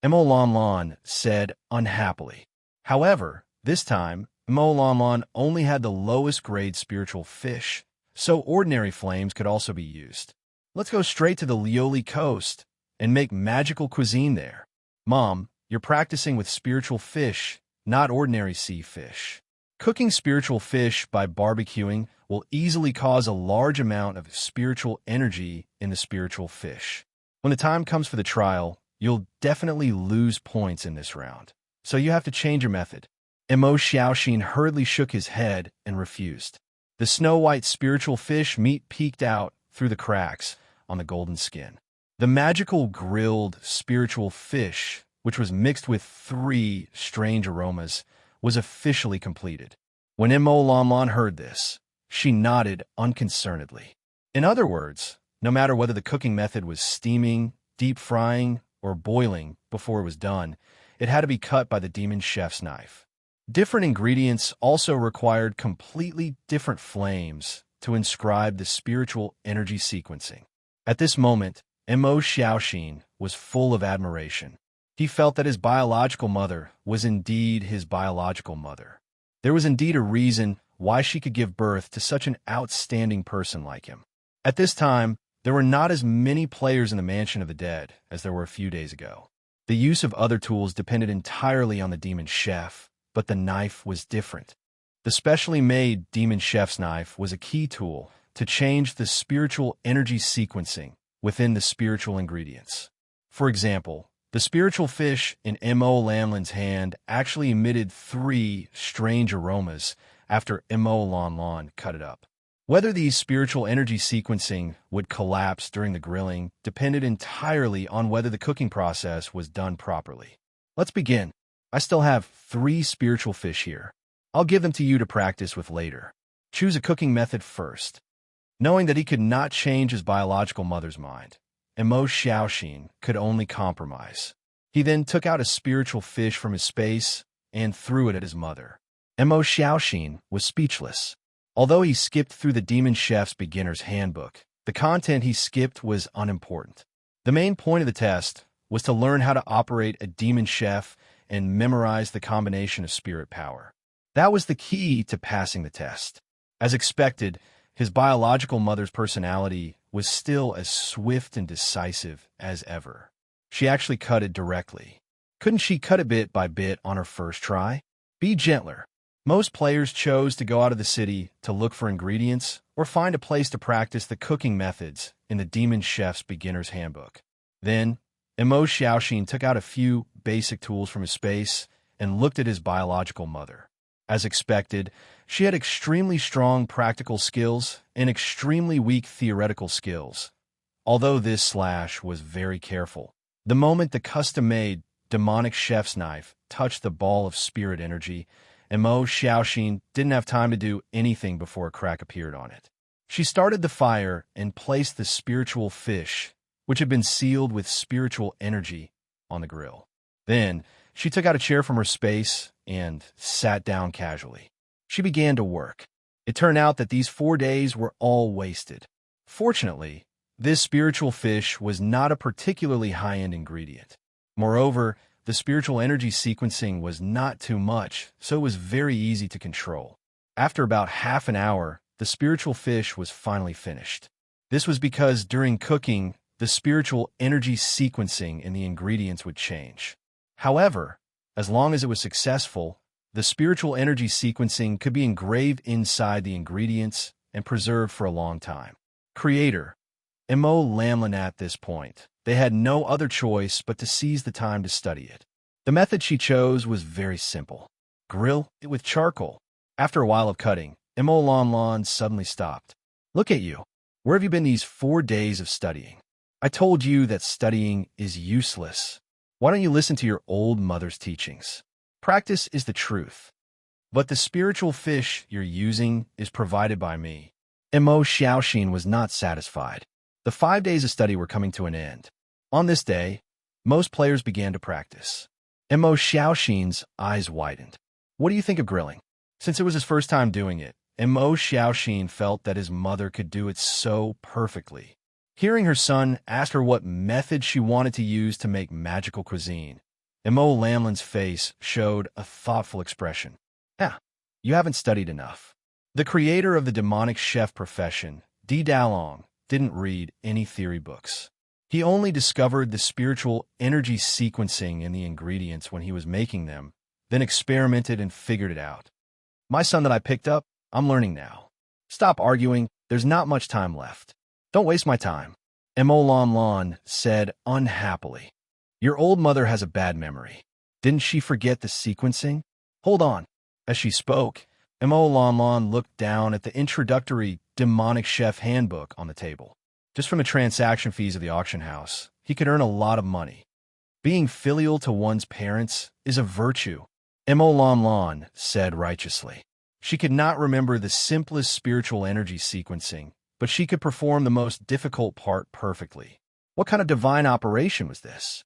Mo Lanlan said unhappily. However, this time, Mo Lanlan only had the lowest grade spiritual fish, so ordinary flames could also be used. Let's go straight to the Lioli Coast and make magical cuisine there. Mom, you're practicing with spiritual fish, not ordinary sea fish. Cooking spiritual fish by barbecuing will easily cause a large amount of spiritual energy in the spiritual fish. When the time comes for the trial, you'll definitely lose points in this round. So you have to change your method. Mo Xiaoxin hurriedly shook his head and refused. The snow-white spiritual fish meat peeked out through the cracks on the golden skin. The magical grilled spiritual fish, which was mixed with 3 strange aromas, was officially completed. When Mo Lanlan heard this, she nodded unconcernedly. In other words, no matter whether the cooking method was steaming, deep frying, or boiling before it was done, it had to be cut by the demon chef's knife. Different ingredients also required completely different flames to inscribe the spiritual energy sequencing. At this moment, Mo Xiaoxin was full of admiration. He felt that his biological mother was indeed his biological mother. There was indeed a reason why she could give birth to such an outstanding person like him. At this time, there were not as many players in the Mansion of the Dead as there were a few days ago. The use of other tools depended entirely on the demon chef, but the knife was different. The specially made demon chef's knife was a key tool to change the spiritual energy sequencing within the spiritual ingredients. For example, the spiritual fish in Mo Lanlan's hand actually emitted 3 strange aromas after Mo Lanlan cut it up. Whether these spiritual energy sequencing would collapse during the grilling depended entirely on whether the cooking process was done properly. Let's begin. I still have 3 spiritual fish here. I'll give them to you to practice with later. Choose a cooking method first. Knowing that he could not change his biological mother's mind, Mo Xiaoxin could only compromise. He then took out a spiritual fish from his space and threw it at his mother. Mo Xiaoxin was speechless. Although he skipped through the Demon Chef's beginner's handbook, the content he skipped was unimportant. The main point of the test was to learn how to operate a demon chef and memorize the combination of spirit power. That was the key to passing the test. As expected, his biological mother's personality was still as swift and decisive as ever. She actually cut it directly. Couldn't she cut it bit by bit on her first try? Be gentler. Most players chose to go out of the city to look for ingredients or find a place to practice the cooking methods in the Demon Chef's beginner's handbook. Then, Mo Xiaoxin took out a few basic tools from his space and looked at his biological mother. As expected, she had extremely strong practical skills and extremely weak theoretical skills. Although this slash was very careful, the moment the custom-made demonic chef's knife touched the ball of spirit energy, Mo Xiaoxin didn't have time to do anything before a crack appeared on it. She started the fire and placed the spiritual fish, which had been sealed with spiritual energy, on the grill. Then, she took out a chair from her space and sat down casually. She began to work. It turned out that these 4 days were all wasted. Fortunately, this spiritual fish was not a particularly high-end ingredient. Moreover, the spiritual energy sequencing was not too much, so it was very easy to control. After about half an hour, the spiritual fish was finally finished. This was because during cooking, the spiritual energy sequencing in the ingredients would change. However, as long as it was successful, the spiritual energy sequencing could be engraved inside the ingredients and preserved for a long time. Creator, Mo Lamlin. At this point, they had no other choice but to seize the time to study it. The method she chose was very simple. Grill it with charcoal. After a while of cutting, Mo Lamlin suddenly stopped. Look at you. Where have you been these 4 days of studying? I told you that studying is useless. Why don't you listen to your old mother's teachings? Practice is the truth. But the spiritual fish you're using is provided by me. Mo Xiaoxin was not satisfied. The 5 days of study were coming to an end. On this day, most players began to practice. Mo Xiaoxin's eyes widened. What do you think of grilling? Since it was his first time doing it, Mo Xiaoxin felt that his mother could do it so perfectly. Hearing her son ask her what method she wanted to use to make magical cuisine, Mo Lamlin's face showed a thoughtful expression. You haven't studied enough. The creator of the demonic chef profession, Di Dalong, didn't read any theory books. He only discovered the spiritual energy sequencing in the ingredients when he was making them, then experimented and figured it out. My son that I picked up, I'm learning now. Stop arguing, there's not much time left. Don't waste my time. Mo Lamlin said unhappily. Your old mother has a bad memory. Didn't she forget the sequencing? Hold on. As she spoke, Mo Lamlin looked down at the introductory demonic chef handbook on the table. Just from the transaction fees of the auction house, he could earn a lot of money. Being filial to one's parents is a virtue, Mo Lamlin said righteously. She could not remember the simplest spiritual energy sequencing, but she could perform the most difficult part perfectly. What kind of divine operation was this?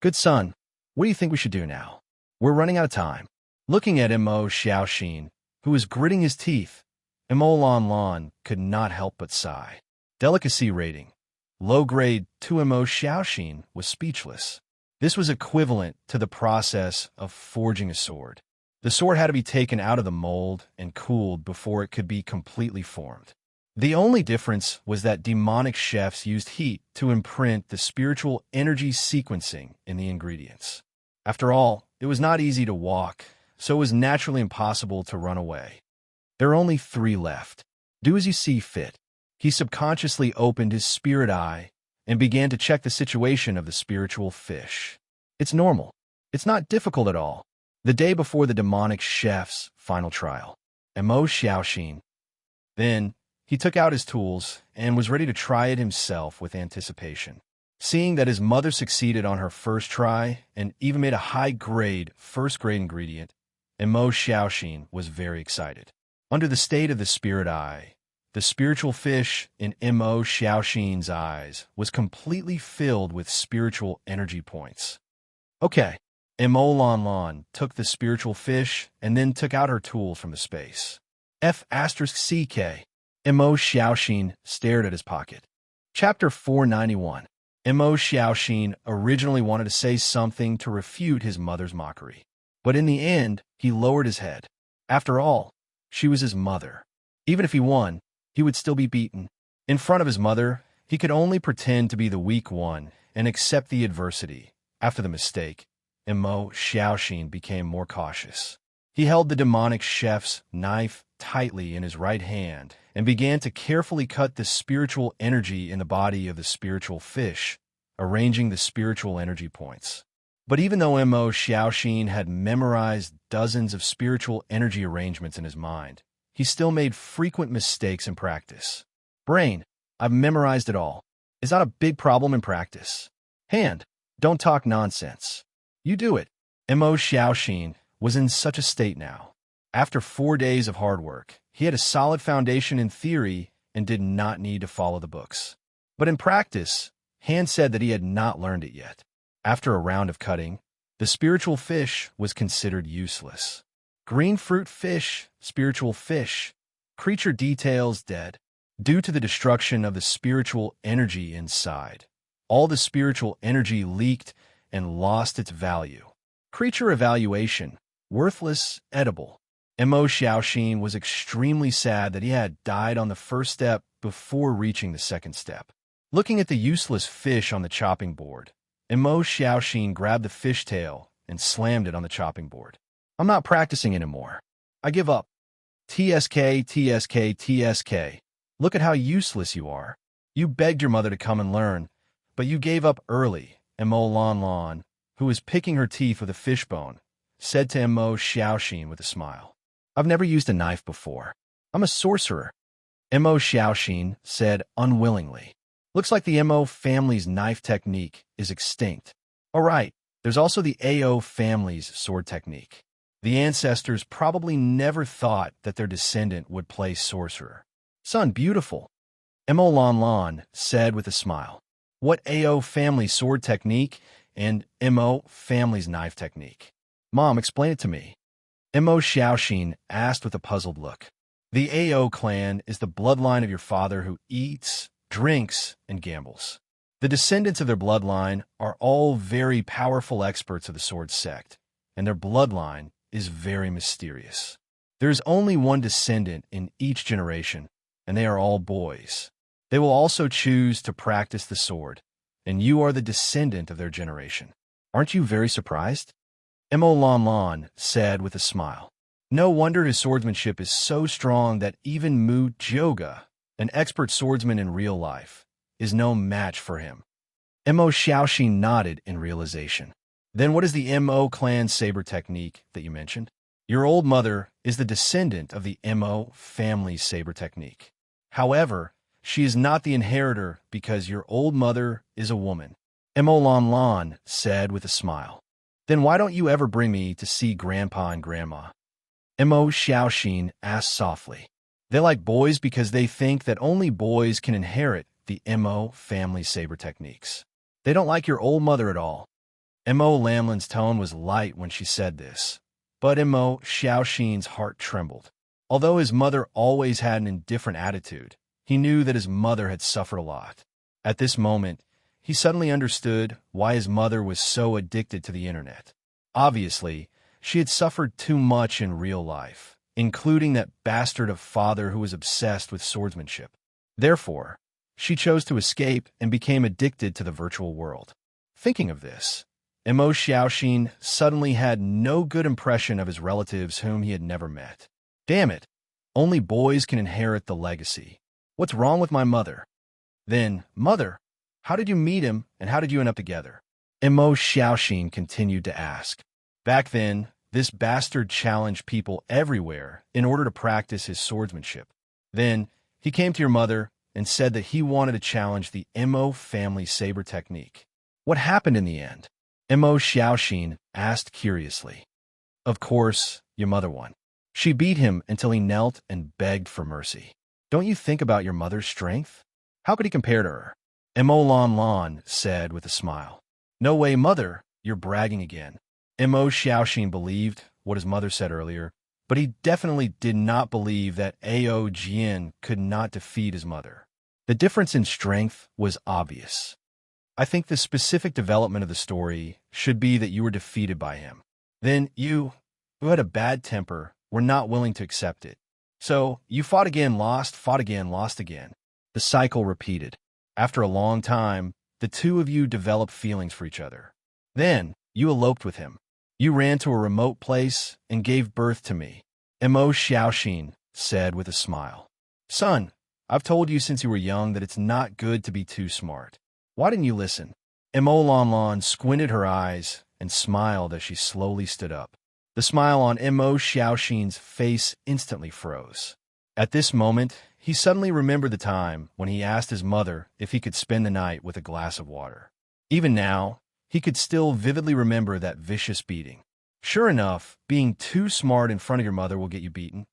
Good son, what do you think we should do now? We're running out of time. Looking at Mo Xiaoxin, who was gritting his teeth, Mo Lamlin could not help but sigh. Delicacy rating. Low grade to Mo Xiaoxin was speechless. This was equivalent to the process of forging a sword. The sword had to be taken out of the mold and cooled before it could be completely formed. The only difference was that demonic chefs used heat to imprint the spiritual energy sequencing in the ingredients. After all, it was not easy to walk, so it was naturally impossible to run away. There are only 3 left. Do as you see fit. He subconsciously opened his spirit eye and began to check the situation of the spiritual fish. It's normal. It's not difficult at all. The day before the demonic chef's final trial, Mo Xiaoxin. Then, He took out his tools and was ready to try it himself with anticipation. Seeing that his mother succeeded on her first try and even made a high-grade, first-grade ingredient, Mo Xiaoxin was very excited. Under the state of the spirit eye, the spiritual fish in Mo Xiaoxin's eyes was completely filled with spiritual energy points. Okay, Mo Lan took the spiritual fish and then took out her tool from the space. F***CK. Mo Xiaoxin stared at his pocket. Chapter 491. Mo Xiaoxin originally wanted to say something to refute his mother's mockery. But in the end, he lowered his head. After all, she was his mother. Even if he won, he would still be beaten. In front of his mother, he could only pretend to be the weak one and accept the adversity. After the mistake, Mo Xiaoxin became more cautious. He held the demonic chef's knife tightly in his right hand and began to carefully cut the spiritual energy in the body of the spiritual fish, arranging the spiritual energy points. But even though Mo Xiaoxin had memorized dozens of spiritual energy arrangements in his mind, he still made frequent mistakes in practice. Brain, I've memorized it all. Is that a big problem in practice? Hand, don't talk nonsense. You do it. Mo Xiaoxin was in such a state now. After 4 days of hard work, he had a solid foundation in theory and did not need to follow the books. But in practice, Hand said that he had not learned it yet. After a round of cutting, the spiritual fish was considered useless. Green fruit fish, spiritual fish, creature details dead. Due to the destruction of the spiritual energy inside, all the spiritual energy leaked and lost its value. Creature evaluation, worthless, edible. Mo Xiaoxin was extremely sad that he had died on the first step before reaching the second step. Looking at the useless fish on the chopping board, Mo Xiaoxin grabbed the fishtail and slammed it on the chopping board. I'm not practicing anymore. I give up. TSK, TSK, TSK. Look at how useless you are. You begged your mother to come and learn, but you gave up early. Mo Lan, who was picking her teeth with a fishbone, said to Mo Xiaoxin with a smile. I've never used a knife before. I'm a sorcerer. Mo Xiaoxin said unwillingly. Looks like the Mo family's knife technique is extinct. All right, there's also the AO family's sword technique. The ancestors probably never thought that their descendant would play sorcerer. Son, beautiful. Mo Lan said with a smile. What AO family sword technique and Mo family's knife technique? Mom, explain it to me. Mo Xiaoxin asked with a puzzled look. The AO clan is the bloodline of your father who eats, drinks, and gambles. The descendants of their bloodline are all very powerful experts of the sword sect, and their bloodline is very mysterious. There is only one descendant in each generation, and they are all boys. They will also choose to practice the sword, and you are the descendant of their generation. Aren't you very surprised? Mo Lan said with a smile. No wonder his swordsmanship is so strong that even Mu Joga, an expert swordsman in real life, is no match for him. Mo Xiaoxin nodded in realization. Then what is the Mo clan saber technique that you mentioned? Your old mother is the descendant of the Mo family saber technique. However, she is not the inheritor because your old mother is a woman. Mo Lan said with a smile. Then why don't you ever bring me to see Grandpa and Grandma? Mo Xiaoxin asked softly. They like boys because they think that only boys can inherit the Mo family saber techniques. They don't like your old mother at all. Mo Lamlin's tone was light when she said this, but Mo Xiaoxin's heart trembled. Although his mother always had an indifferent attitude, he knew that his mother had suffered a lot. At this moment, he suddenly understood why his mother was so addicted to the internet. Obviously, she had suffered too much in real life, including that bastard of father who was obsessed with swordsmanship. Therefore, she chose to escape and became addicted to the virtual world. Thinking of this, Mo Xiaoxin suddenly had no good impression of his relatives whom he had never met. Damn it, only boys can inherit the legacy. What's wrong with my mother? Then, mother, how did you meet him and how did you end up together? Mo Xiaoxin continued to ask. Back then, this bastard challenged people everywhere in order to practice his swordsmanship. Then, He came to your mother and said that he wanted to challenge the Mo family saber technique. What happened in the end? Mo Xiaoxin asked curiously. Of course, your mother won. She beat him until he knelt and begged for mercy. Don't you think about your mother's strength? How could he compare to her? Mo Lon Lon said with a smile. No way, mother, you're bragging again. Mo Xiaoxin believed what his mother said earlier, but he definitely did not believe that Ao Jian could not defeat his mother. The difference in strength was obvious. I think the specific development of the story should be that you were defeated by him. Then you, who had a bad temper, were not willing to accept it. So you fought again, lost again, lost again. The cycle repeated. After a long time, the two of you developed feelings for each other. Then you eloped with him. You ran to a remote place and gave birth to me. Mo Xiaoxin said with a smile. Son, I've told you since you were young that it's not good to be too smart. Why didn't you listen? Mo Lon Lon squinted her eyes and smiled as she slowly stood up. The smile on Mo Xiaoxin's face instantly froze. At this moment, he suddenly remembered the time when he asked his mother if he could spend the night with a glass of water. Even now, he could still vividly remember that vicious beating. Sure enough, being too smart in front of your mother will get you beaten.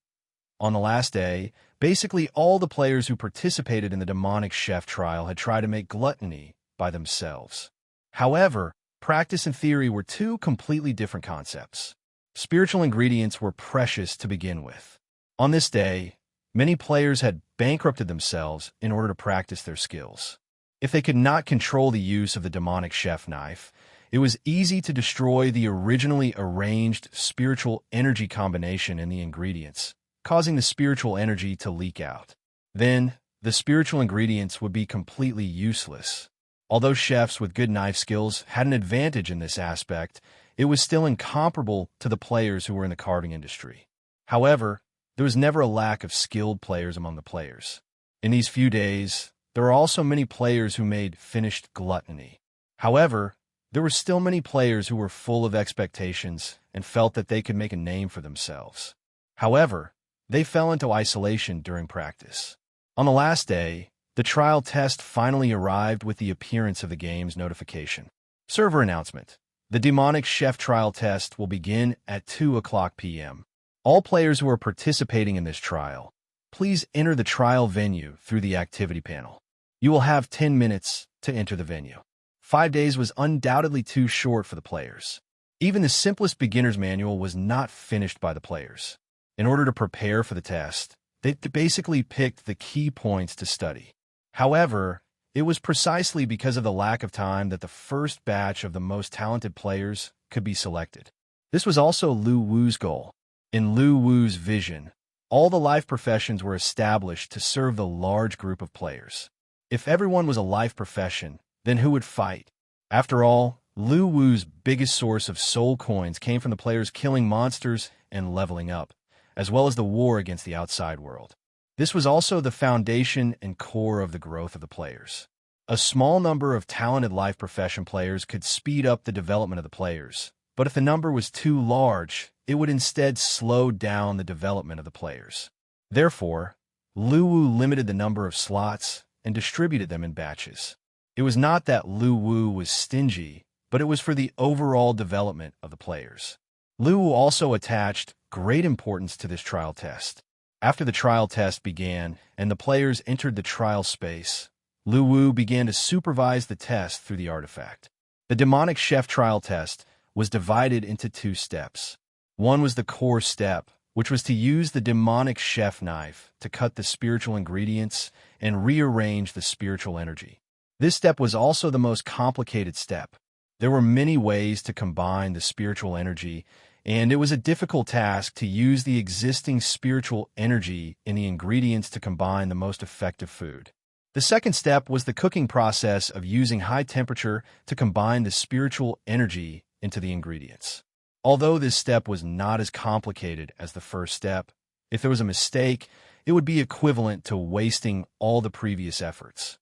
On the last day, basically all the players who participated in the demonic chef trial had tried to make gluttony by themselves. However, practice and theory were two completely different concepts. Spiritual ingredients were precious to begin with. On this day, many players had bankrupted themselves in order to practice their skills. If they could not control the use of the demonic chef knife, it was easy to destroy the originally arranged spiritual energy combination in the ingredients, causing the spiritual energy to leak out. Then, the spiritual ingredients would be completely useless. Although chefs with good knife skills had an advantage in this aspect, it was still incomparable to the players who were in the carving industry. However, there was never a lack of skilled players among the players. In these few days, there were also many players who made finished gluttony. However, there were still many players who were full of expectations and felt that they could make a name for themselves. However, they fell into isolation during practice. On the last day, the trial test finally arrived with the appearance of the game's notification. Server announcement. The demonic chef trial test will begin at 2:00 p.m. All players who are participating in this trial, please enter the trial venue through the activity panel. You will have 10 minutes to enter the venue. 5 days was undoubtedly too short for the players. Even the simplest beginner's manual was not finished by the players. In order to prepare for the test, they basically picked the key points to study. However, it was precisely because of the lack of time that the first batch of the most talented players could be selected. This was also Lu Wu's goal. In Lu Wu's vision, all the life professions were established to serve the large group of players. If everyone was a life profession, then who would fight? After all, Lu Wu's biggest source of soul coins came from the players killing monsters and leveling up, as well as the war against the outside world. This was also the foundation and core of the growth of the players. A small number of talented life profession players could speed up the development of the players, but if the number was too large, it would instead slow down the development of the players. Therefore, Lu Wu limited the number of slots and distributed them in batches. It was not that Lu Wu was stingy, but it was for the overall development of the players. Lu Wu also attached great importance to this trial test. After the trial test began and the players entered the trial space, Lu Wu began to supervise the test through the artifact. The demonic chef trial test was divided into 2 steps. One was the core step, which was to use the demonic chef knife to cut the spiritual ingredients and rearrange the spiritual energy. This step was also the most complicated step. There were many ways to combine the spiritual energy, and it was a difficult task to use the existing spiritual energy in the ingredients to combine the most effective food. The second step was the cooking process of using high temperature to combine the spiritual energy into the ingredients. Although this step was not as complicated as the first step, if there was a mistake, it would be equivalent to wasting all the previous efforts.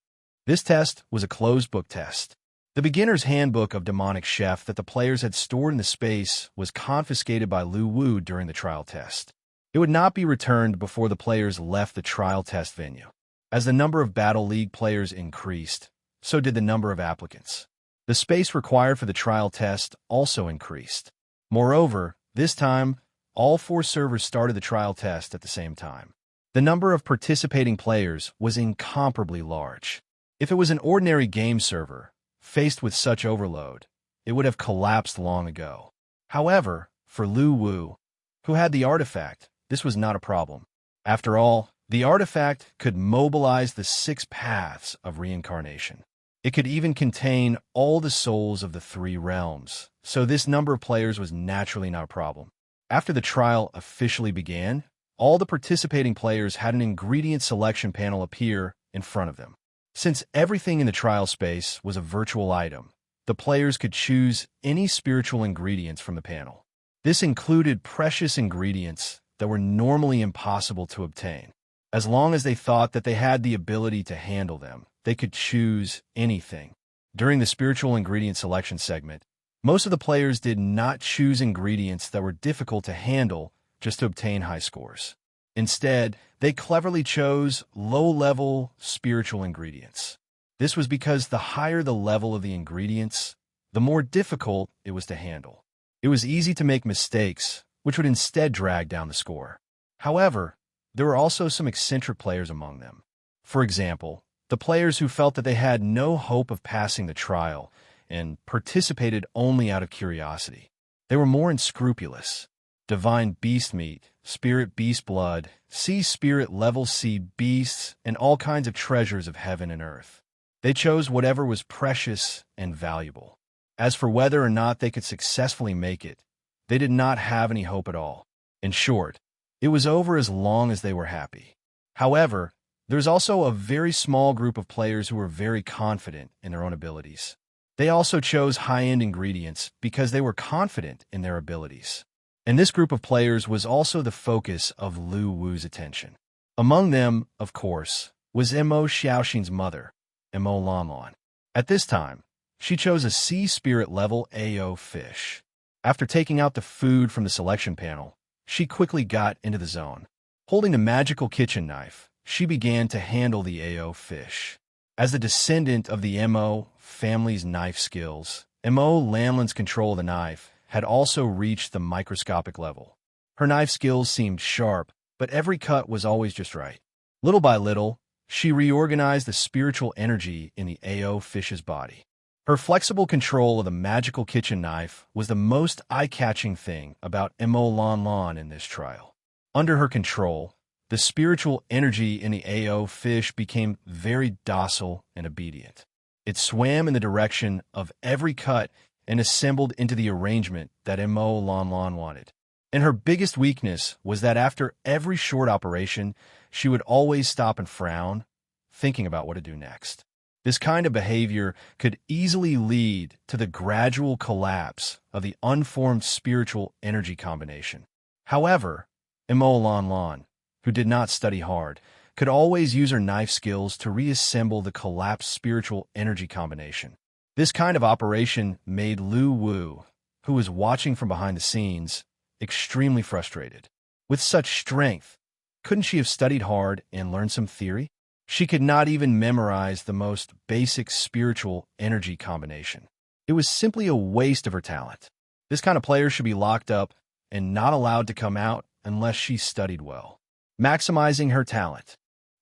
This test was a closed-book test. The beginner's handbook of demonic chef that the players had stored in the space was confiscated by Lu Wu during the trial test. It would not be returned before the players left the trial test venue. As the number of Battle League players increased, so did the number of applicants. The space required for the trial test also increased. Moreover, this time, all 4 servers started the trial test at the same time. The number of participating players was incomparably large. If it was an ordinary game server, faced with such overload, it would have collapsed long ago. However, for Lu Wu, who had the artifact, this was not a problem. After all, the artifact could mobilize the 6 paths of reincarnation. It could even contain all the souls of the 3 realms, so this number of players was naturally not a problem. After the trial officially began, all the participating players had an ingredient selection panel appear in front of them. Since everything in the trial space was a virtual item, the players could choose any spiritual ingredients from the panel. This included precious ingredients that were normally impossible to obtain. As long as they thought that they had the ability to handle them, they could choose anything. During the spiritual ingredient selection segment, most of the players did not choose ingredients that were difficult to handle just to obtain high scores. Instead, they cleverly chose low-level spiritual ingredients. This was because the higher the level of the ingredients, the more difficult it was to handle. It was easy to make mistakes, which would instead drag down the score. However, there were also some eccentric players among them. For example, the players who felt that they had no hope of passing the trial and participated only out of curiosity. They were more unscrupulous. Divine beast meat, spirit beast blood, sea spirit level sea beasts, and all kinds of treasures of heaven and earth. They chose whatever was precious and valuable. As for whether or not they could successfully make it, they did not have any hope at all. In short, it was over as long as they were happy. However, there's also a very small group of players who were very confident in their own abilities. They also chose high-end ingredients because they were confident in their abilities. And this group of players was also the focus of Lu Wu's attention. Among them, of course, was Mo Xiaoxin's mother, Mo Lanlan. At this time, she chose a sea spirit level AO fish. After taking out the food from the selection panel, she quickly got into the zone. Holding the magical kitchen knife, she began to handle the AO fish. As the descendant of the Mo family's knife skills, Mo Lanlan's control of the knife had also reached the microscopic level. Her knife skills seemed sharp, but every cut was always just right. Little by little, she reorganized the spiritual energy in the AO fish's body. Her flexible control of the magical kitchen knife was the most eye-catching thing about Mo Lanlan in this trial. Under her control, the spiritual energy in the AO fish became very docile and obedient. It swam in the direction of every cut and assembled into the arrangement that Mo Lanlan wanted. And her biggest weakness was that after every short operation, she would always stop and frown, thinking about what to do next. This kind of behavior could easily lead to the gradual collapse of the unformed spiritual energy combination. However, Mo Lanlan, who did not study hard, could always use her knife skills to reassemble the collapsed spiritual energy combination. This kind of operation made Lu Wu, who was watching from behind the scenes, extremely frustrated. With such strength, couldn't she have studied hard and learned some theory? She could not even memorize the most basic spiritual energy combination. It was simply a waste of her talent. This kind of player should be locked up and not allowed to come out unless she studied well. Maximizing her talent.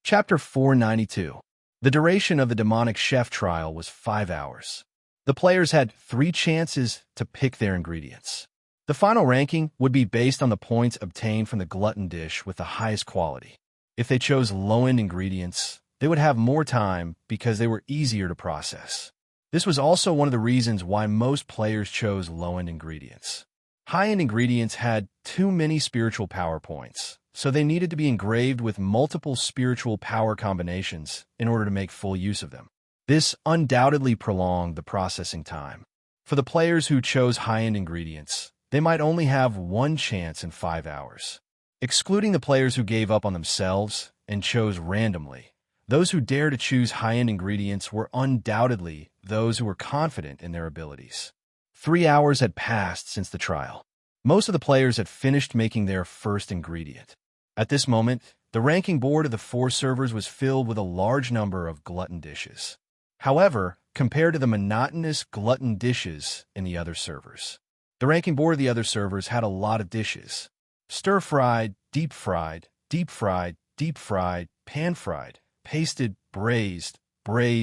Chapter 492. The duration of the demonic chef trial was 5 hours. The players had 3 chances to pick their ingredients. The final ranking would be based on the points obtained from the glutton dish with the highest quality. If they chose low-end ingredients, they would have more time because they were easier to process. This was also one of the reasons why most players chose low-end ingredients. High-end ingredients had too many spiritual power points, so they needed to be engraved with multiple spiritual power combinations in order to make full use of them. This undoubtedly prolonged the processing time. For the players who chose high-end ingredients, they might only have 1 chance in 5 hours. Excluding the players who gave up on themselves and chose randomly, those who dared to choose high-end ingredients were undoubtedly those who were confident in their abilities. 3 hours had passed since the trial. Most of the players had finished making their first ingredient. At this moment, The ranking board of the 4 servers was filled with a large number of glutton dishes. However, compared to the monotonous glutton dishes in the other servers, the ranking board of the other servers had a lot of dishes. Stir-fried, deep-fried, deep-fried, deep-fried, pan-fried, pasted, braised,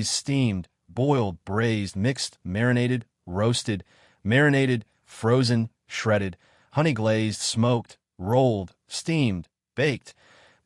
steamed, boiled, braised, mixed, marinated, roasted, marinated, frozen, shredded, honey-glazed, smoked, rolled, steamed, baked.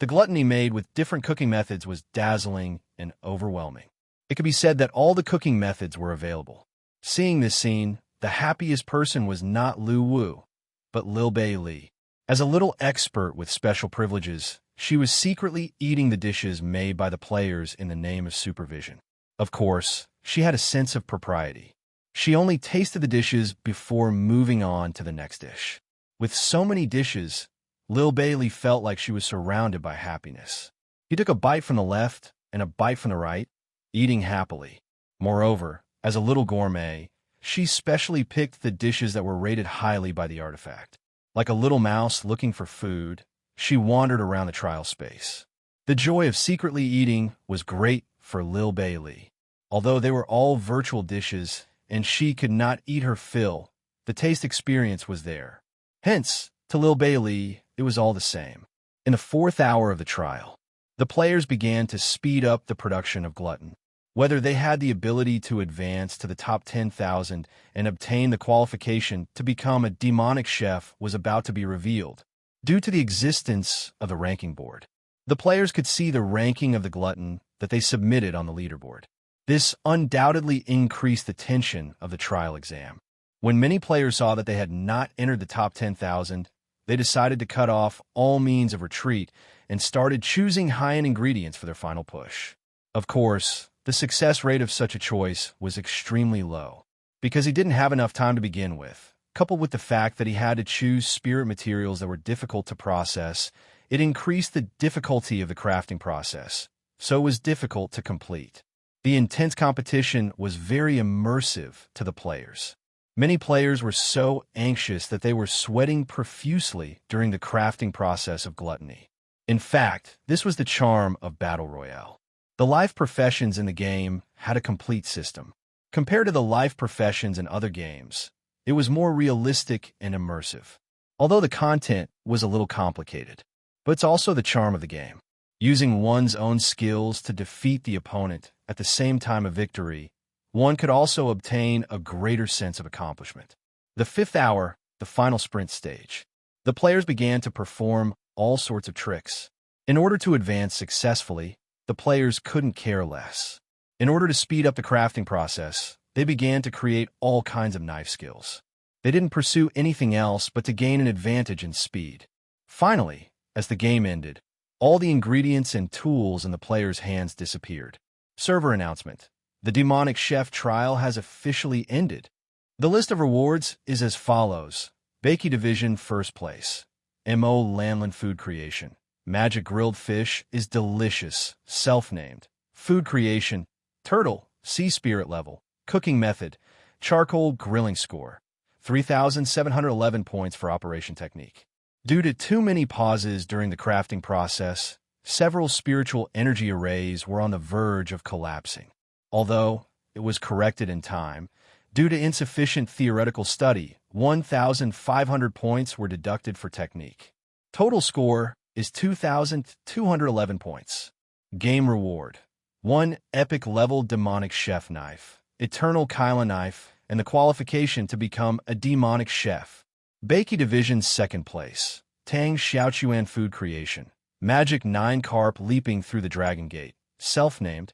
The gluttony made with different cooking methods was dazzling and overwhelming. It could be said that all the cooking methods were available. Seeing this scene, the happiest person was not Lu Wu, but Lil Bei Li. As a little expert with special privileges, she was secretly eating the dishes made by the players in the name of supervision. Of course, she had a sense of propriety. She only tasted the dishes before moving on to the next dish. With so many dishes, Lil Bailey felt like she was surrounded by happiness. He took a bite from the left and a bite from the right, eating happily. Moreover, as a little gourmet, she specially picked the dishes that were rated highly by the artifact. Like a little mouse looking for food, she wandered around the trial space. The joy of secretly eating was great for Lil Bailey. Although they were all virtual dishes and she could not eat her fill, the taste experience was there. Hence, to Lil Bailey, it was all the same. In the 4th hour of the trial, the players began to speed up the production of glutton. Whether they had the ability to advance to the top 10,000 and obtain the qualification to become a demonic chef was about to be revealed. Due to the existence of the ranking board, the players could see the ranking of the glutton that they submitted on the leaderboard. This undoubtedly increased the tension of the trial exam. When many players saw that they had not entered the top 10,000, they decided to cut off all means of retreat and started choosing high-end ingredients for their final push. Of course, the success rate of such a choice was extremely low, because he didn't have enough time to begin with. Coupled with the fact that he had to choose spirit materials that were difficult to process, it increased the difficulty of the crafting process, so it was difficult to complete. The intense competition was very immersive to the players. Many players were so anxious that they were sweating profusely during the crafting process of gluttony. In fact, this was the charm of Battle Royale. The life professions in the game had a complete system. Compared to the life professions in other games, it was more realistic and immersive. Although the content was a little complicated, but it's also the charm of the game. Using one's own skills to defeat the opponent at the same time of victory, one could also obtain a greater sense of accomplishment. The 5th hour, the final sprint stage, the players began to perform all sorts of tricks. In order to advance successfully, the players couldn't care less. In order to speed up the crafting process, they began to create all kinds of knife skills. They didn't pursue anything else but to gain an advantage in speed. Finally, as the game ended, all the ingredients and tools in the players' hands disappeared. Server announcement. The demonic chef trial has officially ended. The list of rewards is as follows. Bakey Division, 1st place. MO Landland Food Creation. Magic Grilled Fish is delicious, self-named. Food Creation. Turtle, Sea Spirit level. Cooking Method. Charcoal Grilling Score. 3,711 points for Operation Technique. Due to too many pauses during the crafting process, several spiritual energy arrays were on the verge of collapsing. Although it was corrected in time, due to insufficient theoretical study, 1,500 points were deducted for technique. Total score is 2,211 points. Game reward. 1 epic level demonic chef knife, eternal Kyla knife, and the qualification to become a demonic chef. Bakey Division's 2nd place. Tang Xiaochuan Food Creation. Magic 9 Carp Leaping Through the Dragon Gate. Self-named.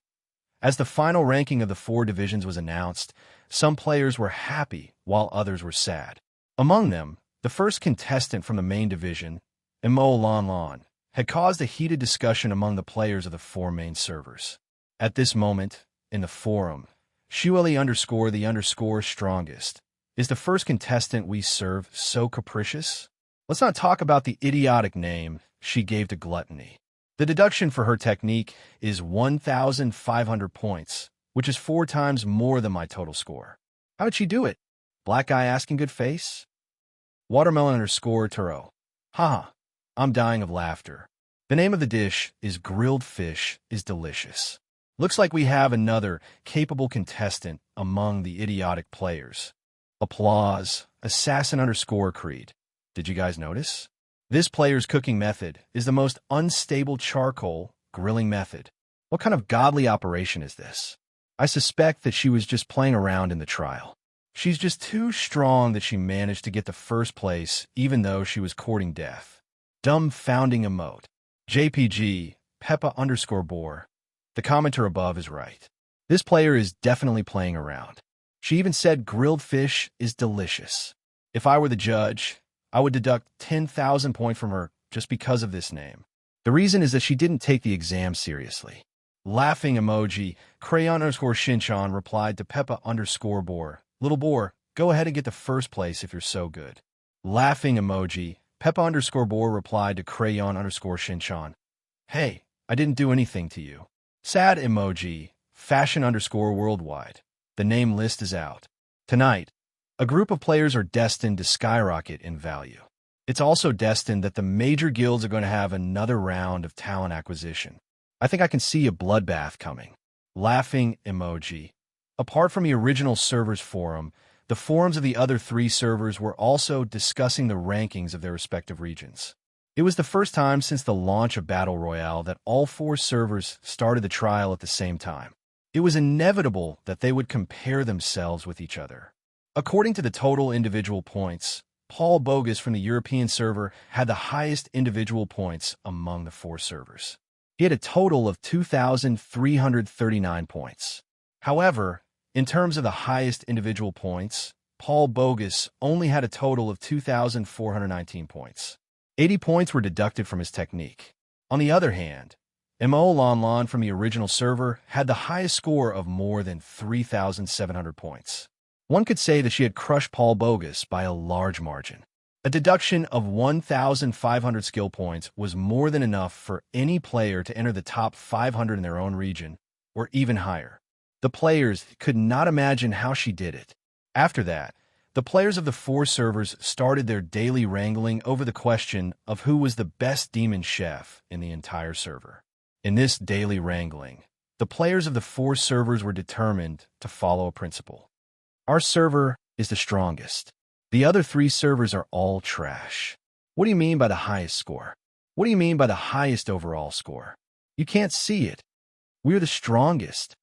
As the final ranking of the 4 divisions was announced, some players were happy while others were sad. Among them, the first contestant from the main division, Mo Lon Lon, had caused a heated discussion among the players of the 4 main servers. At this moment, in the forum, Shueli _the strongest. Is the first contestant we serve so capricious? Let's not talk about the idiotic name she gave to gluttony. The deduction for her technique is 1,500 points, which is 4 times more than my total score. How did she do it? Black guy asking good face? Watermelon _Turo. Haha, I'm dying of laughter. The name of the dish is Grilled Fish is Delicious. Looks like we have another capable contestant among the idiotic players. Applause. Assassin_Creed. Did you guys notice? This player's cooking method is the most unstable charcoal grilling method. What kind of godly operation is this? I suspect that she was just playing around in the trial. She's just too strong that she managed to get the first place even though she was courting death. Dumbfounding emote. JPG, Peppa_Boar. The commenter above is right. This player is definitely playing around. She even said grilled fish is delicious. If I were the judge, I would deduct 10,000 points from her just because of this name. The reason is that she didn't take the exam seriously. Laughing emoji, Crayon_Shinchan replied to Peppa_Boar. Little boar, go ahead and get the first place if you're so good. Laughing emoji, Peppa_Boar replied to Crayon_Shinchan. Hey, I didn't do anything to you. Sad emoji, Fashion_Worldwide. The name list is out. Tonight, a group of players are destined to skyrocket in value. It's also destined that the major guilds are going to have another round of talent acquisition. I think I can see a bloodbath coming. Laughing emoji. Apart from the original server's forum, the forums of the other 3 servers were also discussing the rankings of their respective regions. It was the first time since the launch of Battle Royale that all 4 servers started the trial at the same time. It was inevitable that they would compare themselves with each other. According to the total individual points, Paul Bogus from the European server had the highest individual points among the 4 servers. He had a total of 2,339 points. However, in terms of the highest individual points, Paul Bogus only had a total of 2,419 points. 80 points were deducted from his technique. On the other hand, Mo Lanlan from the original server had the highest score of more than 3,700 points. One could say that she had crushed Paul Bogus by a large margin. A deduction of 1,500 skill points was more than enough for any player to enter the top 500 in their own region, or even higher. The players could not imagine how she did it. After that, the players of the 4 servers started their daily wrangling over the question of who was the best demon chef in the entire server. In this daily wrangling, the players of the 4 servers were determined to follow a principle. Our server is the strongest. The other 3 servers are all trash. What do you mean by the highest score? What do you mean by the highest overall score? You can't see it. We're the strongest.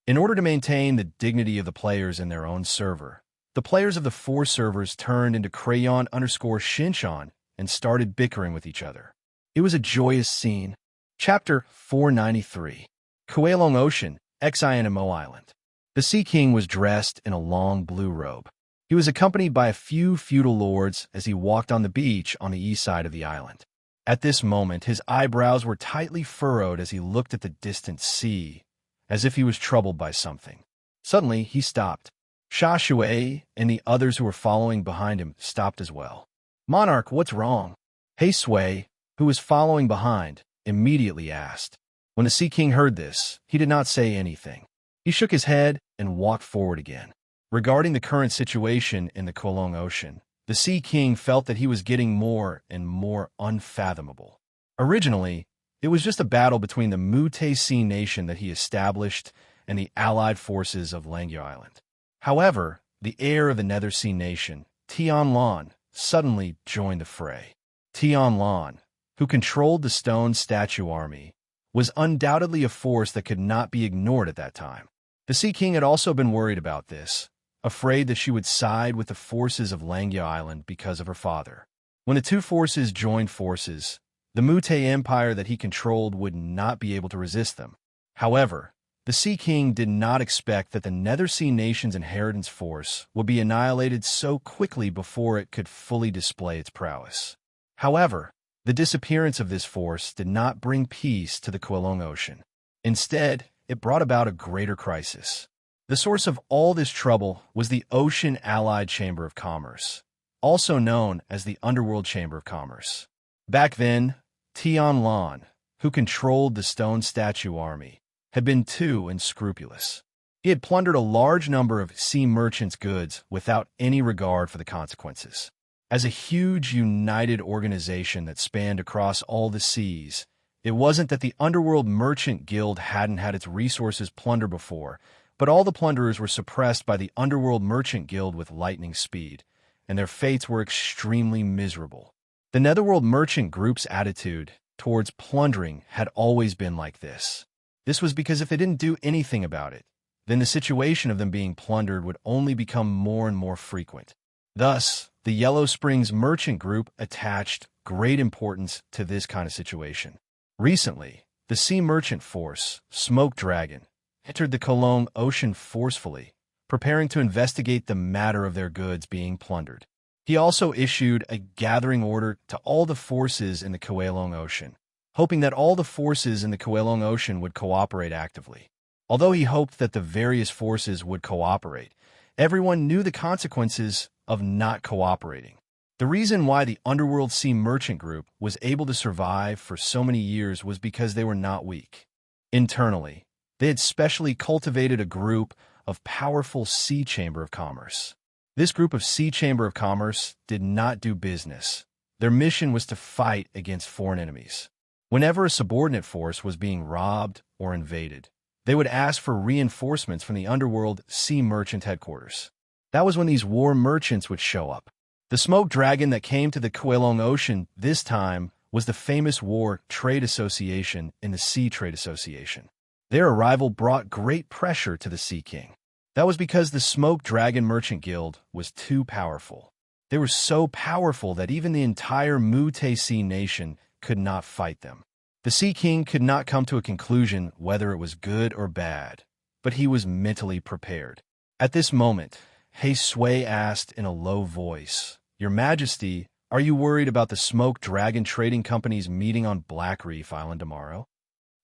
In order to maintain the dignity of the players in their own server, the players of the 4 servers turned into Crayon_Shinchan and started bickering with each other. It was a joyous scene. Chapter 493. Kuelong Ocean, Xinmo Island. The Sea King was dressed in a long blue robe. He was accompanied by a few feudal lords as he walked on the beach on the east side of the island. At this moment, his eyebrows were tightly furrowed as he looked at the distant sea, as if he was troubled by something. Suddenly, he stopped. Sha Shui and the others who were following behind him stopped as well. Monarch, what's wrong? He Sui, who was following behind, immediately asked. When the Sea King heard this, he did not say anything. He shook his head and walked forward again. Regarding the current situation in the Kuelong Ocean, the Sea King felt that he was getting more and more unfathomable. Originally, it was just a battle between the Mute Sea nation that he established and the allied forces of Langya Island. However, the heir of the Nether Sea nation, Tianlan, suddenly joined the fray. Tianlan, who controlled the stone statue army, was undoubtedly a force that could not be ignored at that time. The Sea King had also been worried about this, afraid that she would side with the forces of Langya Island because of her father. When the 2 forces joined forces, the Mute Empire that he controlled would not be able to resist them. However, the Sea King did not expect that the Nether Sea nation's inheritance force would be annihilated so quickly before it could fully display its prowess. However, the disappearance of this force did not bring peace to the Kuelong Ocean. Instead, it brought about a greater crisis. The source of all this trouble was the Ocean Allied Chamber of Commerce, also known as the Underworld Chamber of Commerce. Back then, Tianlan, who controlled the stone statue army, had been too unscrupulous. He had plundered a large number of sea merchants' goods without any regard for the consequences. As a huge united organization that spanned across all the seas, It wasn't that the Underworld Merchant Guild hadn't had its resources plundered before, but all the plunderers were suppressed by the Underworld Merchant Guild with lightning speed, and their fates were extremely miserable. The Netherworld Merchant Group's attitude towards plundering had always been like this. This was because if they didn't do anything about it, then the situation of them being plundered would only become more and more frequent. Thus, the Yellow Springs Merchant Group attached great importance to this kind of situation. Recently, the Sea Merchant Force, Smoke Dragon, entered the Kelowna Ocean forcefully, preparing to investigate the matter of their goods being plundered. He also issued a gathering order to all the forces in the Kelowna Ocean, hoping that all the forces in the Kelowna Ocean would cooperate actively. Although he hoped that the various forces would cooperate, everyone knew the consequences of not cooperating. The reason why the Underworld Sea Merchant Group was able to survive for so many years was because they were not weak. Internally, they had specially cultivated a group of powerful Sea Chamber of Commerce. This group of Sea Chamber of Commerce did not do business. Their mission was to fight against foreign enemies. Whenever a subordinate force was being robbed or invaded, they would ask for reinforcements from the Underworld Sea Merchant headquarters. That was when these war merchants would show up. The smoke dragon that came to the Kelowna Ocean this time was the famous War Trade Association and the Sea Trade Association. Their arrival brought great pressure to the Sea King. That was because the Smoke Dragon Merchant Guild was too powerful. They were so powerful that even the entire Mute Sea nation could not fight them. The Sea King could not come to a conclusion whether it was good or bad, but he was mentally prepared. At this moment, He Sui asked in a low voice, "Your Majesty, are you worried about the Smoke Dragon Trading Company's meeting on Black Reef Island tomorrow?"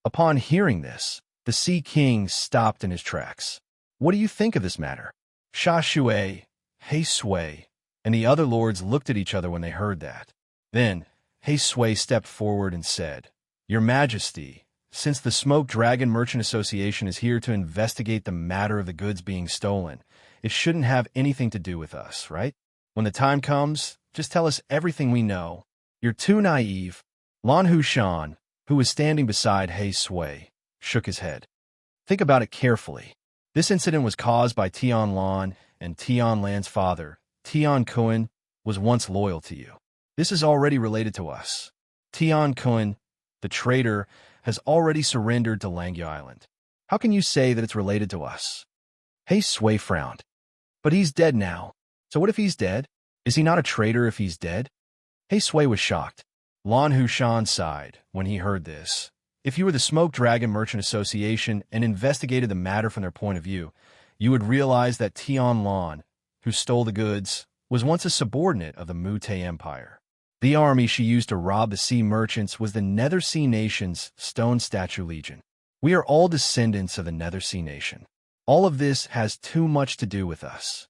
Upon hearing this, the Sea King stopped in his tracks. "What do you think of this matter?" Sha Shui, He Sui, and the other lords looked at each other when they heard that. Then, He Sui stepped forward and said, "Your Majesty, since the Smoke Dragon Merchant Association is here to investigate the matter of the goods being stolen, it shouldn't have anything to do with us, right? When the time comes, just tell us everything we know. You're too naive." Lan Hushan, who was standing beside He Sui, shook his head. "Think about it carefully. This incident was caused by Tian Lan, and Tian Lan's father, Tian Kuan, was once loyal to you. This is already related to us. Tian Kuan, the traitor, has already surrendered to Langya Island. How can you say that it's related to us?" He Sui frowned. "But he's dead now. So what if he's dead? Is he not a traitor if he's dead?" He Sui was shocked. Lan Hushan sighed when he heard this. If you were the Smoke Dragon Merchant Association and investigated the matter from their point of view, you would realize that Tian Lan, who stole the goods, was once a subordinate of the Mute Empire. The army she used to rob the sea merchants was the Nether Sea Nation's Stone Statue Legion. We are all descendants of the Nether Sea Nation. All of this has too much to do with us.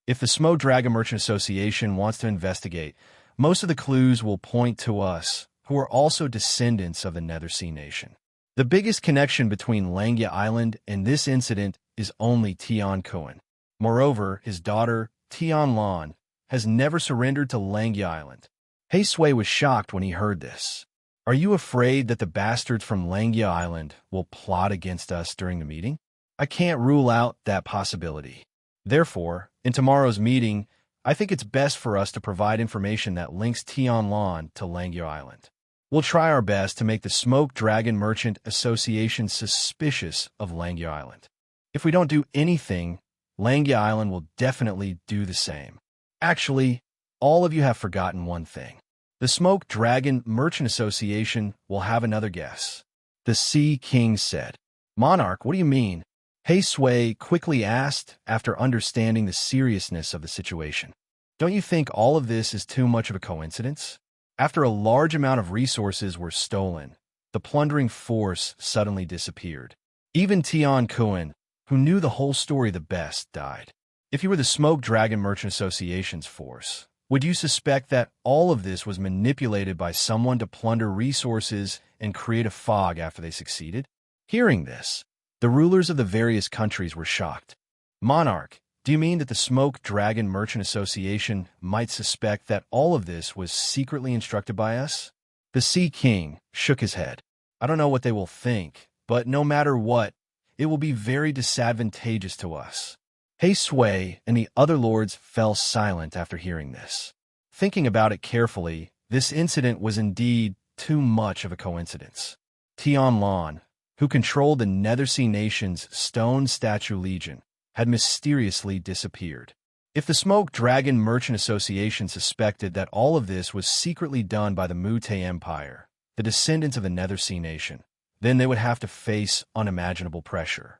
If the Smoke Dragon Merchant Association wants to investigate, most of the clues will point to us, who are also descendants of the Nether Sea Nation. The biggest connection between Langya Island and this incident is only Tian Kuan. Moreover, his daughter, Tian Lan, has never surrendered to Langya Island. He Sui was shocked when he heard this. "Are you afraid that the bastards from Langya Island will plot against us during the meeting? I can't rule out that possibility. Therefore, in tomorrow's meeting, I think it's best for us to provide information that links Tian Lan to Langya Island. We'll try our best to make the Smoke Dragon Merchant Association suspicious of Langya Island. If we don't do anything, Langya Island will definitely do the same. Actually, all of you have forgotten one thing. The Smoke Dragon Merchant Association will have another guess." The Sea King said. "Monarch, what do you mean?" He Sui quickly asked after understanding the seriousness of the situation. "Don't you think all of this is too much of a coincidence? After a large amount of resources were stolen, the plundering force suddenly disappeared. Even Tian Kuan, who knew the whole story the best, died. If you were the Smoke Dragon Merchant Association's force, would you suspect that all of this was manipulated by someone to plunder resources and create a fog after they succeeded?" Hearing this, the rulers of the various countries were shocked. "Monarch, do you mean that the Smoke Dragon Merchant Association might suspect that all of this was secretly instructed by us?" The Sea King shook his head. I don't know what they will think, but no matter what, it will be very disadvantageous to us." Hey Sui and the other lords fell silent after hearing this. Thinking about it carefully, this incident was indeed too much of a coincidence. Tian Lan, who controlled the Nethersea nation's Stone Statue Legion, had mysteriously disappeared. If the Smoke Dragon Merchant Association suspected that all of this was secretly done by the Mute Empire, the descendants of the Nethersea nation, then they would have to face unimaginable pressure.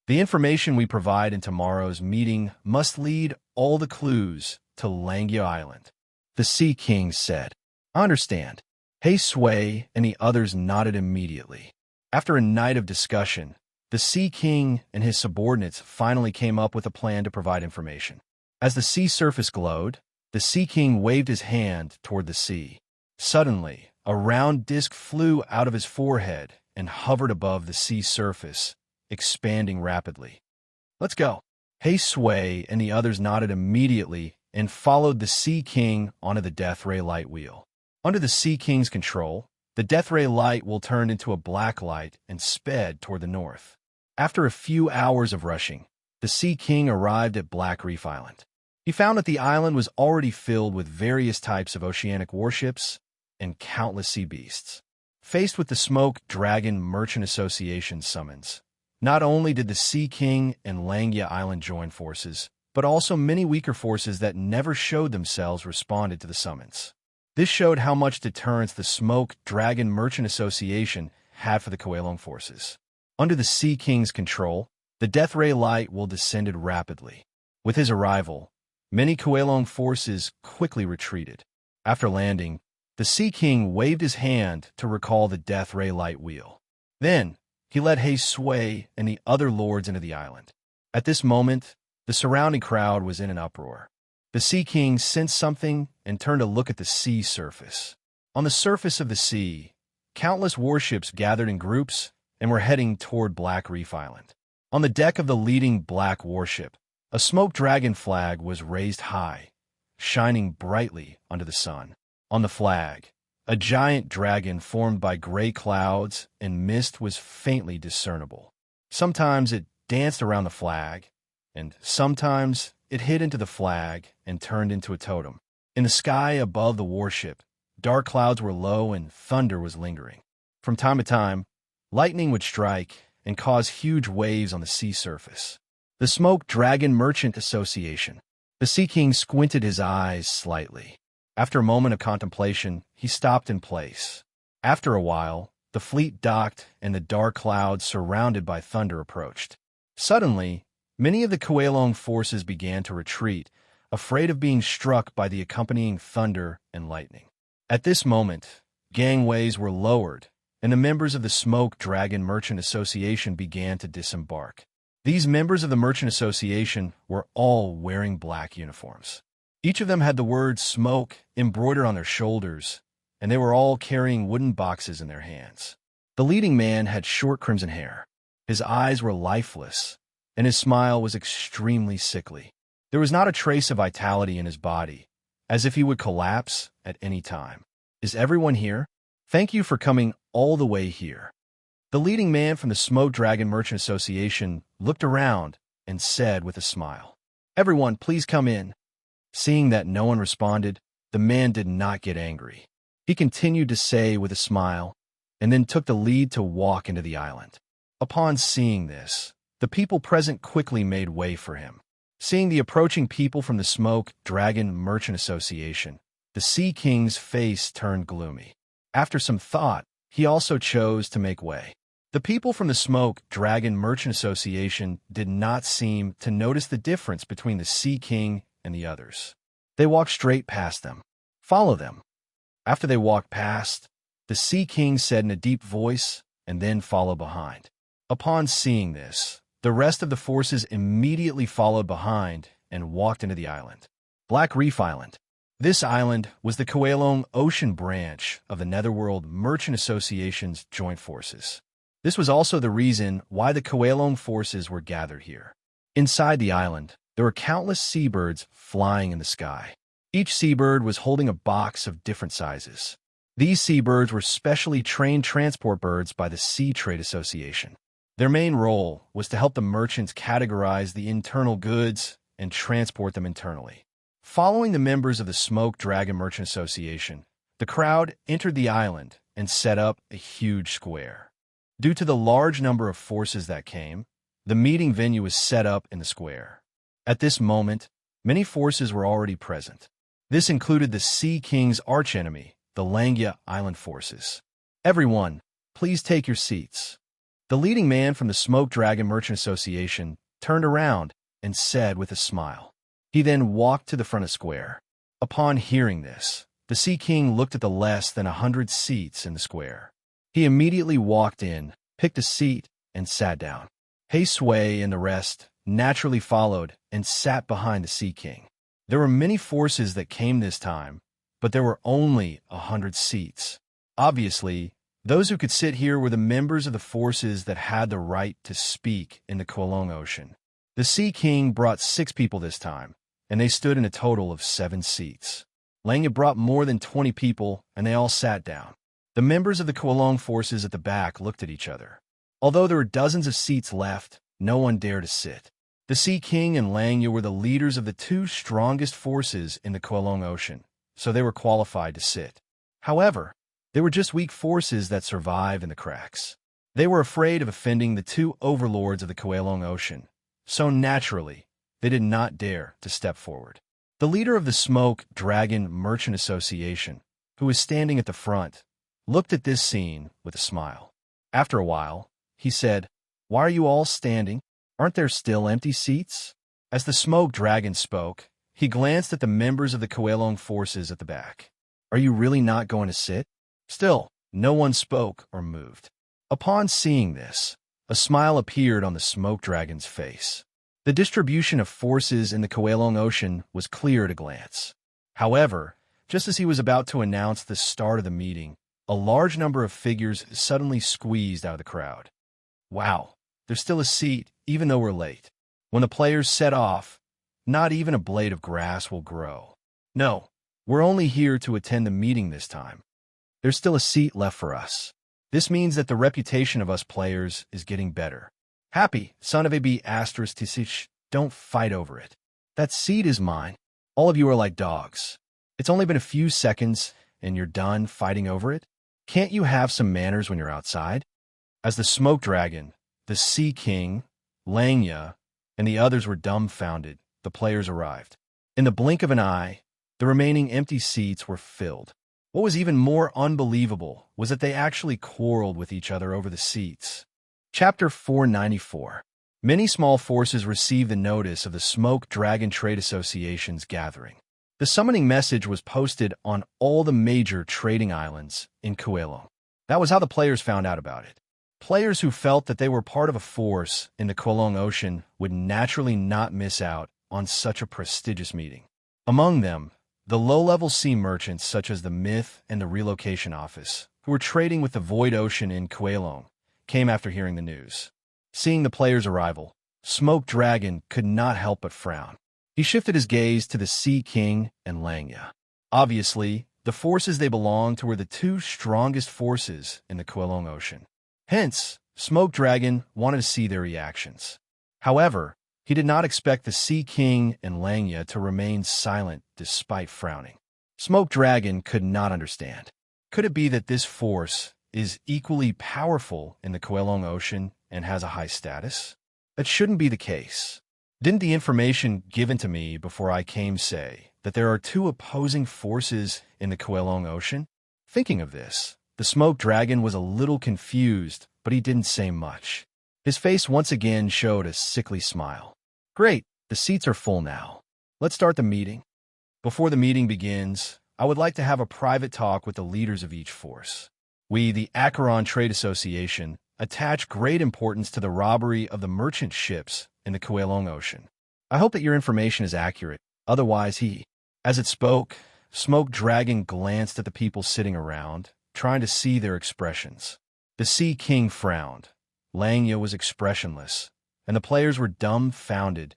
The information we provide in tomorrow's meeting must lead all the clues to Langia Island. The Sea King said. I understand. Hey Sui and the others nodded immediately. After a night of discussion, the Sea King and his subordinates finally came up with a plan to provide information. As the sea surface glowed, the Sea King waved his hand toward the sea. Suddenly, a round disc flew out of his forehead and hovered above the sea surface, expanding rapidly. Let's go. Hey Sui and the others nodded immediately and followed the Sea King onto the Death Ray light wheel. Under the Sea King's control, the Death Ray light will turn into a black light and sped toward the north. After a few hours of rushing, the Sea King arrived at Black Reef Island. He found that the island was already filled with various types of oceanic warships and countless sea beasts. Faced with the Smoke Dragon Merchant Association summons, not only did the Sea King and Langia Island join forces, but also many weaker forces that never showed themselves responded to the summons. This showed how much deterrence the Smoke Dragon Merchant Association had for the Koalong forces. Under the Sea King's control, the Death Ray light will descended rapidly. With his arrival, many Koalong forces quickly retreated. After landing, the Sea King waved his hand to recall the Death Ray light wheel. Then, he led Hey Sui and the other lords into the island. At this moment, the surrounding crowd was in an uproar. The Sea King sensed something and turned to look at the sea surface. On the surface of the sea, countless warships gathered in groups and were heading toward Black Reef Island. On the deck of the leading black warship, a smoke dragon flag was raised high, shining brightly under the sun. On the flag, a giant dragon formed by gray clouds and mist was faintly discernible. Sometimes it danced around the flag, and sometimes it hid into the flag and turned into a totem. In the sky above the warship, dark clouds were low and thunder was lingering. From time to time, lightning would strike and cause huge waves on the sea surface. The Smoke Dragon Merchant Association. The Sea King squinted his eyes slightly. After a moment of contemplation, he stopped in place. After a while, the fleet docked and the dark clouds surrounded by thunder approached. Suddenly, many of the Koalong forces began to retreat, afraid of being struck by the accompanying thunder and lightning. At this moment, gangways were lowered, and the members of the Smoke Dragon Merchant Association began to disembark. These members of the Merchant Association were all wearing black uniforms. Each of them had the word smoke embroidered on their shoulders, and they were all carrying wooden boxes in their hands. The leading man had short crimson hair. His eyes were lifeless, and his smile was extremely sickly. There was not a trace of vitality in his body, as if he would collapse at any time. Is everyone here? Thank you for coming all the way here. The leading man from the Smoke Dragon Merchant Association looked around and said with a smile, Everyone, please come in. Seeing that no one responded, the man did not get angry. He continued to say with a smile, and then took the lead to walk into the island. Upon seeing this, the people present quickly made way for him. Seeing the approaching people from the Smoke Dragon Merchant Association, the Sea King's face turned gloomy. After some thought, he also chose to make way. The people from the Smoke Dragon Merchant Association did not seem to notice the difference between the Sea King and the others. They walked straight past them. Follow them. After they walked past, the Sea King said in a deep voice, and then follow behind. Upon seeing this, the rest of the forces immediately followed behind and walked into the island. Black Reef Island. This island was the Koalong Ocean branch of the Netherworld Merchant Association's joint forces. This was also the reason why the Koalong forces were gathered here. Inside the island, there were countless seabirds flying in the sky. Each seabird was holding a box of different sizes. These seabirds were specially trained transport birds by the Sea Trade Association. Their main role was to help the merchants categorize the internal goods and transport them internally. Following the members of the Smoke Dragon Merchant Association, the crowd entered the island and set up a huge square. Due to the large number of forces that came, the meeting venue was set up in the square. At this moment, many forces were already present. This included the Sea King's archenemy, the Langia Island forces. Everyone, please take your seats. The leading man from the Smoke Dragon Merchant Association turned around and said with a smile. He then walked to the front of the square. Upon hearing this, the Sea King looked at the less than 100 seats in the square. He immediately walked in, picked a seat, and sat down. Hei Sui and the rest naturally followed and sat behind the Sea King. There were many forces that came this time, but there were only 100 seats. Obviously, those who could sit here were the members of the forces that had the right to speak in the Kowloon Ocean. The Sea King brought 6 people this time, and they stood in a total of 7 seats. Langia brought more than 20 people, and they all sat down. The members of the Kowloon forces at the back looked at each other. Although there were dozens of seats left, no one dared to sit. The Sea King and Langia were the leaders of the 2 strongest forces in the Kowloon Ocean, so they were qualified to sit. However, they were just weak forces that survive in the cracks. They were afraid of offending the 2 overlords of the Kowloon Ocean, so naturally, they did not dare to step forward. The leader of the Smoke Dragon Merchant Association, who was standing at the front, looked at this scene with a smile. After a while, he said, "Why are you all standing? Aren't there still empty seats?" As the Smoke Dragon spoke, he glanced at the members of the Kowloon forces at the back. "Are you really not going to sit?" Still, no one spoke or moved. Upon seeing this, a smile appeared on the Smoke Dragon's face. The distribution of forces in the Kowloon Ocean was clear at a glance. However, just as he was about to announce the start of the meeting, a large number of figures suddenly squeezed out of the crowd. Wow, there's still a seat, even though we're late. When the players set off, not even a blade of grass will grow. No, we're only here to attend the meeting this time. There's still a seat left for us. This means that the reputation of us players is getting better. Happy, son of a b****, don't fight over it. That seat is mine. All of you are like dogs. It's only been a few seconds, and you're done fighting over it? Can't you have some manners when you're outside? As the Smoke Dragon, the Sea King, Langia, and the others were dumbfounded, the players arrived. In the blink of an eye, the remaining empty seats were filled. What was even more unbelievable was that they actually quarreled with each other over the seats. Chapter 494. Many small forces received the notice of the Smoke Dragon Trade Association's gathering. The summoning message was posted on all the major trading islands in Kowloon. That was how the players found out about it. Players who felt that they were part of a force in the Kowloon Ocean would naturally not miss out on such a prestigious meeting. Among them, the low-level sea merchants such as the Myth and the Relocation Office, who were trading with the Void Ocean in Kowloon, came after hearing the news. Seeing the players' arrival, Smoke Dragon could not help but frown. He shifted his gaze to the Sea King and Langia. Obviously, the forces they belonged to were the 2 strongest forces in the Kowloon Ocean. Hence, Smoke Dragon wanted to see their reactions. However, he did not expect the Sea King and Langia to remain silent despite frowning. Smoke Dragon could not understand. Could it be that this force is equally powerful in the Kowloon Ocean and has a high status? That shouldn't be the case. Didn't the information given to me before I came say that there are 2 opposing forces in the Kowloon Ocean? Thinking of this, the Smoke Dragon was a little confused, but he didn't say much. His face once again showed a sickly smile. Great, the seats are full now. Let's start the meeting. Before the meeting begins, I would like to have a private talk with the leaders of each force. We, the Acheron Trade Association, attach great importance to the robbery of the merchant ships in the Kowloon Ocean. I hope that your information is accurate, otherwise As it spoke, Smoke Dragon glanced at the people sitting around, trying to see their expressions. The Sea King frowned. Langia was expressionless, and the players were dumbfounded.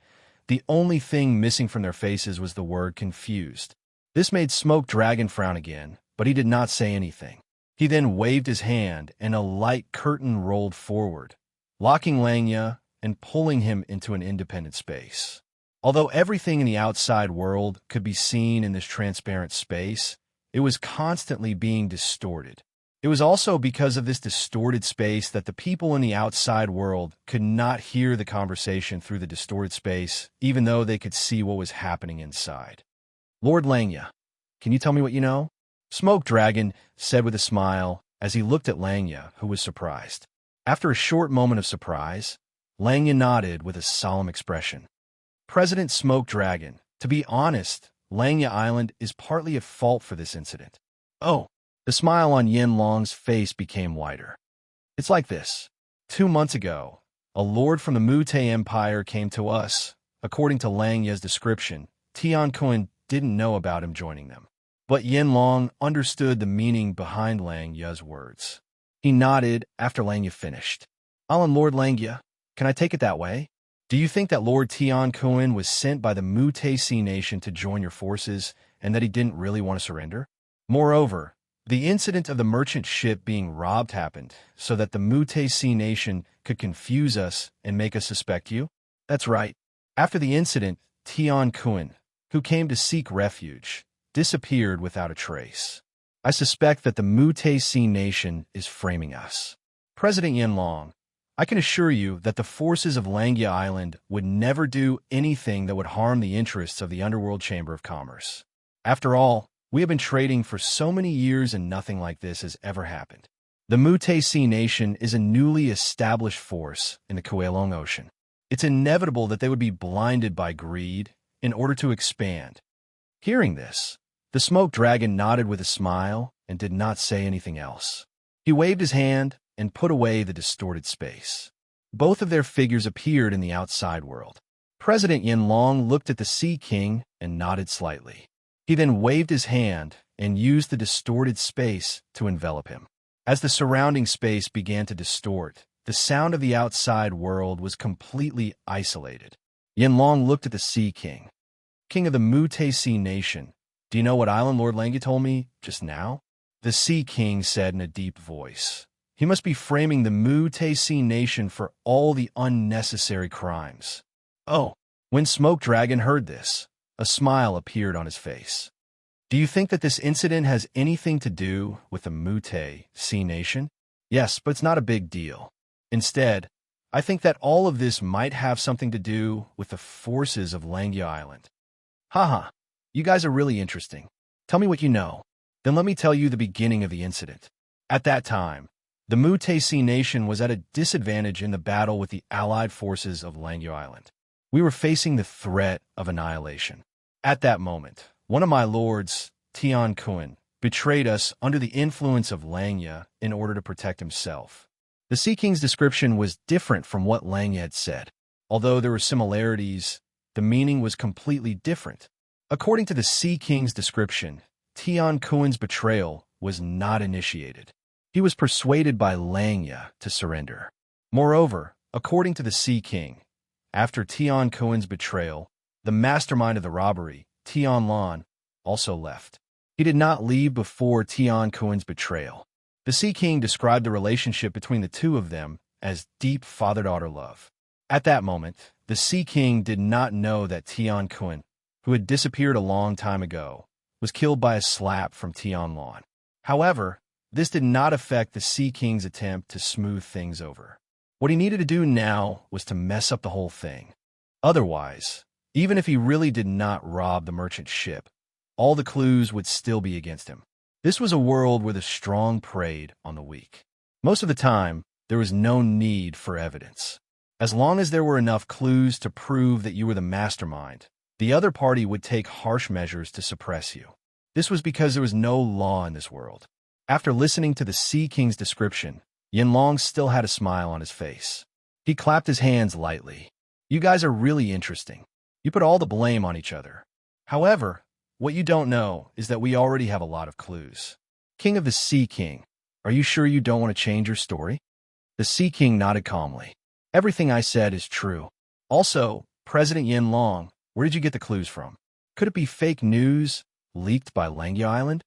The only thing missing from their faces was the word confused. This made Smoke Dragon frown again, but he did not say anything. He then waved his hand, and a light curtain rolled forward, locking Langya and pulling him into an independent space. Although everything in the outside world could be seen in this transparent space, it was constantly being distorted. It was also because of this distorted space that the people in the outside world could not hear the conversation through the distorted space, even though they could see what was happening inside. Lord Langya, can you tell me what you know? Smoke Dragon said with a smile as he looked at Langya, who was surprised. After a short moment of surprise, Langya nodded with a solemn expression. President Smoke Dragon, to be honest, Langya Island is partly at fault for this incident. Oh, the smile on Yin Long's face became wider. It's like this. 2 months ago, a lord from the Mute Empire came to us. According to Langya's description, Tian Kun didn't know about him joining them. But Yin Long understood the meaning behind Langya's words. He nodded after Langya finished. Alan Lord Langya, can I take it that way? Do you think that Lord Tian Kun was sent by the Mute-Si nation to join your forces and that he didn't really want to surrender? Moreover, the incident of the merchant ship being robbed happened so that the Mute-Si nation could confuse us and make us suspect you? That's right. After the incident, Tian Kun, who came to seek refuge, disappeared without a trace. I suspect that the Mute-Si nation is framing us. President Yin Long, I can assure you that the forces of Langya Island would never do anything that would harm the interests of the Underworld Chamber of Commerce. After all, we have been trading for so many years and nothing like this has ever happened. The Mute-Si nation is a newly established force in the Kuelong Ocean. It's inevitable that they would be blinded by greed in order to expand. Hearing this, the Smoke Dragon nodded with a smile and did not say anything else. He waved his hand and put away the distorted space. Both of their figures appeared in the outside world. President Yin Long looked at the Sea King and nodded slightly. He then waved his hand and used the distorted space to envelop him. As the surrounding space began to distort, the sound of the outside world was completely isolated. Yin Long looked at the Sea King. King of the Mute-Si nation, do you know what Island Lord Langya told me just now? The Sea King said in a deep voice. He must be framing the Mute-Si nation for all the unnecessary crimes. Oh, when Smoke Dragon heard this, a smile appeared on his face. Do you think that this incident has anything to do with the Mute-Si nation? Yes, but it's not a big deal. Instead, I think that all of this might have something to do with the forces of Langya Island. Haha, you guys are really interesting. Tell me what you know. Then let me tell you the beginning of the incident. At that time, the Mute-Si nation was at a disadvantage in the battle with the allied forces of Langya Island. We were facing the threat of annihilation. At that moment, one of my lords, Tian Kun, betrayed us under the influence of Langya in order to protect himself. The Sea King's description was different from what Langya had said. Although there were similarities, the meaning was completely different. According to the Sea King's description, Tian Kun's betrayal was not initiated. He was persuaded by Langya to surrender. Moreover, according to the Sea King, after Tian Kun's betrayal, the mastermind of the robbery, Tian Lan, also left. He did not leave before Tian Kun's betrayal. The Sea King described the relationship between the two of them as deep father-daughter love. At that moment, the Sea King did not know that Tian Kun, who had disappeared a long time ago, was killed by a slap from Tian Lan. However, this did not affect the Sea King's attempt to smooth things over. What he needed to do now was to mess up the whole thing. Otherwise, even if he really did not rob the merchant ship, all the clues would still be against him. This was a world where the strong preyed on the weak. Most of the time, there was no need for evidence. As long as there were enough clues to prove that you were the mastermind, the other party would take harsh measures to suppress you. This was because there was no law in this world. After listening to the Sea King's description, Yin Long still had a smile on his face. He clapped his hands lightly. You guys are really interesting. You put all the blame on each other. However, what you don't know is that we already have a lot of clues. King of the Sea King, are you sure you don't want to change your story? The Sea King nodded calmly. Everything I said is true. Also, President Yin Long, where did you get the clues from? Could it be fake news leaked by Langya Island?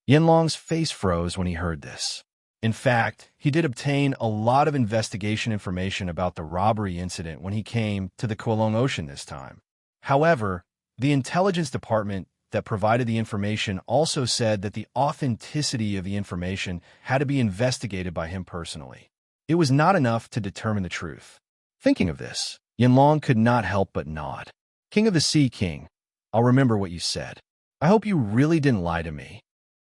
Yinlong's face froze when he heard this. In fact, he did obtain a lot of investigation information about the robbery incident when he came to the Kowloon Ocean this time. However, the intelligence department that provided the information also said that the authenticity of the information had to be investigated by him personally. It was not enough to determine the truth. Thinking of this, Yinlong could not help but nod. King of the Sea King, I'll remember what you said. I hope you really didn't lie to me.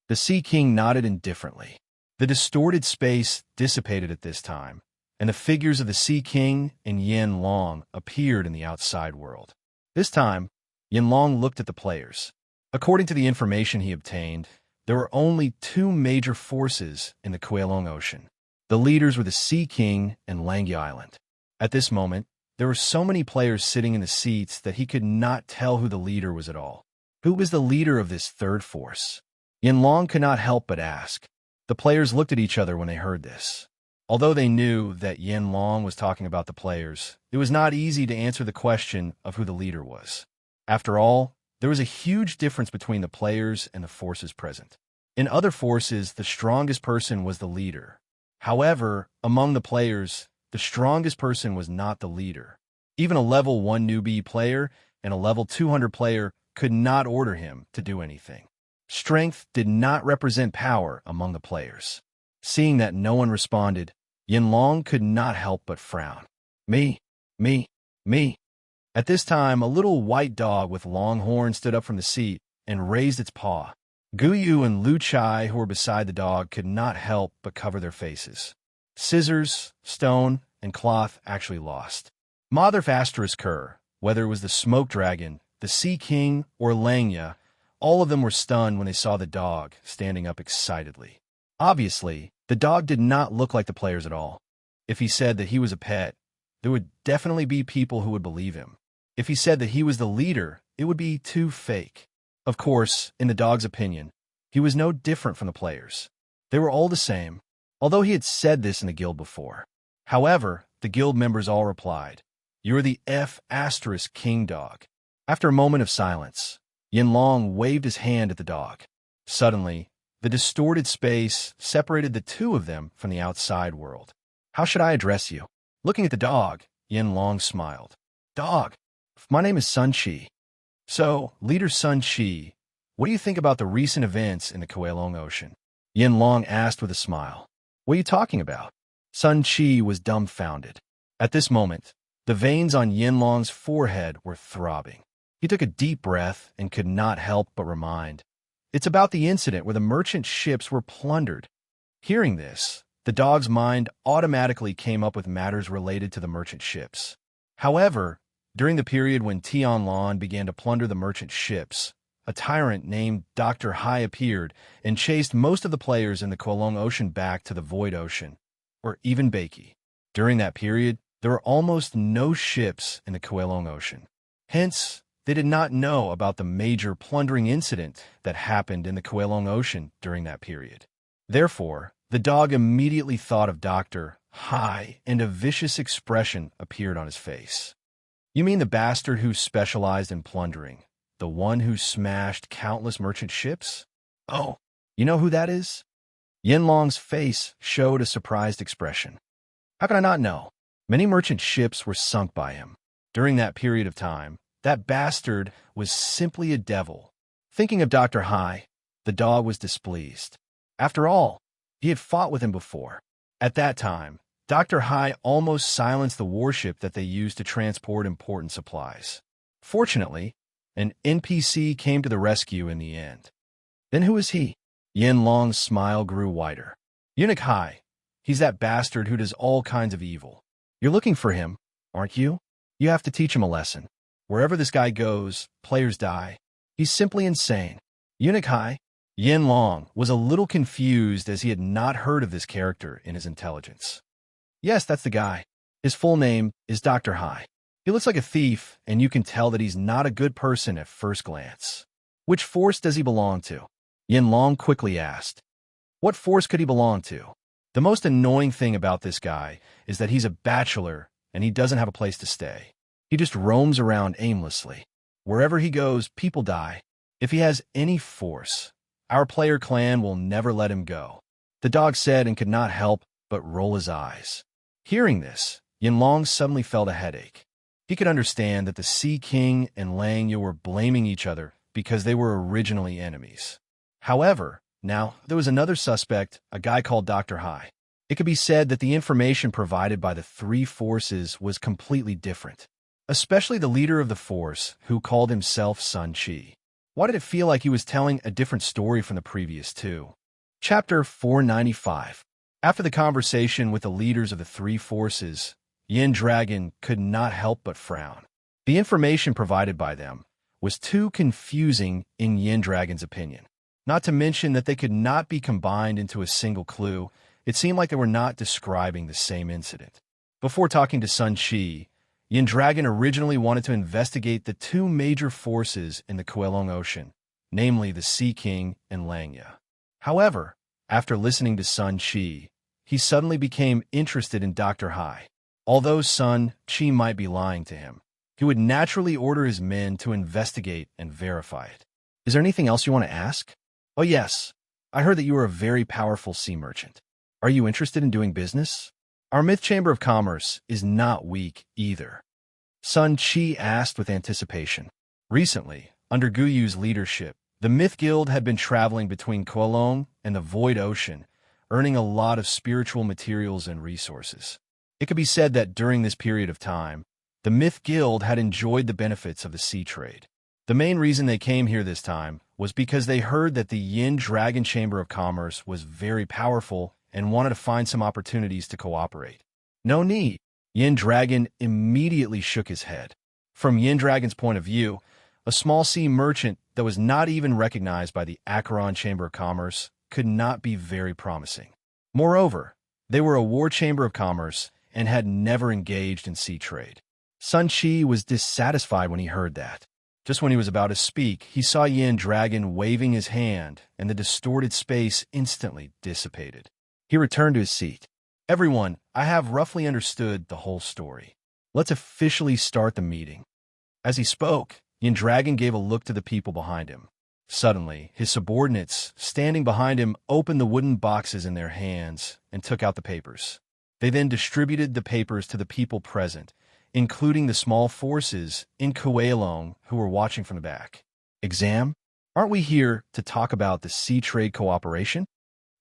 The Sea King nodded indifferently. The distorted space dissipated at this time, and the figures of the Sea King and Yinlong appeared in the outside world. This time, Yinlong looked at the players. According to the information he obtained, there were only two major forces in the Kowloon Ocean. The leaders were the Sea King and Langya Island. At this moment, there were so many players sitting in the seats that he could not tell who the leader was at all. Who was the leader of this third force? Yinlong could not help but ask. The players looked at each other when they heard this. Although they knew that Yinlong was talking about the players, it was not easy to answer the question of who the leader was. After all, there was a huge difference between the players and the forces present. In other forces, the strongest person was the leader. However, among the players, the strongest person was not the leader. Even a level 1 newbie player and a level 200 player could not order him to do anything. Strength did not represent power among the players. Seeing that no one responded, Yinlong could not help but frown. Me. At this time, a little white dog with long horns stood up from the seat and raised its paw. Guyu and Lu Chai, who were beside the dog, could not help but cover their faces. Scissors, stone, and cloth actually lost. Mother Asterisk Kerr, whether it was the Smoke Dragon, the Sea King, or Langya, all of them were stunned when they saw the dog standing up excitedly. Obviously, the dog did not look like the players at all. If he said that he was a pet, there would definitely be people who would believe him. If he said that he was the leader, it would be too fake. Of course, in the dog's opinion, he was no different from the players. They were all the same, although he had said this in the guild before. However, the guild members all replied, "You're the F** King Dog." After a moment of silence, Yinlong waved his hand at the dog. Suddenly, the distorted space separated the two of them from the outside world. "How should I address you?" Looking at the dog, Yinlong smiled. "Dog, my name is Sun Chi." "So, Leader Sun Chi, what do you think about the recent events in the Kowloon Ocean?" Yinlong asked with a smile. "What are you talking about?" Sun Chi was dumbfounded. At this moment, the veins on Yinlong's forehead were throbbing. He took a deep breath and could not help but remind, "It's about the incident where the merchant ships were plundered." Hearing this, the dog's mind automatically came up with matters related to the merchant ships. However, during the period when Tianlan began to plunder the merchant ships, a tyrant named Dr. Hai appeared and chased most of the players in the Kowloon Ocean back to the Void Ocean, or even Baiki. During that period, there were almost no ships in the Kowloon Ocean. Hence, they did not know about the major plundering incident that happened in the Kowloon Ocean during that period. Therefore, the dog immediately thought of Dr. Hai, and a vicious expression appeared on his face. "You mean the bastard who specialized in plundering, the one who smashed countless merchant ships? Oh, you know who that is?" Yinlong's face showed a surprised expression. "How could I not know? Many merchant ships were sunk by him. During that period of time, that bastard was simply a devil." Thinking of Dr. Hai, the dog was displeased. After all, he had fought with him before. At that time, Dr. Hai almost silenced the warship that they used to transport important supplies. Fortunately, an NPC came to the rescue in the end. "Then who is he?" Yinlong's smile grew wider. "Eunuch Hai. He's that bastard who does all kinds of evil. You're looking for him, aren't you? You have to teach him a lesson. Wherever this guy goes, players die. He's simply insane." Eunuch Hai. Yinlong was a little confused as he had not heard of this character in his intelligence. "Yes, that's the guy. His full name is Dr. Hai. He looks like a thief, and you can tell that he's not a good person at first glance." "Which force does he belong to?" Yinlong quickly asked. What force could he belong to? The most annoying thing about this guy is that he's a bachelor and he doesn't have a place to stay. He just roams around aimlessly. Wherever he goes, people die. If he has any force, Our player clan will never let him go," the dog said and could not help but roll his eyes. Hearing this, Yinlong suddenly felt a headache. He could understand that the Sea King and Langya were blaming each other because they were originally enemies. However, now there was another suspect, a guy called Dr. Hai. It could be said that the information provided by the three forces was completely different, especially the leader of the force, who called himself Sun Chi. Why did it feel like he was telling a different story from the previous two? Chapter 495. After the conversation with the leaders of the three forces, Yin Dragon could not help but frown. The information provided by them was too confusing in Yin Dragon's opinion. Not to mention that they could not be combined into a single clue. It seemed like they were not describing the same incident. Before talking to Sun Chi, Yin Dragon originally wanted to investigate the two major forces in the Kuelong Ocean, namely the Sea King and Langya. However, after listening to Sun Chi, he suddenly became interested in Dr. Hai. Although Sun Chi might be lying to him, he would naturally order his men to investigate and verify it. "Is there anything else you want to ask?" "Oh yes, I heard that you are a very powerful sea merchant. Are you interested in doing business? Our Myth Chamber of Commerce is not weak either," Sun Chi asked with anticipation. Recently, under Guyu's leadership, the Myth Guild had been traveling between Kuelong and the Void Ocean, earning a lot of spiritual materials and resources. It could be said that during this period of time, the Myth Guild had enjoyed the benefits of the sea trade. The main reason they came here this time was because they heard that the Yin Dragon Chamber of Commerce was very powerful and wanted to find some opportunities to cooperate. "No need." Yin Dragon immediately shook his head. From Yin Dragon's point of view, a small sea merchant that was not even recognized by the Acheron Chamber of Commerce could not be very promising. Moreover, they were a war chamber of commerce and had never engaged in sea trade. Sun Chi was dissatisfied when he heard that. Just when he was about to speak, he saw Yin Dragon waving his hand, and the distorted space instantly dissipated. He returned to his seat. "Everyone, I have roughly understood the whole story. Let's officially start the meeting." As he spoke, Yin Dragon gave a look to the people behind him. Suddenly, his subordinates, standing behind him, opened the wooden boxes in their hands and took out the papers. They then distributed the papers to the people present, including the small forces in Kuelong who were watching from the back. "Exam? Aren't we here to talk about the sea trade cooperation?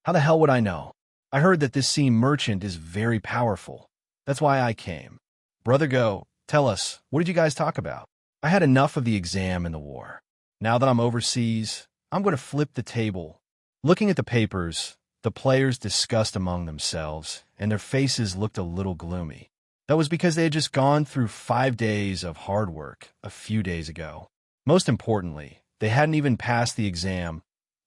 How the hell would I know? I heard that this sea merchant is very powerful. That's why I came. Brother Go, tell us, what did you guys talk about? I had enough of the exam and the war. Now that I'm overseas, I'm going to flip the table." Looking at the papers, the players discussed among themselves, and their faces looked a little gloomy. That was because they had just gone through 5 days of hard work a few days ago. Most importantly, they hadn't even passed the exam.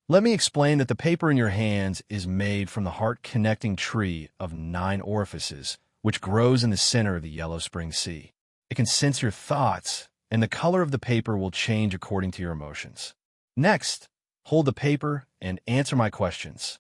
Let me explain that the paper in your hands is made from the heart-connecting tree of 9 orifices, which grows in the center of the Yellow Spring Sea. It can sense your thoughts, and the color of the paper will change according to your emotions. Next, hold the paper and answer my questions.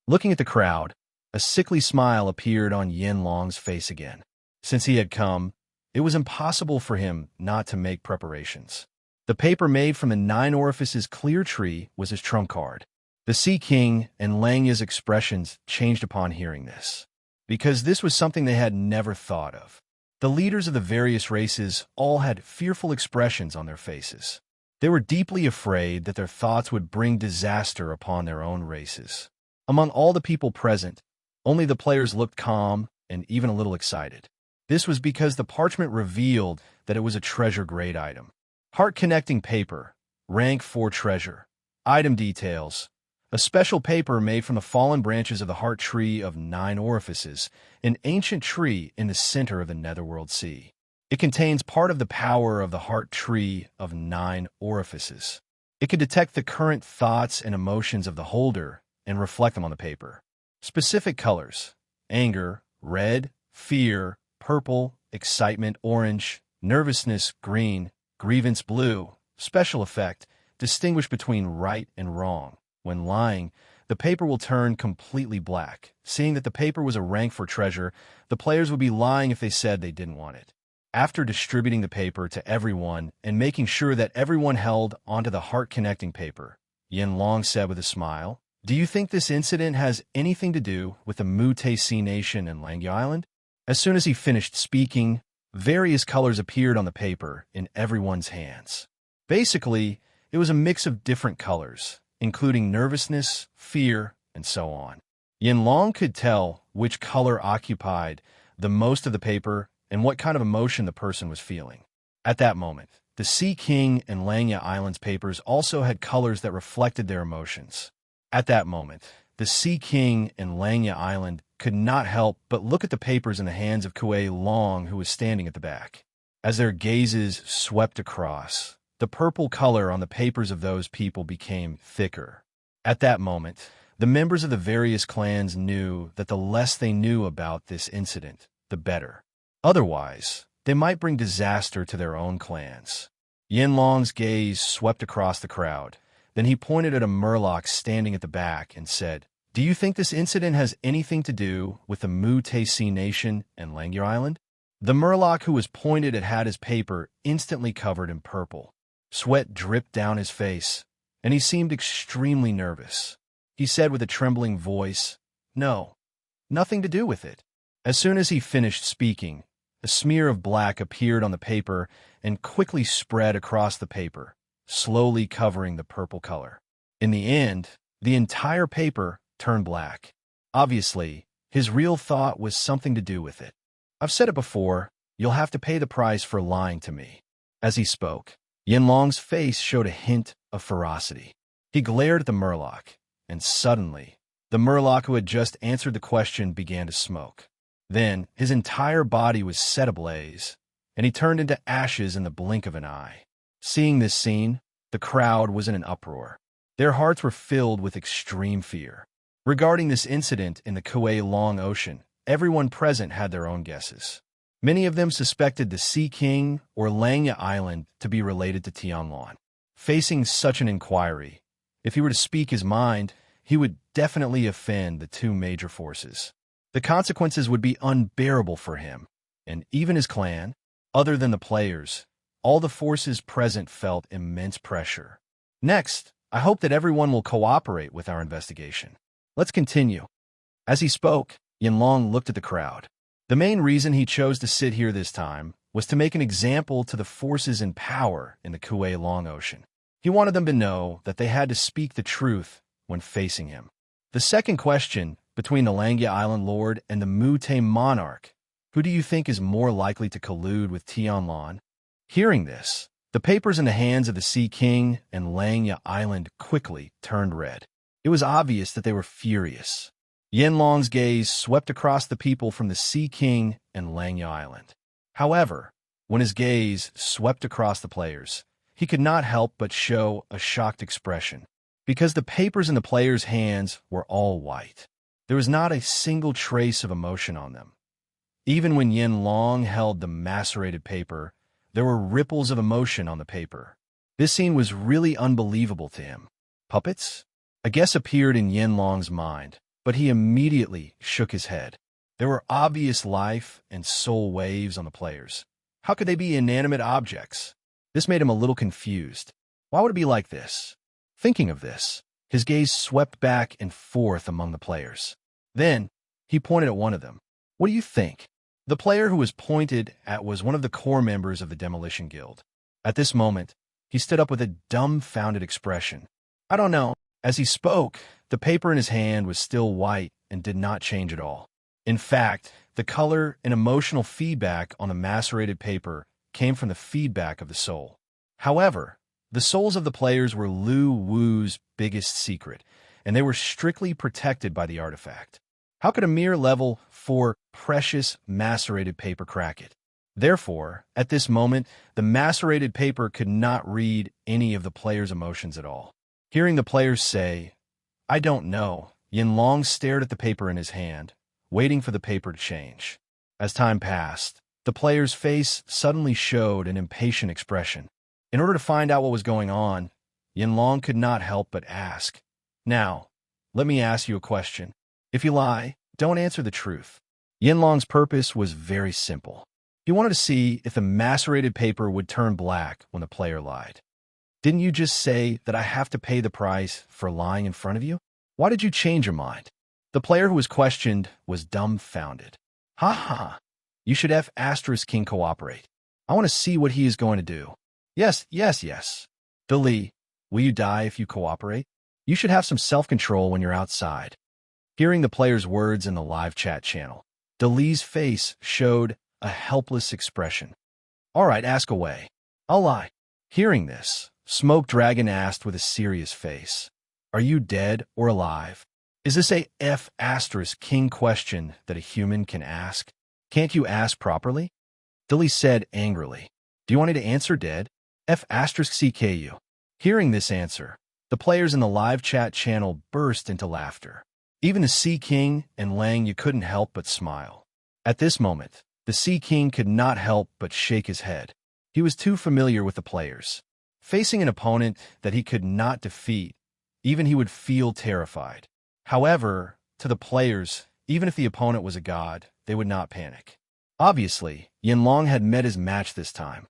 Looking at the crowd, a sickly smile appeared on Yin Long's face again. Since he had come, it was impossible for him not to make preparations. The paper made from the 9 orifices clear tree was his trump card. The Sea King and Langya's expressions changed upon hearing this, because this was something they had never thought of. The leaders of the various races all had fearful expressions on their faces. They were deeply afraid that their thoughts would bring disaster upon their own races. Among all the people present, only the players looked calm and even a little excited. This was because the parchment revealed that it was a treasure-grade item. Heart-connecting paper, rank 4 treasure. Item details. A special paper made from the fallen branches of the heart tree of 9 orifices, an ancient tree in the center of the Netherworld Sea. It contains part of the power of the heart tree of 9 orifices. It can detect the current thoughts and emotions of the holder and reflect them on the paper. Specific colors: anger, red; fear, purple; excitement, orange; nervousness, green; grievance, blue. Special effect: distinguish between right and wrong. When lying, the paper will turn completely black. Seeing that the paper was a rank for treasure, the players would be lying if they said they didn't want it. After distributing the paper to everyone and making sure that everyone held onto the heart-connecting paper, Yin Long said with a smile. Do you think this incident has anything to do with the Mutesi Nation and Langya Island? As soon as he finished speaking, various colors appeared on the paper in everyone's hands. Basically, it was a mix of different colors, including nervousness, fear, and so on. Yin Long could tell which color occupied the most of the paper and what kind of emotion the person was feeling. At that moment, the Sea King and Langya Island's papers also had colors that reflected their emotions. At that moment, the Sea King and Langya Island could not help but look at the papers in the hands of Kuei Long, who was standing at the back. As their gazes swept across, the purple color on the papers of those people became thicker. At that moment, the members of the various clans knew that the less they knew about this incident, the better. Otherwise, they might bring disaster to their own clans. Yin Long's gaze swept across the crowd. Then he pointed at a Murloc standing at the back and said, Do you think this incident has anything to do with the Mutesi Nation and Langya Island? The Murloc who was pointed at had his paper instantly covered in purple. Sweat dripped down his face, and he seemed extremely nervous. He said with a trembling voice, No, nothing to do with it. As soon as he finished speaking, a smear of black appeared on the paper and quickly spread across the paper, slowly covering the purple color. In the end, the entire paper turned black. Obviously, his real thought was something to do with it. I've said it before, you'll have to pay the price for lying to me. As he spoke, Yin Long's face showed a hint of ferocity. He glared at the Murloc, and suddenly, the Murloc who had just answered the question began to smoke. Then, his entire body was set ablaze, and he turned into ashes in the blink of an eye. Seeing this scene, the crowd was in an uproar. Their hearts were filled with extreme fear. Regarding this incident in the Kuei Long Ocean, everyone present had their own guesses. Many of them suspected the Sea King or Langya Island to be related to Tianlong. Facing such an inquiry, if he were to speak his mind, he would definitely offend the two major forces. The consequences would be unbearable for him, and even his clan. Other than the players, all the forces present felt immense pressure. Next, I hope that everyone will cooperate with our investigation. Let's continue. As he spoke, Yin Long looked at the crowd. The main reason he chose to sit here this time was to make an example to the forces in power in the Kuei Long Ocean. He wanted them to know that they had to speak the truth when facing him. The second question, between the Langya Island Lord and the Mute Monarch, who do you think is more likely to collude with Tianlong? Hearing this, the papers in the hands of the Sea King and Langya Island quickly turned red. It was obvious that they were furious. Yin Long's gaze swept across the people from the Sea King and Langya Island. However, when his gaze swept across the players, he could not help but show a shocked expression, because the papers in the players' hands were all white. There was not a single trace of emotion on them. Even when Yin Long held the macerated paper, there were ripples of emotion on the paper. This scene was really unbelievable to him. Puppets? A guess appeared in Yin Long's mind, but he immediately shook his head. There were obvious life and soul waves on the players. How could they be inanimate objects? This made him a little confused. Why would it be like this? Thinking of this, his gaze swept back and forth among the players. Then, he pointed at one of them. What do you think? The player who was pointed at was one of the core members of the Demolition Guild. At this moment, he stood up with a dumbfounded expression. I don't know. As he spoke, the paper in his hand was still white and did not change at all. In fact, the color and emotional feedback on the macerated paper came from the feedback of the soul. However, the souls of the players were Lu Wu's biggest secret, and they were strictly protected by the artifact. How could a mere level 4 precious macerated paper crack it? Therefore, at this moment, the macerated paper could not read any of the players' emotions at all. Hearing the players say, I don't know, Yin Long stared at the paper in his hand, waiting for the paper to change. As time passed, the player's face suddenly showed an impatient expression. In order to find out what was going on, Yin Long could not help but ask, Now, let me ask you a question. If you lie, don't answer the truth. Yin Long's purpose was very simple. He wanted to see if the macerated paper would turn black when the player lied. Didn't you just say that I have to pay the price for lying in front of you? Why did you change your mind? The player who was questioned was dumbfounded. Ha ha. You should have asterisk king cooperate. I want to see what he is going to do. Yes, yes, yes. Dali, will you die if you cooperate? You should have some self-control when you're outside. Hearing the player's words in the live chat channel, Dali's face showed a helpless expression. All right, ask away. I'll lie. Hearing this, Smoke Dragon asked with a serious face, are you dead or alive? Is this a F asterisk king question that a human can ask? Can't you ask properly? Dali said angrily, do you want me to answer dead? F asterisk CKU. Hearing this answer, the players in the live chat channel burst into laughter. Even the Sea King and Lang Yu couldn't help but smile. At this moment, the Sea King could not help but shake his head. He was too familiar with the players. Facing an opponent that he could not defeat, even he would feel terrified. However, to the players, even if the opponent was a god, they would not panic. Obviously, Yanlong had met his match this time.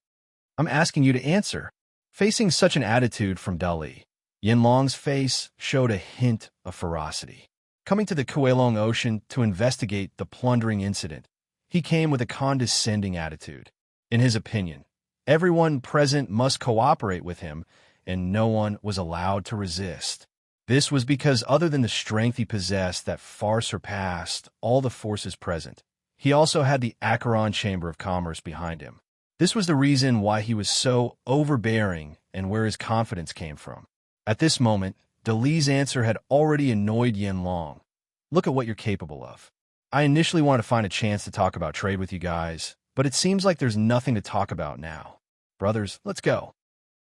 I'm asking you to answer. Facing such an attitude from Dali, Yanlong's face showed a hint of ferocity. Coming to the Kuelong Ocean to investigate the plundering incident, he came with a condescending attitude. In his opinion, everyone present must cooperate with him, and no one was allowed to resist. This was because other than the strength he possessed that far surpassed all the forces present, he also had the Acheron Chamber of Commerce behind him. This was the reason why he was so overbearing and where his confidence came from. At this moment, Dali's answer had already annoyed Yanlong. Look at what you're capable of. I initially wanted to find a chance to talk about trade with you guys, but it seems like there's nothing to talk about now. Brothers, let's go.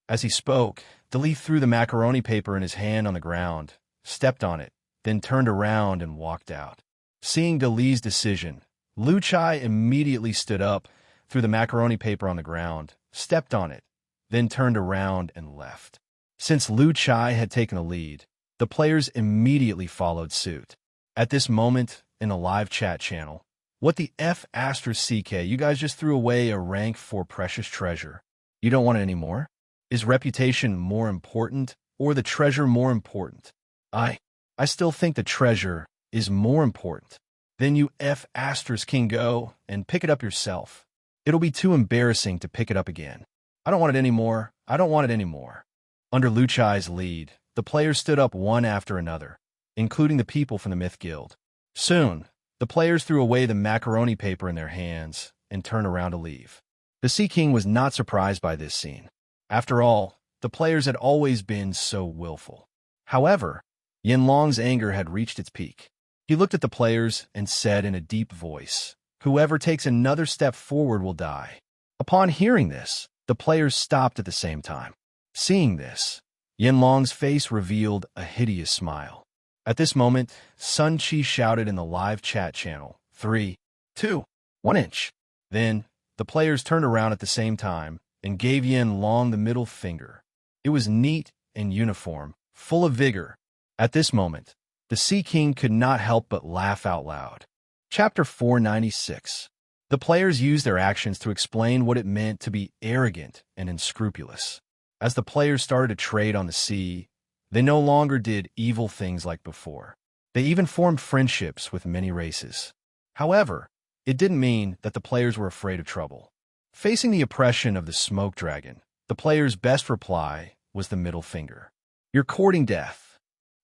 As he spoke, Dali threw the macaroni paper in his hand on the ground, stepped on it, then turned around and walked out. Seeing Dali's decision, Lu Chai immediately stood up, threw the macaroni paper on the ground, stepped on it, then turned around and left. Since Lu Chai had taken the lead, the players immediately followed suit. At this moment, in the live chat channel, what the F asterisk CK, you guys just threw away a rank 4 precious treasure. You don't want it anymore? Is reputation more important or the treasure more important? I still think the treasure is more important. Then you F asterisk king go and pick it up yourself. It'll be too embarrassing to pick it up again. I don't want it anymore. I don't want it anymore. Under Lu Chai's lead, the players stood up one after another, including the people from the Myth Guild. Soon, the players threw away the macaroni paper in their hands and turned around to leave. The Sea King was not surprised by this scene. After all, the players had always been so willful. However, Yanlong's anger had reached its peak. He looked at the players and said in a deep voice, whoever takes another step forward will die. Upon hearing this, the players stopped at the same time. Seeing this, Yanlong's face revealed a hideous smile. At this moment, Sun Chi shouted in the live chat channel, 3, 2, 1 inch. Then, the players turned around at the same time and gave Yanlong the middle finger. It was neat and uniform, full of vigor. At this moment, the Sea King could not help but laugh out loud. Chapter 496. The players used their actions to explain what it meant to be arrogant and unscrupulous. As the players started to trade on the sea, they no longer did evil things like before. They even formed friendships with many races. However, it didn't mean that the players were afraid of trouble. Facing the oppression of the smoke dragon, the player's best reply was the middle finger. You're courting death.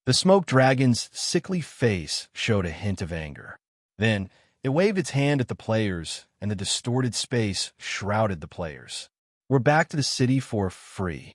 The smoke dragon's sickly face showed a hint of anger. Then, it waved its hand at the players, and the distorted space shrouded the players. We're back to the city for free.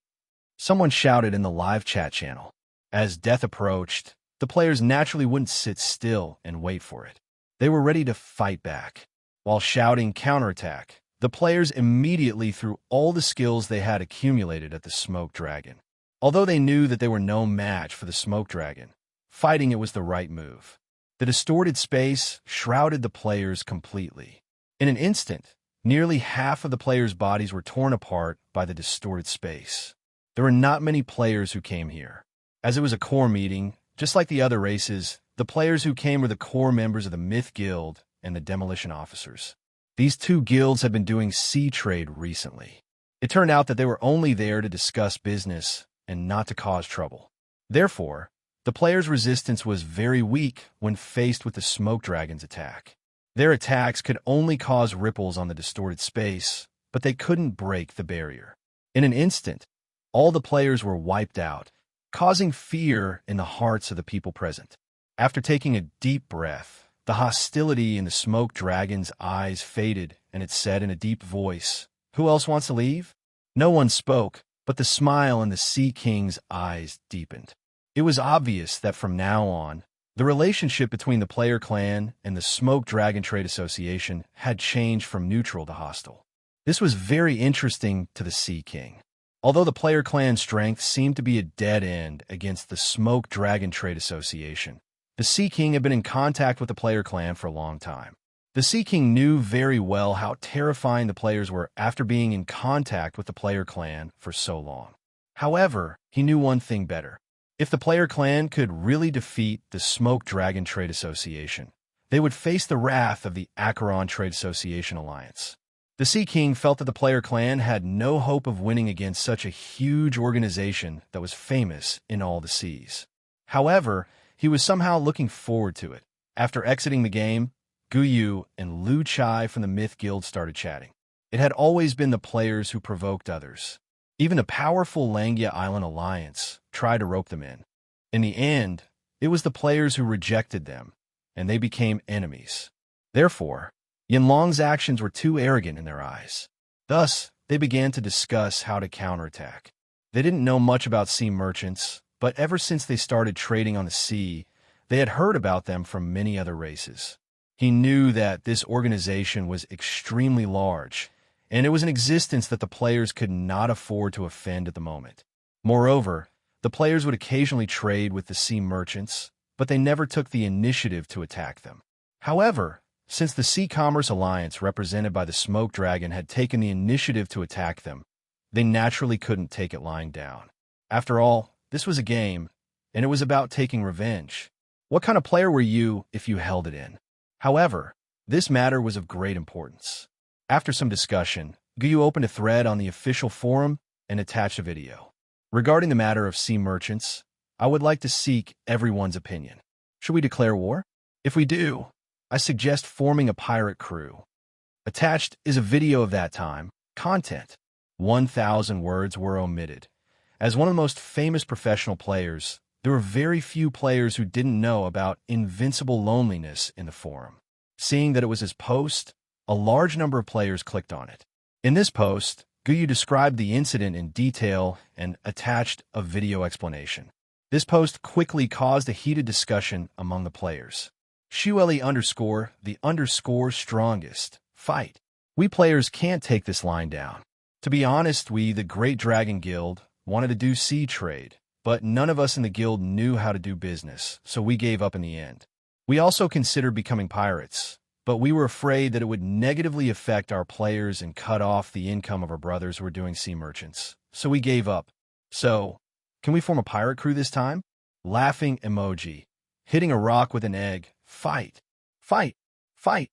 Someone shouted in the live chat channel. As death approached, the players naturally wouldn't sit still and wait for it. They were ready to fight back. While shouting counterattack, the players immediately threw all the skills they had accumulated at the smoke dragon. Although they knew that they were no match for the smoke dragon, fighting it was the right move. The distorted space shrouded the players completely. In an instant, nearly half of the players' bodies were torn apart by the distorted space. There were not many players who came here. As it was a core meeting, just like the other races, the players who came were the core members of the Myth Guild and the Demolition Officers. These two guilds had been doing sea trade recently. It turned out that they were only there to discuss business and not to cause trouble. Therefore, the players' resistance was very weak when faced with the smoke dragon's attack. Their attacks could only cause ripples on the distorted space, but they couldn't break the barrier. In an instant, all the players were wiped out, causing fear in the hearts of the people present. After taking a deep breath, the hostility in the smoke dragon's eyes faded, and it said in a deep voice, "Who else wants to leave?" No one spoke, but the smile in the Sea King's eyes deepened. It was obvious that from now on, the relationship between the player clan and the Smoke Dragon Trade Association had changed from neutral to hostile. This was very interesting to the Sea King. Although the player clan's strength seemed to be a dead end against the Smoke Dragon Trade Association, the Sea King had been in contact with the player clan for a long time. The Sea King knew very well how terrifying the players were after being in contact with the player clan for so long. However, he knew one thing better. If the player clan could really defeat the Smoke Dragon Trade Association, they would face the wrath of the Acheron Trade Association Alliance. The Sea King felt that the player clan had no hope of winning against such a huge organization that was famous in all the seas. However, he was somehow looking forward to it. After exiting the game, Guyu and Lu Chai from the Myth Guild started chatting. It had always been the players who provoked others. Even the powerful Langia Island Alliance tried to rope them in. In the end, it was the players who rejected them, and they became enemies. Therefore, Yanlong's actions were too arrogant in their eyes. Thus, they began to discuss how to counterattack. They didn't know much about sea merchants, but ever since they started trading on the sea, they had heard about them from many other races. He knew that this organization was extremely large, and it was an existence that the players could not afford to offend at the moment. Moreover, the players would occasionally trade with the sea merchants, but they never took the initiative to attack them. However, since the Sea Commerce Alliance represented by the Smoke Dragon had taken the initiative to attack them, they naturally couldn't take it lying down. After all, this was a game, and it was about taking revenge. What kind of player were you if you held it in? However, this matter was of great importance. After some discussion, Guyu opened a thread on the official forum and attached a video. Regarding the matter of sea merchants, I would like to seek everyone's opinion. Should we declare war? If we do, I suggest forming a pirate crew. Attached is a video of that time. Content. 1,000 words were omitted. As one of the most famous professional players, there were very few players who didn't know about Invincible Loneliness in the forum. Seeing that it was his post, a large number of players clicked on it. In this post, Guyu described the incident in detail and attached a video explanation. This post quickly caused a heated discussion among the players. Shueli _the strongest. Fight. We players can't take this line down. To be honest, we, the Great Dragon Guild, wanted to do sea trade, but none of us in the guild knew how to do business, so we gave up in the end. We also considered becoming pirates, but we were afraid that it would negatively affect our players and cut off the income of our brothers who were doing sea merchants, so we gave up. So, can we form a pirate crew this time? Laughing emoji. Hitting a rock with an egg. Fight. Fight. Fight.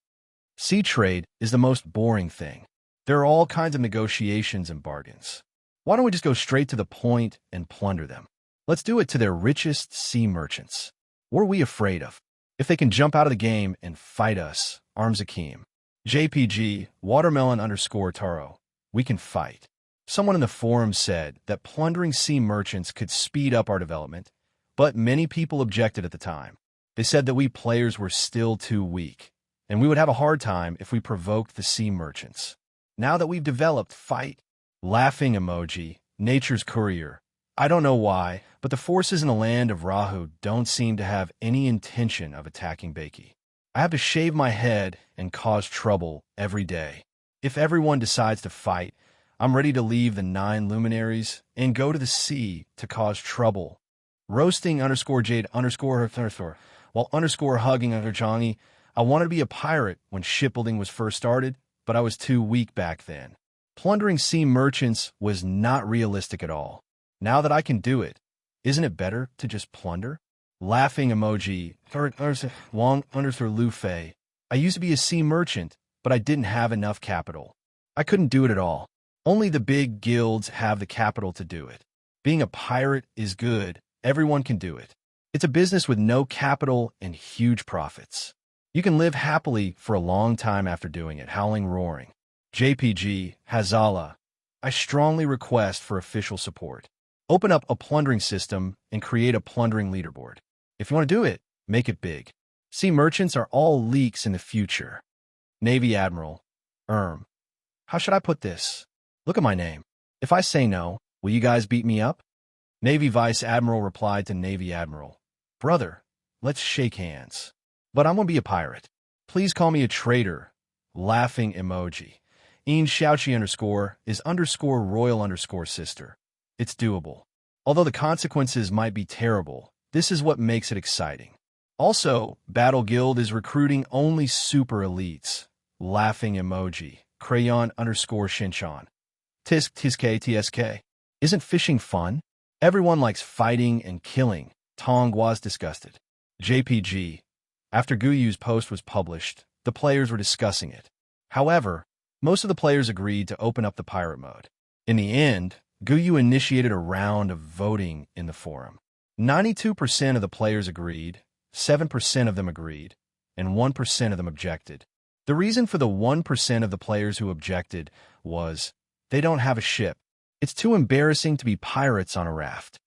Sea trade is the most boring thing. There are all kinds of negotiations and bargains. Why don't we just go straight to the point and plunder them? Let's do it to their richest sea merchants. What are we afraid of? If they can jump out of the game and fight us, Arms Akeem. JPG, watermelon _Taro. We can fight. Someone in the forum said that plundering sea merchants could speed up our development, but many people objected at the time. They said that we players were still too weak, and we would have a hard time if we provoked the sea merchants. Now that we've developed fight, laughing emoji, nature's courier. I don't know why, but the forces in the land of Rahu don't seem to have any intention of attacking Baki. I have to shave my head and cause trouble every day. If everyone decides to fight, I'm ready to leave the 9 luminaries and go to the sea to cause trouble. Roasting _Jade _ while _hugging _Changi. I wanted to be a pirate when shipbuilding was first started, but I was too weak back then. Plundering sea merchants was not realistic at all. Now that I can do it, isn't it better to just plunder? Laughing emoji. Wong Lu Fei. I used to be a sea merchant, but I didn't have enough capital. I couldn't do it at all. Only the big guilds have the capital to do it. Being a pirate is good. Everyone can do it. It's a business with no capital and huge profits. You can live happily for a long time after doing it, howling roaring. JPG, Hazala. I strongly request for official support. Open up a plundering system and create a plundering leaderboard. If you want to do it, make it big. Sea merchants are all leaks in the future. Navy Admiral. How should I put this? Look at my name. If I say no, will you guys beat me up? Navy Vice Admiral replied to Navy Admiral. Brother, let's shake hands. But I'm going to be a pirate. Please call me a traitor. Laughing emoji. Ian Shouchy is _royal sister. It's doable. Although the consequences might be terrible, this is what makes it exciting. Also, Battle Guild is recruiting only super elites. Laughing emoji. Crayon _Shinchan. Tisk tsk. Isn't fishing fun? Everyone likes fighting and killing. Tong was disgusted. JPG. After Guyu's post was published, the players were discussing it. However, most of the players agreed to open up the pirate mode. In the end, Guyu initiated a round of voting in the forum. 92% of the players agreed, 7% of them agreed, and 1% of them objected. The reason for the 1% of the players who objected was, they don't have a ship. It's too embarrassing to be pirates on a raft.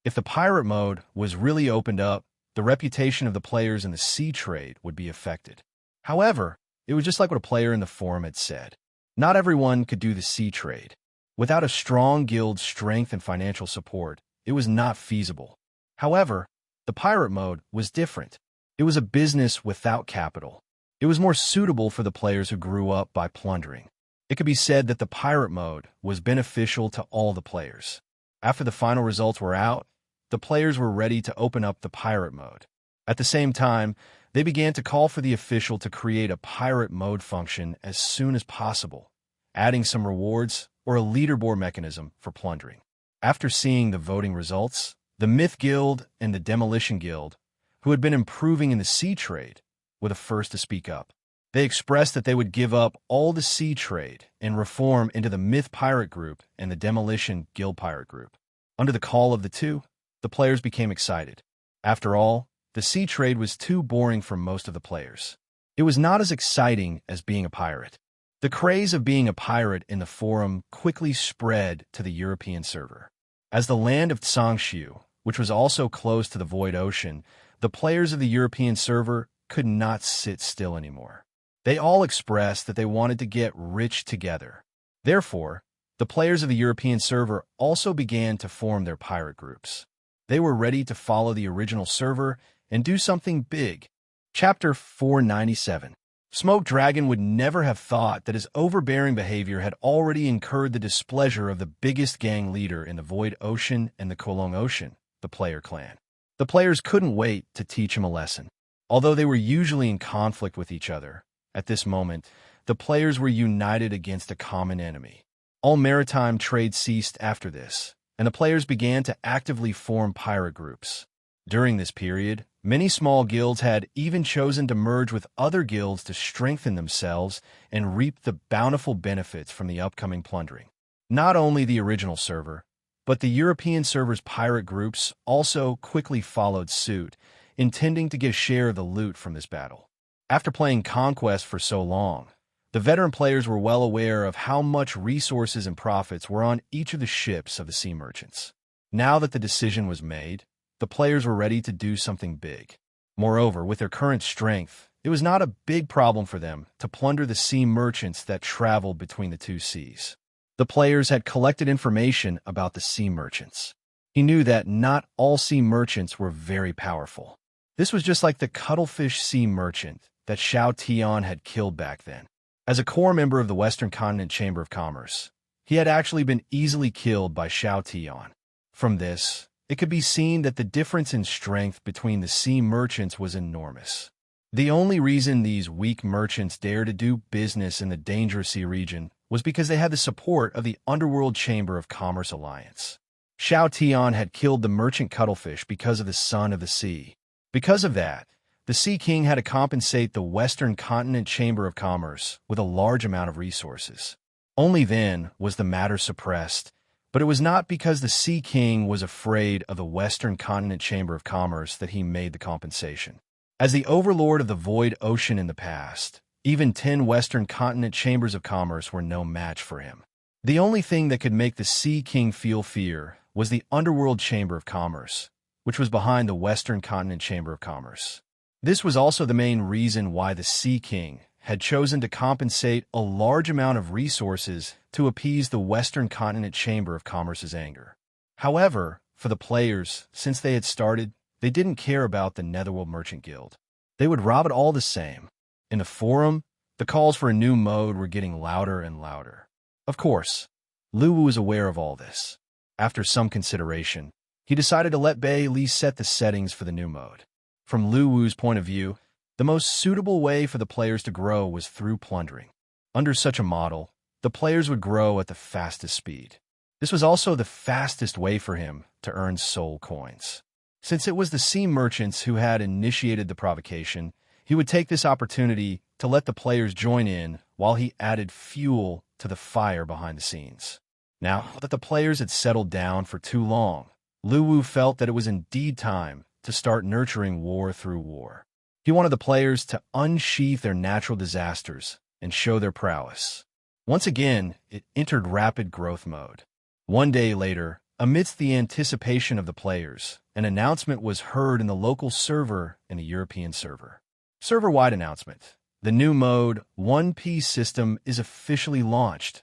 If the pirate mode was really opened up, the reputation of the players in the sea trade would be affected. However, it was just like what a player in the forum had said. Not everyone could do the sea trade. Without a strong guild strength and financial support, it was not feasible. However, the pirate mode was different. It was a business without capital. It was more suitable for the players who grew up by plundering. It could be said that the pirate mode was beneficial to all the players. After the final results were out, the players were ready to open up the pirate mode. At the same time, they began to call for the official to create a pirate mode function as soon as possible, adding some rewards or a leaderboard mechanism for plundering. After seeing the voting results, the Myth Guild and the Demolition Guild, who had been improving in the sea trade, were the first to speak up. They expressed that they would give up all the sea trade and reform into the Myth Pirate Group and the Demolition Guild Pirate Group. Under the call of the two, the players became excited. After all, the sea trade was too boring for most of the players. It was not as exciting as being a pirate. The craze of being a pirate in the forum quickly spread to the European server. As the land of Tsangshu, which was also close to the Void Ocean, the players of the European server could not sit still anymore. They all expressed that they wanted to get rich together. Therefore, the players of the European server also began to form their pirate groups. They were ready to follow the original server and do something big. Chapter 497. Smoke Dragon would never have thought that his overbearing behavior had already incurred the displeasure of the biggest gang leader in the Void Ocean and the Kolong Ocean, the Player Clan. The players couldn't wait to teach him a lesson. Although they were usually in conflict with each other, at this moment, the players were united against a common enemy. All maritime trade ceased after this, and the players began to actively form pirate groups. During this period, many small guilds had even chosen to merge with other guilds to strengthen themselves and reap the bountiful benefits from the upcoming plundering. Not only the original server, but the European server's pirate groups also quickly followed suit, intending to get a share of the loot from this battle. After playing Conquest for so long, the veteran players were well aware of how much resources and profits were on each of the ships of the sea merchants. Now that the decision was made, the players were ready to do something big. Moreover, with their current strength, it was not a big problem for them to plunder the sea merchants that traveled between the two seas. The players had collected information about the sea merchants. He knew that not all sea merchants were very powerful. This was just like the cuttlefish sea merchant that Xiao Tian had killed back then. As a core member of the Western Continent Chamber of Commerce, he had actually been easily killed by Xiao Tian. From this, it could be seen that the difference in strength between the sea merchants was enormous. The only reason these weak merchants dared to do business in the dangerous sea region was because they had the support of the Underworld Chamber of Commerce Alliance. Xiao Tian had killed the merchant cuttlefish because of the Son of the Sea. Because of that, the Sea King had to compensate the Western Continent Chamber of Commerce with a large amount of resources. Only then was the matter suppressed, but it was not because the Sea King was afraid of the Western Continent Chamber of Commerce that he made the compensation. As the overlord of the void ocean in the past, even 10 Western Continent Chambers of Commerce were no match for him. The only thing that could make the Sea King feel fear was the Underworld Chamber of Commerce, which was behind the Western Continent Chamber of Commerce. This was also the main reason why the Sea King had chosen to compensate a large amount of resources to appease the Western Continent Chamber of Commerce's anger. However, for the players, since they had started, they didn't care about the Netherworld Merchant Guild. They would rob it all the same. In the forum, the calls for a new mode were getting louder and louder. Of course, Luwu was aware of all this. After some consideration, he decided to let Bailey set the settings for the new mode. From Luwu's point of view, the most suitable way for the players to grow was through plundering. Under such a model, the players would grow at the fastest speed. This was also the fastest way for him to earn soul coins. Since it was the sea merchants who had initiated the provocation, he would take this opportunity to let the players join in while he added fuel to the fire behind the scenes. Now that the players had settled down for too long, Luwu felt that it was indeed time to start nurturing war through war. He wanted the players to unsheath their natural disasters and show their prowess. Once again, it entered rapid growth mode. One day later, amidst the anticipation of the players, an announcement was heard in the local server and the European server. Server-wide announcement. The new mode, One Piece system, is officially launched.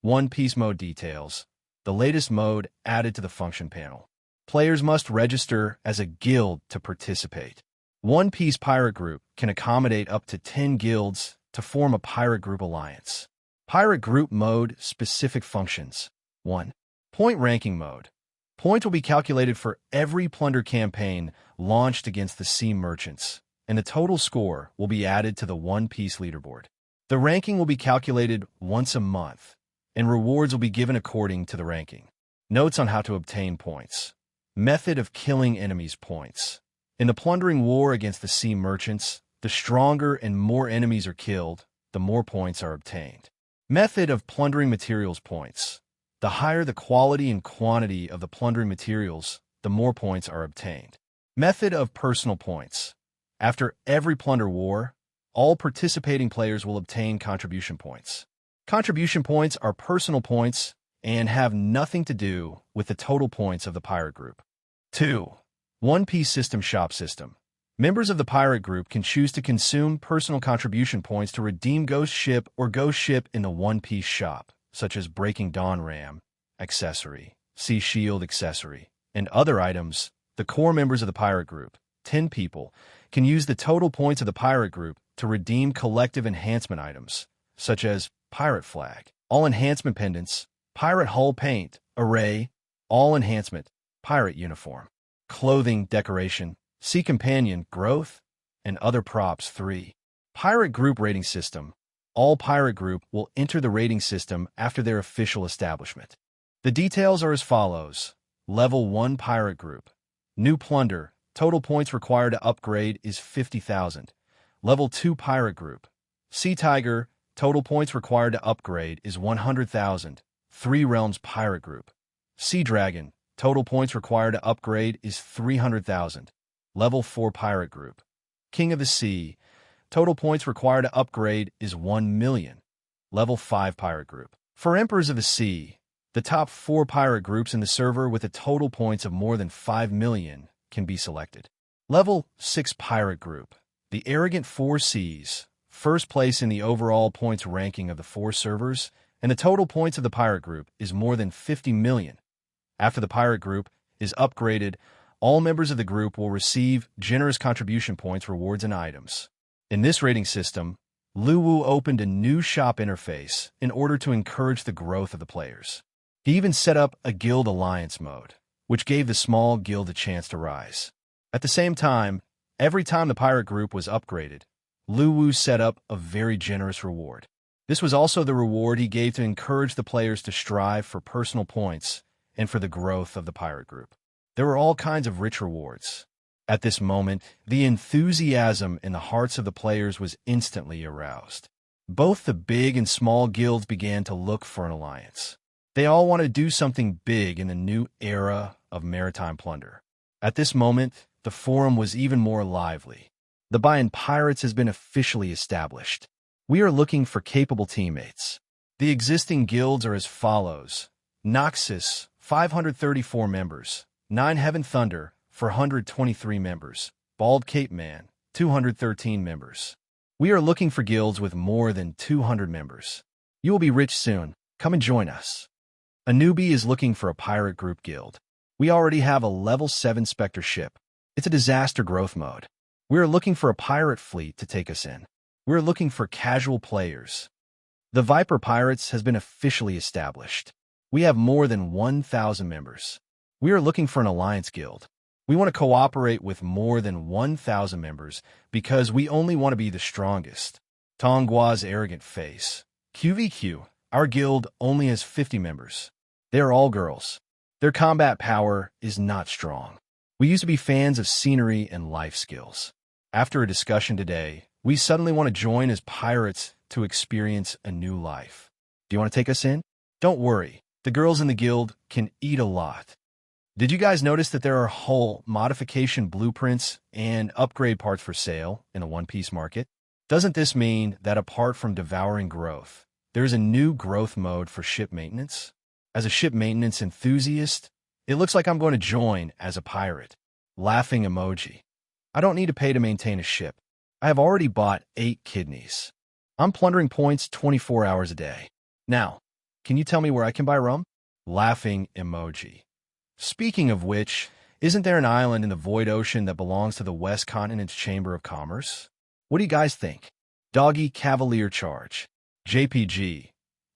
One Piece mode details. The latest mode added to the function panel. Players must register as a guild to participate. One Piece Pirate Group can accommodate up to 10 guilds to form a pirate group alliance. Pirate Group Mode Specific Functions. 1. Point Ranking Mode. Points will be calculated for every plunder campaign launched against the sea merchants, and the total score will be added to the One Piece leaderboard. The ranking will be calculated once a month, and rewards will be given according to the ranking. Notes on how to obtain points. Method of killing enemies' points. In the plundering war against the sea merchants, the stronger and more enemies are killed, the more points are obtained. Method of plundering materials points. The higher the quality and quantity of the plundering materials, the more points are obtained. Method of personal points. After every plunder war, all participating players will obtain contribution points. Contribution points are personal points and have nothing to do with the total points of the pirate group. 2. One Piece System Shop System. Members of the pirate group can choose to consume personal contribution points to redeem Ghost Ship or Ghost Ship in the One Piece shop, such as Breaking Dawn Ram, accessory, Sea Shield accessory, and other items. The core members of the pirate group, 10 people, can use the total points of the pirate group to redeem collective enhancement items, such as Pirate Flag, All Enhancement Pendants, Pirate Hull Paint, Array, All Enhancement, Pirate Uniform, Clothing Decoration, Sea Companion Growth, and other props. 3. Pirate Group Rating System. All pirate group will enter the rating system after their official establishment. The details are as follows. Level 1 Pirate Group. New Plunder. Total points required to upgrade is 50,000. Level 2 Pirate Group. Sea Tiger. Total points required to upgrade is 100,000. 3 Realms Pirate Group. Sea Dragon. Total points required to upgrade is 300,000. Level 4 Pirate Group. King of the Sea. Total points required to upgrade is 1 million. Level 5 Pirate Group. For Emperors of the Sea, the top 4 pirate groups in the server with a total points of more than 5 million can be selected. Level 6 Pirate Group. The Arrogant 4 Seas. First place in the overall points ranking of the 4 servers, and the total points of the pirate group is more than 50 million. After the pirate group is upgraded, all members of the group will receive generous contribution points, rewards, and items. In this rating system, Luwu opened a new shop interface in order to encourage the growth of the players. He even set up a guild alliance mode, which gave the small guild a chance to rise. At the same time, every time the pirate group was upgraded, Luwu set up a very generous reward. This was also the reward he gave to encourage the players to strive for personal points and for the growth of the pirate group. There were all kinds of rich rewards. At this moment, the enthusiasm in the hearts of the players was instantly aroused. Both the big and small guilds began to look for an alliance. They all wanted to do something big in the new era of maritime plunder. At this moment, the forum was even more lively. The buy in pirates has been officially established. We are looking for capable teammates. The existing guilds are as follows: Noxus, 534 members; Nine Heaven Thunder, 423 members; Bald Cape Man, 213 members. We are looking for guilds with more than 200 members. You will be rich soon. Come and join us. A newbie is looking for a pirate group guild. We already have a level 7 Spectre ship. It's a disaster growth mode. We are looking for a pirate fleet to take us in. We are looking for casual players. The Viper Pirates has been officially established. We have more than 1,000 members. We are looking for an alliance guild. We want to cooperate with more than 1,000 members because we only want to be the strongest. Tonggua's arrogant face. QVQ, our guild only has 50 members. They are all girls. Their combat power is not strong. We used to be fans of scenery and life skills. After a discussion today, we suddenly want to join as pirates to experience a new life. Do you want to take us in? Don't worry, the girls in the guild can eat a lot. Did you guys notice that there are whole modification blueprints and upgrade parts for sale in the One Piece market? Doesn't this mean that apart from devouring growth, there's a new growth mode for ship maintenance? As a ship maintenance enthusiast, it looks like I'm going to join as a pirate. Laughing emoji. I don't need to pay to maintain a ship. I have already bought 8 kidneys. I'm plundering points 24 hours a day. Now, can you tell me where I can buy rum? Laughing emoji. Speaking of which, isn't there an island in the Void Ocean that belongs to the West Continent's Chamber of Commerce? What do you guys think? Doggy Cavalier Charge. JPG.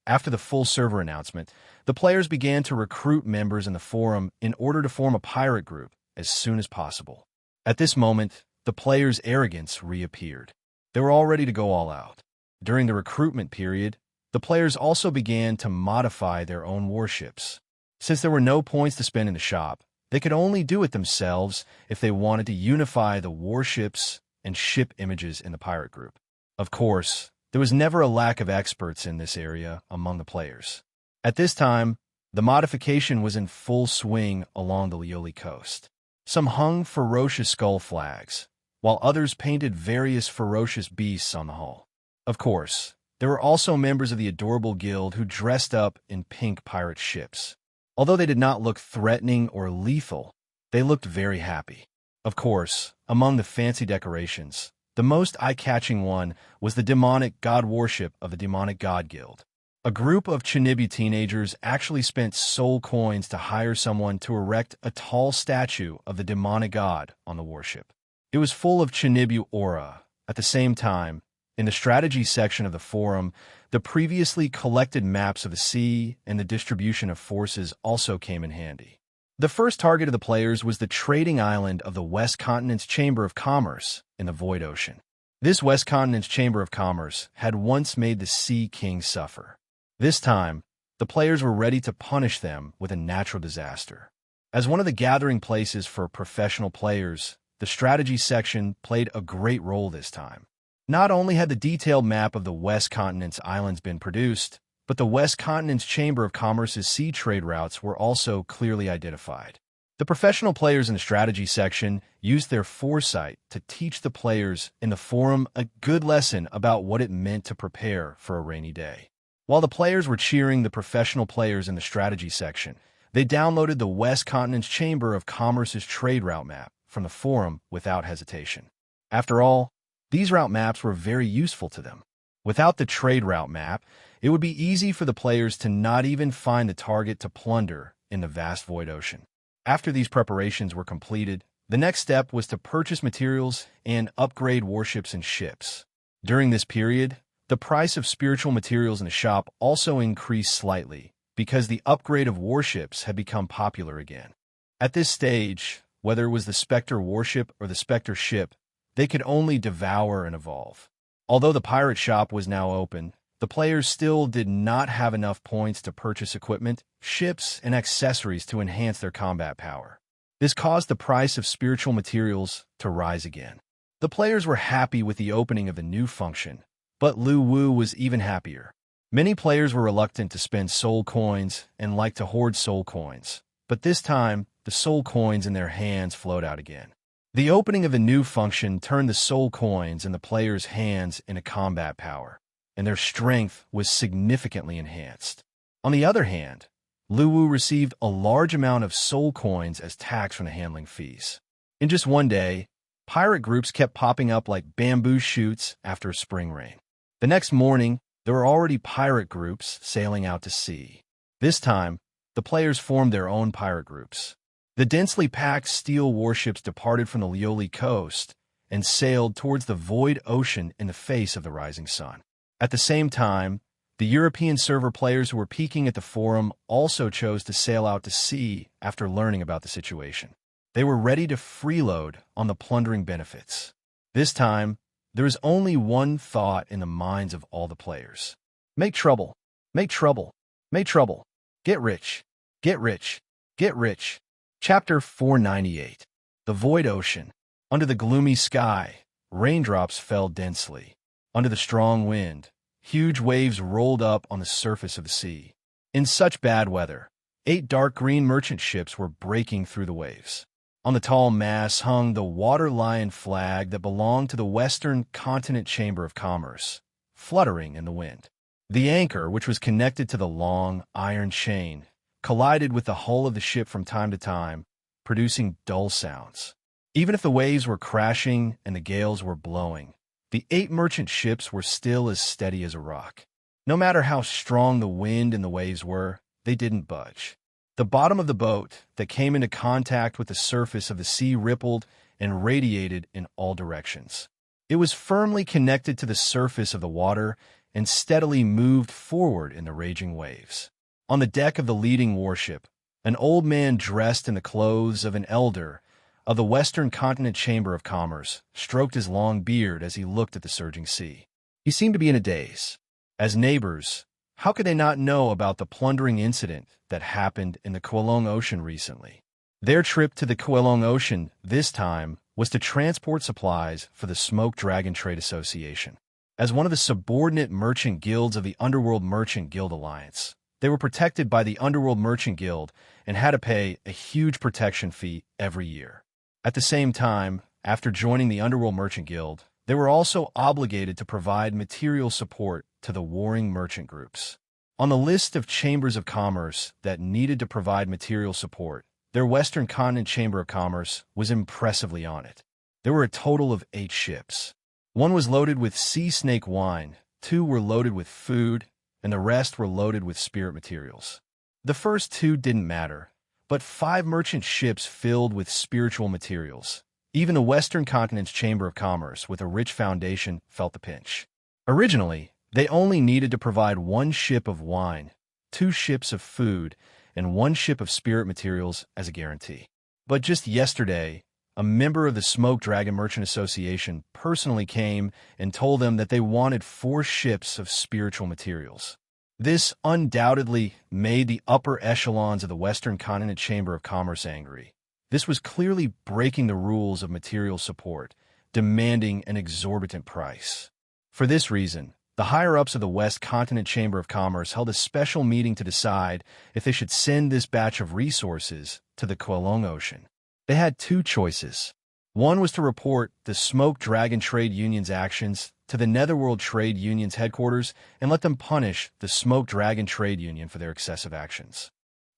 After the full server announcement, the players began to recruit members in the forum in order to form a pirate group as soon as possible. At this moment, the players' arrogance reappeared. They were all ready to go all out. During the recruitment period, the players also began to modify their own warships. Since there were no points to spend in the shop, they could only do it themselves if they wanted to unify the warships and ship images in the pirate group. Of course, there was never a lack of experts in this area among the players. At this time, the modification was in full swing along the Lioli coast. Some hung ferocious skull flags, while others painted various ferocious beasts on the hull. Of course, there were also members of the Adorable Guild who dressed up in pink pirate ships. Although they did not look threatening or lethal, they looked very happy. Of course, among the fancy decorations, the most eye-catching one was the demonic god worship of the Demonic God Guild. A group of Chinibu teenagers actually spent soul coins to hire someone to erect a tall statue of the demonic god on the warship. It was full of Chinibu aura. At the same time, in the strategy section of the forum, the previously collected maps of the sea and the distribution of forces also came in handy. The first target of the players was the trading island of the West Continent's Chamber of Commerce in the Void Ocean. This West Continent's Chamber of Commerce had once made the Sea King suffer. This time, the players were ready to punish them with a natural disaster. As one of the gathering places for professional players, the strategy section played a great role this time. Not only had the detailed map of the West Continent's islands been produced, but the West Continent's Chamber of Commerce's sea trade routes were also clearly identified. The professional players in the strategy section used their foresight to teach the players in the forum a good lesson about what it meant to prepare for a rainy day. While the players were cheering the professional players in the strategy section, they downloaded the West Continent's Chamber of Commerce's trade route map from the forum without hesitation. After all, these route maps were very useful to them. Without the trade route map, it would be easy for the players to not even find the target to plunder in the vast Void Ocean. After these preparations were completed, the next step was to purchase materials and upgrade warships and ships. During this period, the price of spiritual materials in the shop also increased slightly because the upgrade of warships had become popular again. At this stage, whether it was the Spectre warship or the Spectre ship, they could only devour and evolve. Although the pirate shop was now open, the players still did not have enough points to purchase equipment, ships, and accessories to enhance their combat power. This caused the price of spiritual materials to rise again. The players were happy with the opening of the new function, But Lu Wu was even happier. Many players were reluctant to spend soul coins and liked to hoard soul coins, but this time, the soul coins in their hands flowed out again. The opening of a new function turned the soul coins in the players' hands into combat power, and their strength was significantly enhanced. On the other hand, Lu Wu received a large amount of soul coins as tax from the handling fees. In just one day, pirate groups kept popping up like bamboo shoots after a spring rain. The next morning, there were already pirate groups sailing out to sea. This time, the players formed their own pirate groups. The densely packed steel warships departed from the Lioli coast and sailed towards the void ocean in the face of the rising sun. At the same time, the European server players who were peeking at the forum also chose to sail out to sea after learning about the situation. They were ready to freeload on the plundering benefits. This time, there was only one thought in the minds of all the players. Make trouble, make trouble, make trouble. Get rich, get rich, get rich. Chapter 498. The Void Ocean. Under the gloomy sky, raindrops fell densely. Under the strong wind, huge waves rolled up on the surface of the sea. In such bad weather, 8 dark green merchant ships were breaking through the waves. On the tall masts hung the water lion flag that belonged to the Western Continent Chamber of Commerce, fluttering in the wind. The anchor, which was connected to the long, iron chain, collided with the hull of the ship from time to time, producing dull sounds. Even if the waves were crashing and the gales were blowing, the 8 merchant ships were still as steady as a rock. No matter how strong the wind and the waves were, they didn't budge. The bottom of the boat that came into contact with the surface of the sea rippled and radiated in all directions. It was firmly connected to the surface of the water and steadily moved forward in the raging waves. On the deck of the leading warship, an old man dressed in the clothes of an elder of the Western Continent Chamber of Commerce stroked his long beard as he looked at the surging sea. He seemed to be in a daze. As neighbors, how could they not know about the plundering incident that happened in the Kowloon Ocean recently? Their trip to the Kowloon Ocean this time was to transport supplies for the Smoke Dragon Trade Association. As one of the subordinate merchant guilds of the Underworld Merchant Guild Alliance, they were protected by the Underworld Merchant Guild and had to pay a huge protection fee every year. At the same time, after joining the Underworld Merchant Guild, they were also obligated to provide material support to the warring merchant groups. On the list of chambers of commerce that needed to provide material support, their Western Continent Chamber of Commerce was impressively on it. There were a total of 8 ships. 1 was loaded with sea snake wine, 2 were loaded with food, and the rest were loaded with spirit materials. The first 2 didn't matter, but 5 merchant ships filled with spiritual materials. Even the Western Continent's Chamber of Commerce, with a rich foundation, felt the pinch. Originally, they only needed to provide 1 ship of wine, 2 ships of food, and 1 ship of spirit materials as a guarantee. But just yesterday, a member of the Smoke Dragon Merchant Association personally came and told them that they wanted 4 ships of spiritual materials. This undoubtedly made the upper echelons of the Western Continent Chamber of Commerce angry. This was clearly breaking the rules of material support, demanding an exorbitant price. For this reason, the higher-ups of the West Continent Chamber of Commerce held a special meeting to decide if they should send this batch of resources to the Kowloon Ocean. They had 2 choices. One was to report the Smoke Dragon Trade Union's actions to the Netherworld Trade Union's headquarters and let them punish the Smoke Dragon Trade Union for their excessive actions.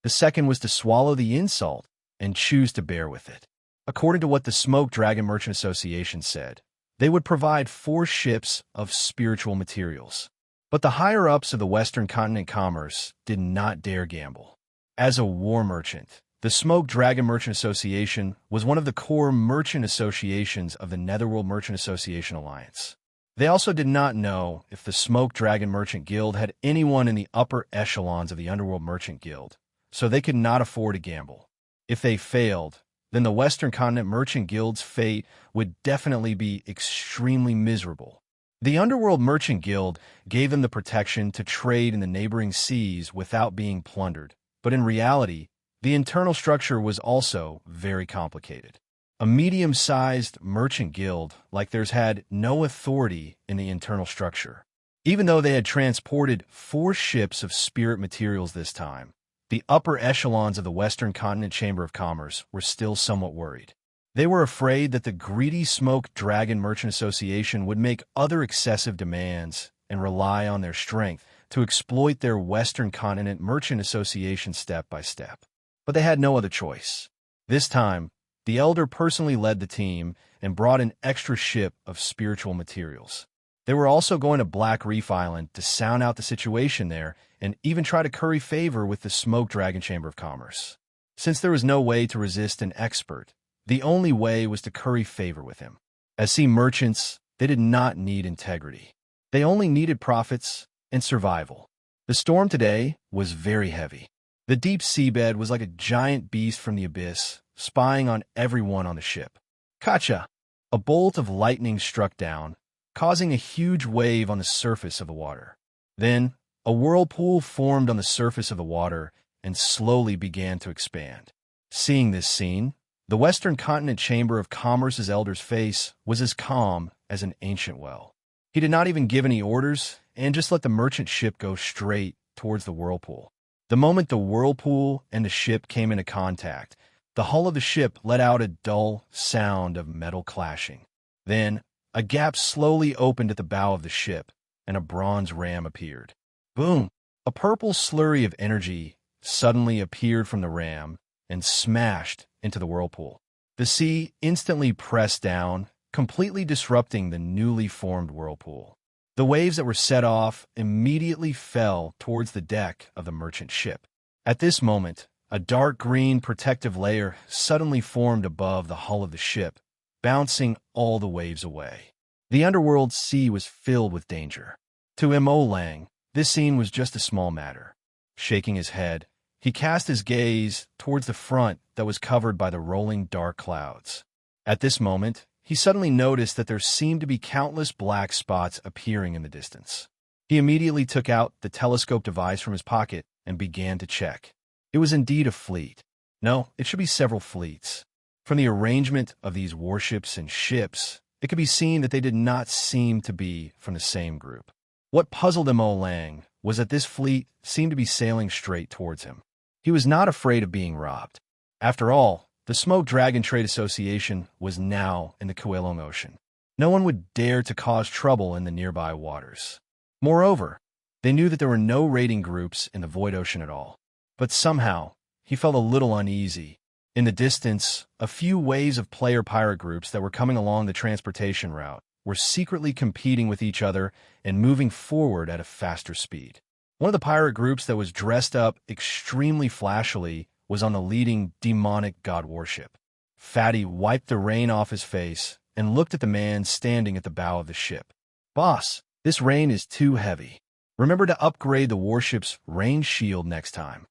The second was to swallow the insult and choose to bear with it. According to what the Smoke Dragon Merchant Association said, they would provide 4 ships of spiritual materials. But the higher-ups of the Western Continent Commerce did not dare gamble. As a war merchant, the Smoke Dragon Merchant Association was one of the core merchant associations of the Netherworld Merchant Association Alliance. They also did not know if the Smoke Dragon Merchant Guild had anyone in the upper echelons of the Underworld Merchant Guild, so they could not afford to gamble. If they failed, then the Western Continent Merchant Guild's fate would definitely be extremely miserable. The Underworld Merchant Guild gave them the protection to trade in the neighboring seas without being plundered, but in reality, the internal structure was also very complicated. A medium-sized merchant guild like theirs had no authority in the internal structure. Even though they had transported 4 ships of spirit materials this time, the upper echelons of the Western Continent Chamber of Commerce were still somewhat worried. They were afraid that the greedy Smoke Dragon Merchant Association would make other excessive demands and rely on their strength to exploit their Western Continent Merchant Association step by step. But they had no other choice. This time, the Elder personally led the team and brought an extra ship of spiritual materials. They were also going to Black Reef Island to sound out the situation there and even try to curry favor with the Smoke Dragon Chamber of Commerce. Since there was no way to resist an expert, the only way was to curry favor with him. As sea merchants, they did not need integrity. They only needed profits and survival. The storm today was very heavy. The deep seabed was like a giant beast from the abyss, spying on everyone on the ship. Kacha! A bolt of lightning struck down, causing a huge wave on the surface of the water. Then, a whirlpool formed on the surface of the water and slowly began to expand. Seeing this scene, the Western Continent Chamber of Commerce's elder's face was as calm as an ancient well. He did not even give any orders and just let the merchant ship go straight towards the whirlpool. The moment the whirlpool and the ship came into contact, the hull of the ship let out a dull sound of metal clashing. Then, a gap slowly opened at the bow of the ship, and a bronze ram appeared. Boom! A purple slurry of energy suddenly appeared from the ram and smashed into the whirlpool. The sea instantly pressed down, completely disrupting the newly formed whirlpool. The waves that were set off immediately fell towards the deck of the merchant ship. At this moment, a dark green protective layer suddenly formed above the hull of the ship, bouncing all the waves away. The underworld sea was filled with danger. To Mo Lang, this scene was just a small matter. Shaking his head, he cast his gaze towards the front that was covered by the rolling dark clouds. At this moment, he suddenly noticed that there seemed to be countless black spots appearing in the distance. He immediately took out the telescope device from his pocket and began to check. It was indeed a fleet. No, it should be several fleets. From the arrangement of these warships and ships, it could be seen that they did not seem to be from the same group. What puzzled Mo Lang was that this fleet seemed to be sailing straight towards him. He was not afraid of being robbed. After all, the Smoke Dragon Trade Association was now in the Kowloon Ocean. No one would dare to cause trouble in the nearby waters. Moreover, they knew that there were no raiding groups in the Void Ocean at all. But somehow, he felt a little uneasy. In the distance, a few waves of player pirate groups that were coming along the transportation route were secretly competing with each other and moving forward at a faster speed. One of the pirate groups that was dressed up extremely flashily was on the leading demonic god warship. Fatty wiped the rain off his face and looked at the man standing at the bow of the ship. "Boss, this rain is too heavy. Remember to upgrade the warship's rain shield next time."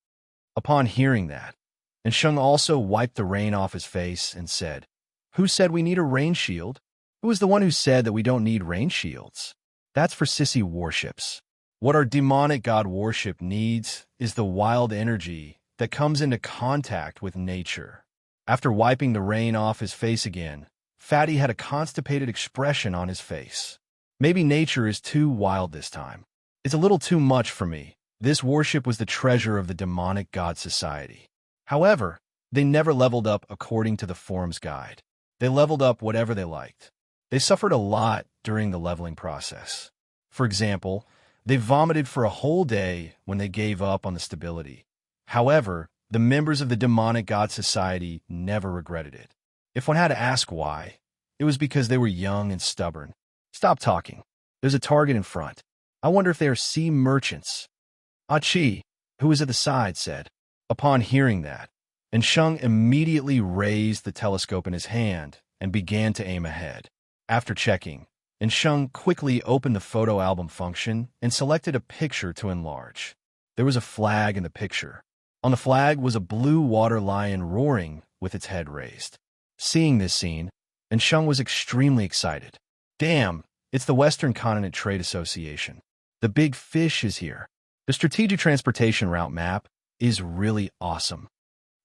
Upon hearing that, and Sheng also wiped the rain off his face and said, "Who said we need a rain shield? Who was the one who said that we don't need rain shields? That's for sissy warships. What our demonic god warship needs is the wild energy that comes into contact with nature." After wiping the rain off his face again, Fatty had a constipated expression on his face. Maybe nature is too wild this time. It's a little too much for me. This warship was the treasure of the demonic god society. However, they never leveled up according to the forum's guide. They leveled up whatever they liked. They suffered a lot during the leveling process. For example, they vomited for a whole day when they gave up on the stability. However, the members of the demonic god society never regretted it. If one had to ask why, it was because they were young and stubborn. Stop talking. There's a target in front. I wonder if they are sea merchants. Chi, who was at the side, said. Upon hearing that, and Sheng immediately raised the telescope in his hand and began to aim ahead. After checking, and Sheng quickly opened the photo album function and selected a picture to enlarge. There was a flag in the picture. On the flag was a blue water lion roaring with its head raised. Seeing this scene, and Sheng was extremely excited. Damn, it's the Western Continent Trade Association. The big fish is here. The strategic transportation route map is really awesome.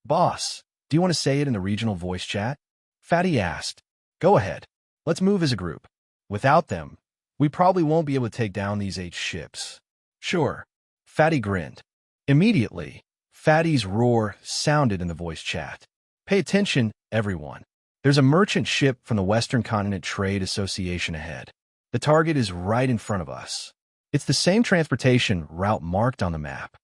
Boss, do you want to say it in the regional voice chat? Fatty asked. Go ahead. Let's move as a group. Without them, We probably won't be able to take down these 8 ships. Sure. Fatty grinned. Immediately, Fatty's roar sounded in the voice chat. Pay attention, everyone. There's a merchant ship from the Western Continent Trade Association ahead. The target is right in front of us. It's the same transportation route marked on the map.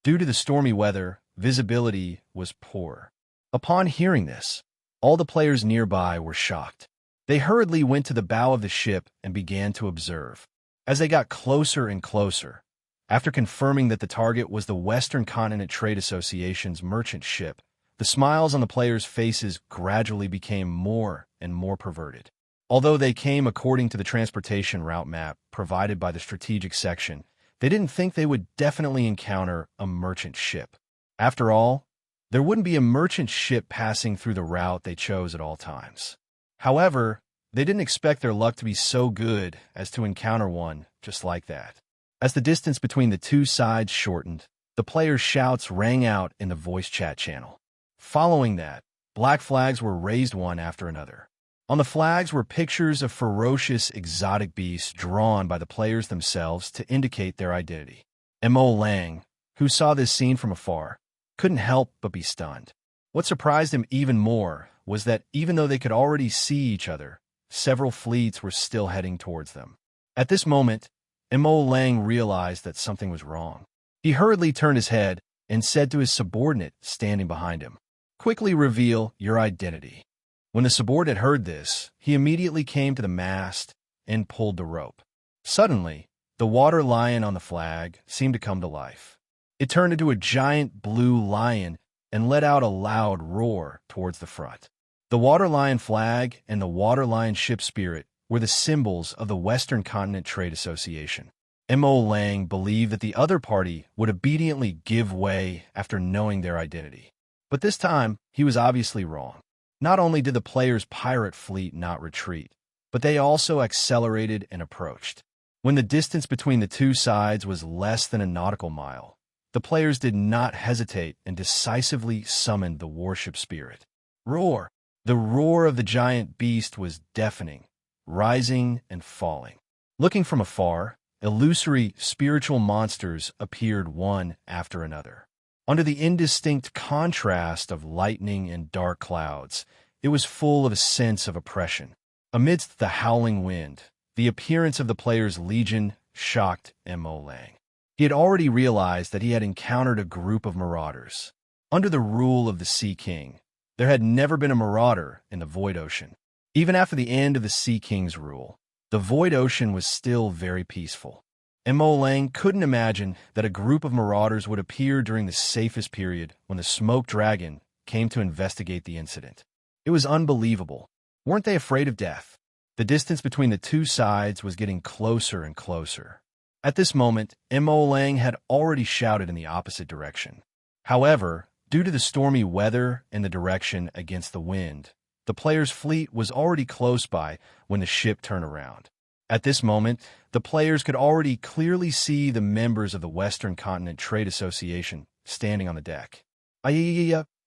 Due to the stormy weather, visibility was poor. Upon hearing this, all the players nearby were shocked. They hurriedly went to the bow of the ship and began to observe. As they got closer and closer, after confirming that the target was the Western Continent Trade Association's merchant ship, the smiles on the players' faces gradually became more and more perverted. Although they came according to the transportation route map provided by the strategic section, they didn't think they would definitely encounter a merchant ship. After all, there wouldn't be a merchant ship passing through the route they chose at all times. However, they didn't expect their luck to be so good as to encounter one just like that. As the distance between the two sides shortened, the players' shouts rang out in the voice chat channel. Following that, black flags were raised one after another. On the flags were pictures of ferocious exotic beasts drawn by the players themselves to indicate their identity. Mo Lang, who saw this scene from afar, couldn't help but be stunned. What surprised him even more was that even though they could already see each other, several fleets were still heading towards them. At this moment, Mo Lang realized that something was wrong. He hurriedly turned his head and said to his subordinate standing behind him, "Quickly reveal your identity." When the subordinate heard this, he immediately came to the mast and pulled the rope. Suddenly, the water lion on the flag seemed to come to life. It turned into a giant blue lion and let out a loud roar towards the front. The water lion flag and the water lion ship spirit were the symbols of the Western Continent Trade Association. Mo Lang believed that the other party would obediently give way after knowing their identity. But this time, he was obviously wrong. Not only did the players' pirate fleet not retreat, but they also accelerated and approached. When the distance between the two sides was less than a nautical mile, the players did not hesitate and decisively summoned the warship spirit. Roar! The roar of the giant beast was deafening, rising and falling. Looking from afar, illusory spiritual monsters appeared one after another. Under the indistinct contrast of lightning and dark clouds, it was full of a sense of oppression. Amidst the howling wind, the appearance of the player's legion shocked Mo Lang. He had already realized that he had encountered a group of marauders. Under the rule of the Sea King, there had never been a marauder in the Void Ocean. Even after the end of the Sea King's rule, the Void Ocean was still very peaceful. Mo Lang couldn't imagine that a group of marauders would appear during the safest period when the Smoke Dragon came to investigate the incident. It was unbelievable. Weren't they afraid of death? The distance between the two sides was getting closer and closer. At this moment, Mo Lang had already shouted in the opposite direction. However, due to the stormy weather and the direction against the wind, the player's fleet was already close by when the ship turned around. At this moment, the players could already clearly see the members of the Western Continent Trade Association standing on the deck.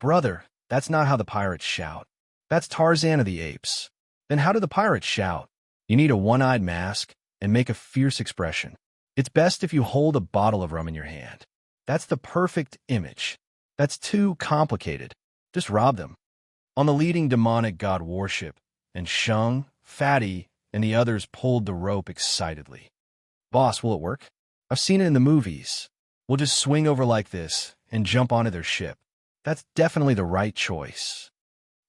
Brother, that's not how the pirates shout. That's Tarzan of the Apes. Then how do the pirates shout? You need a one-eyed mask and make a fierce expression. It's best if you hold a bottle of rum in your hand. That's the perfect image. That's too complicated. Just rob them. On the leading demonic god warship, and Shung, Fatty, and the others pulled the rope excitedly. Boss, will it work? I've seen it in the movies. We'll just swing over like this and jump onto their ship. That's definitely the right choice.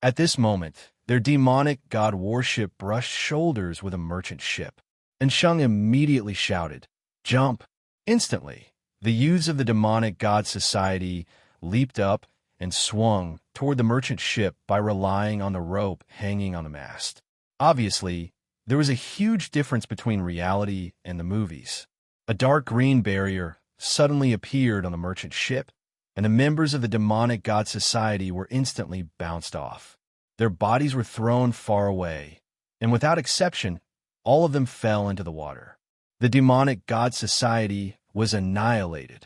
At this moment, their demonic god warship brushed shoulders with a merchant ship, and Shung immediately shouted, "Jump!" Instantly, the youths of the demonic god society leaped up and swung toward the merchant ship by relying on the rope hanging on the mast. Obviously, there was a huge difference between reality and the movies. A dark green barrier suddenly appeared on the merchant ship, and the members of the demonic god society were instantly bounced off. Their bodies were thrown far away, and without exception, all of them fell into the water. The demonic god society was annihilated,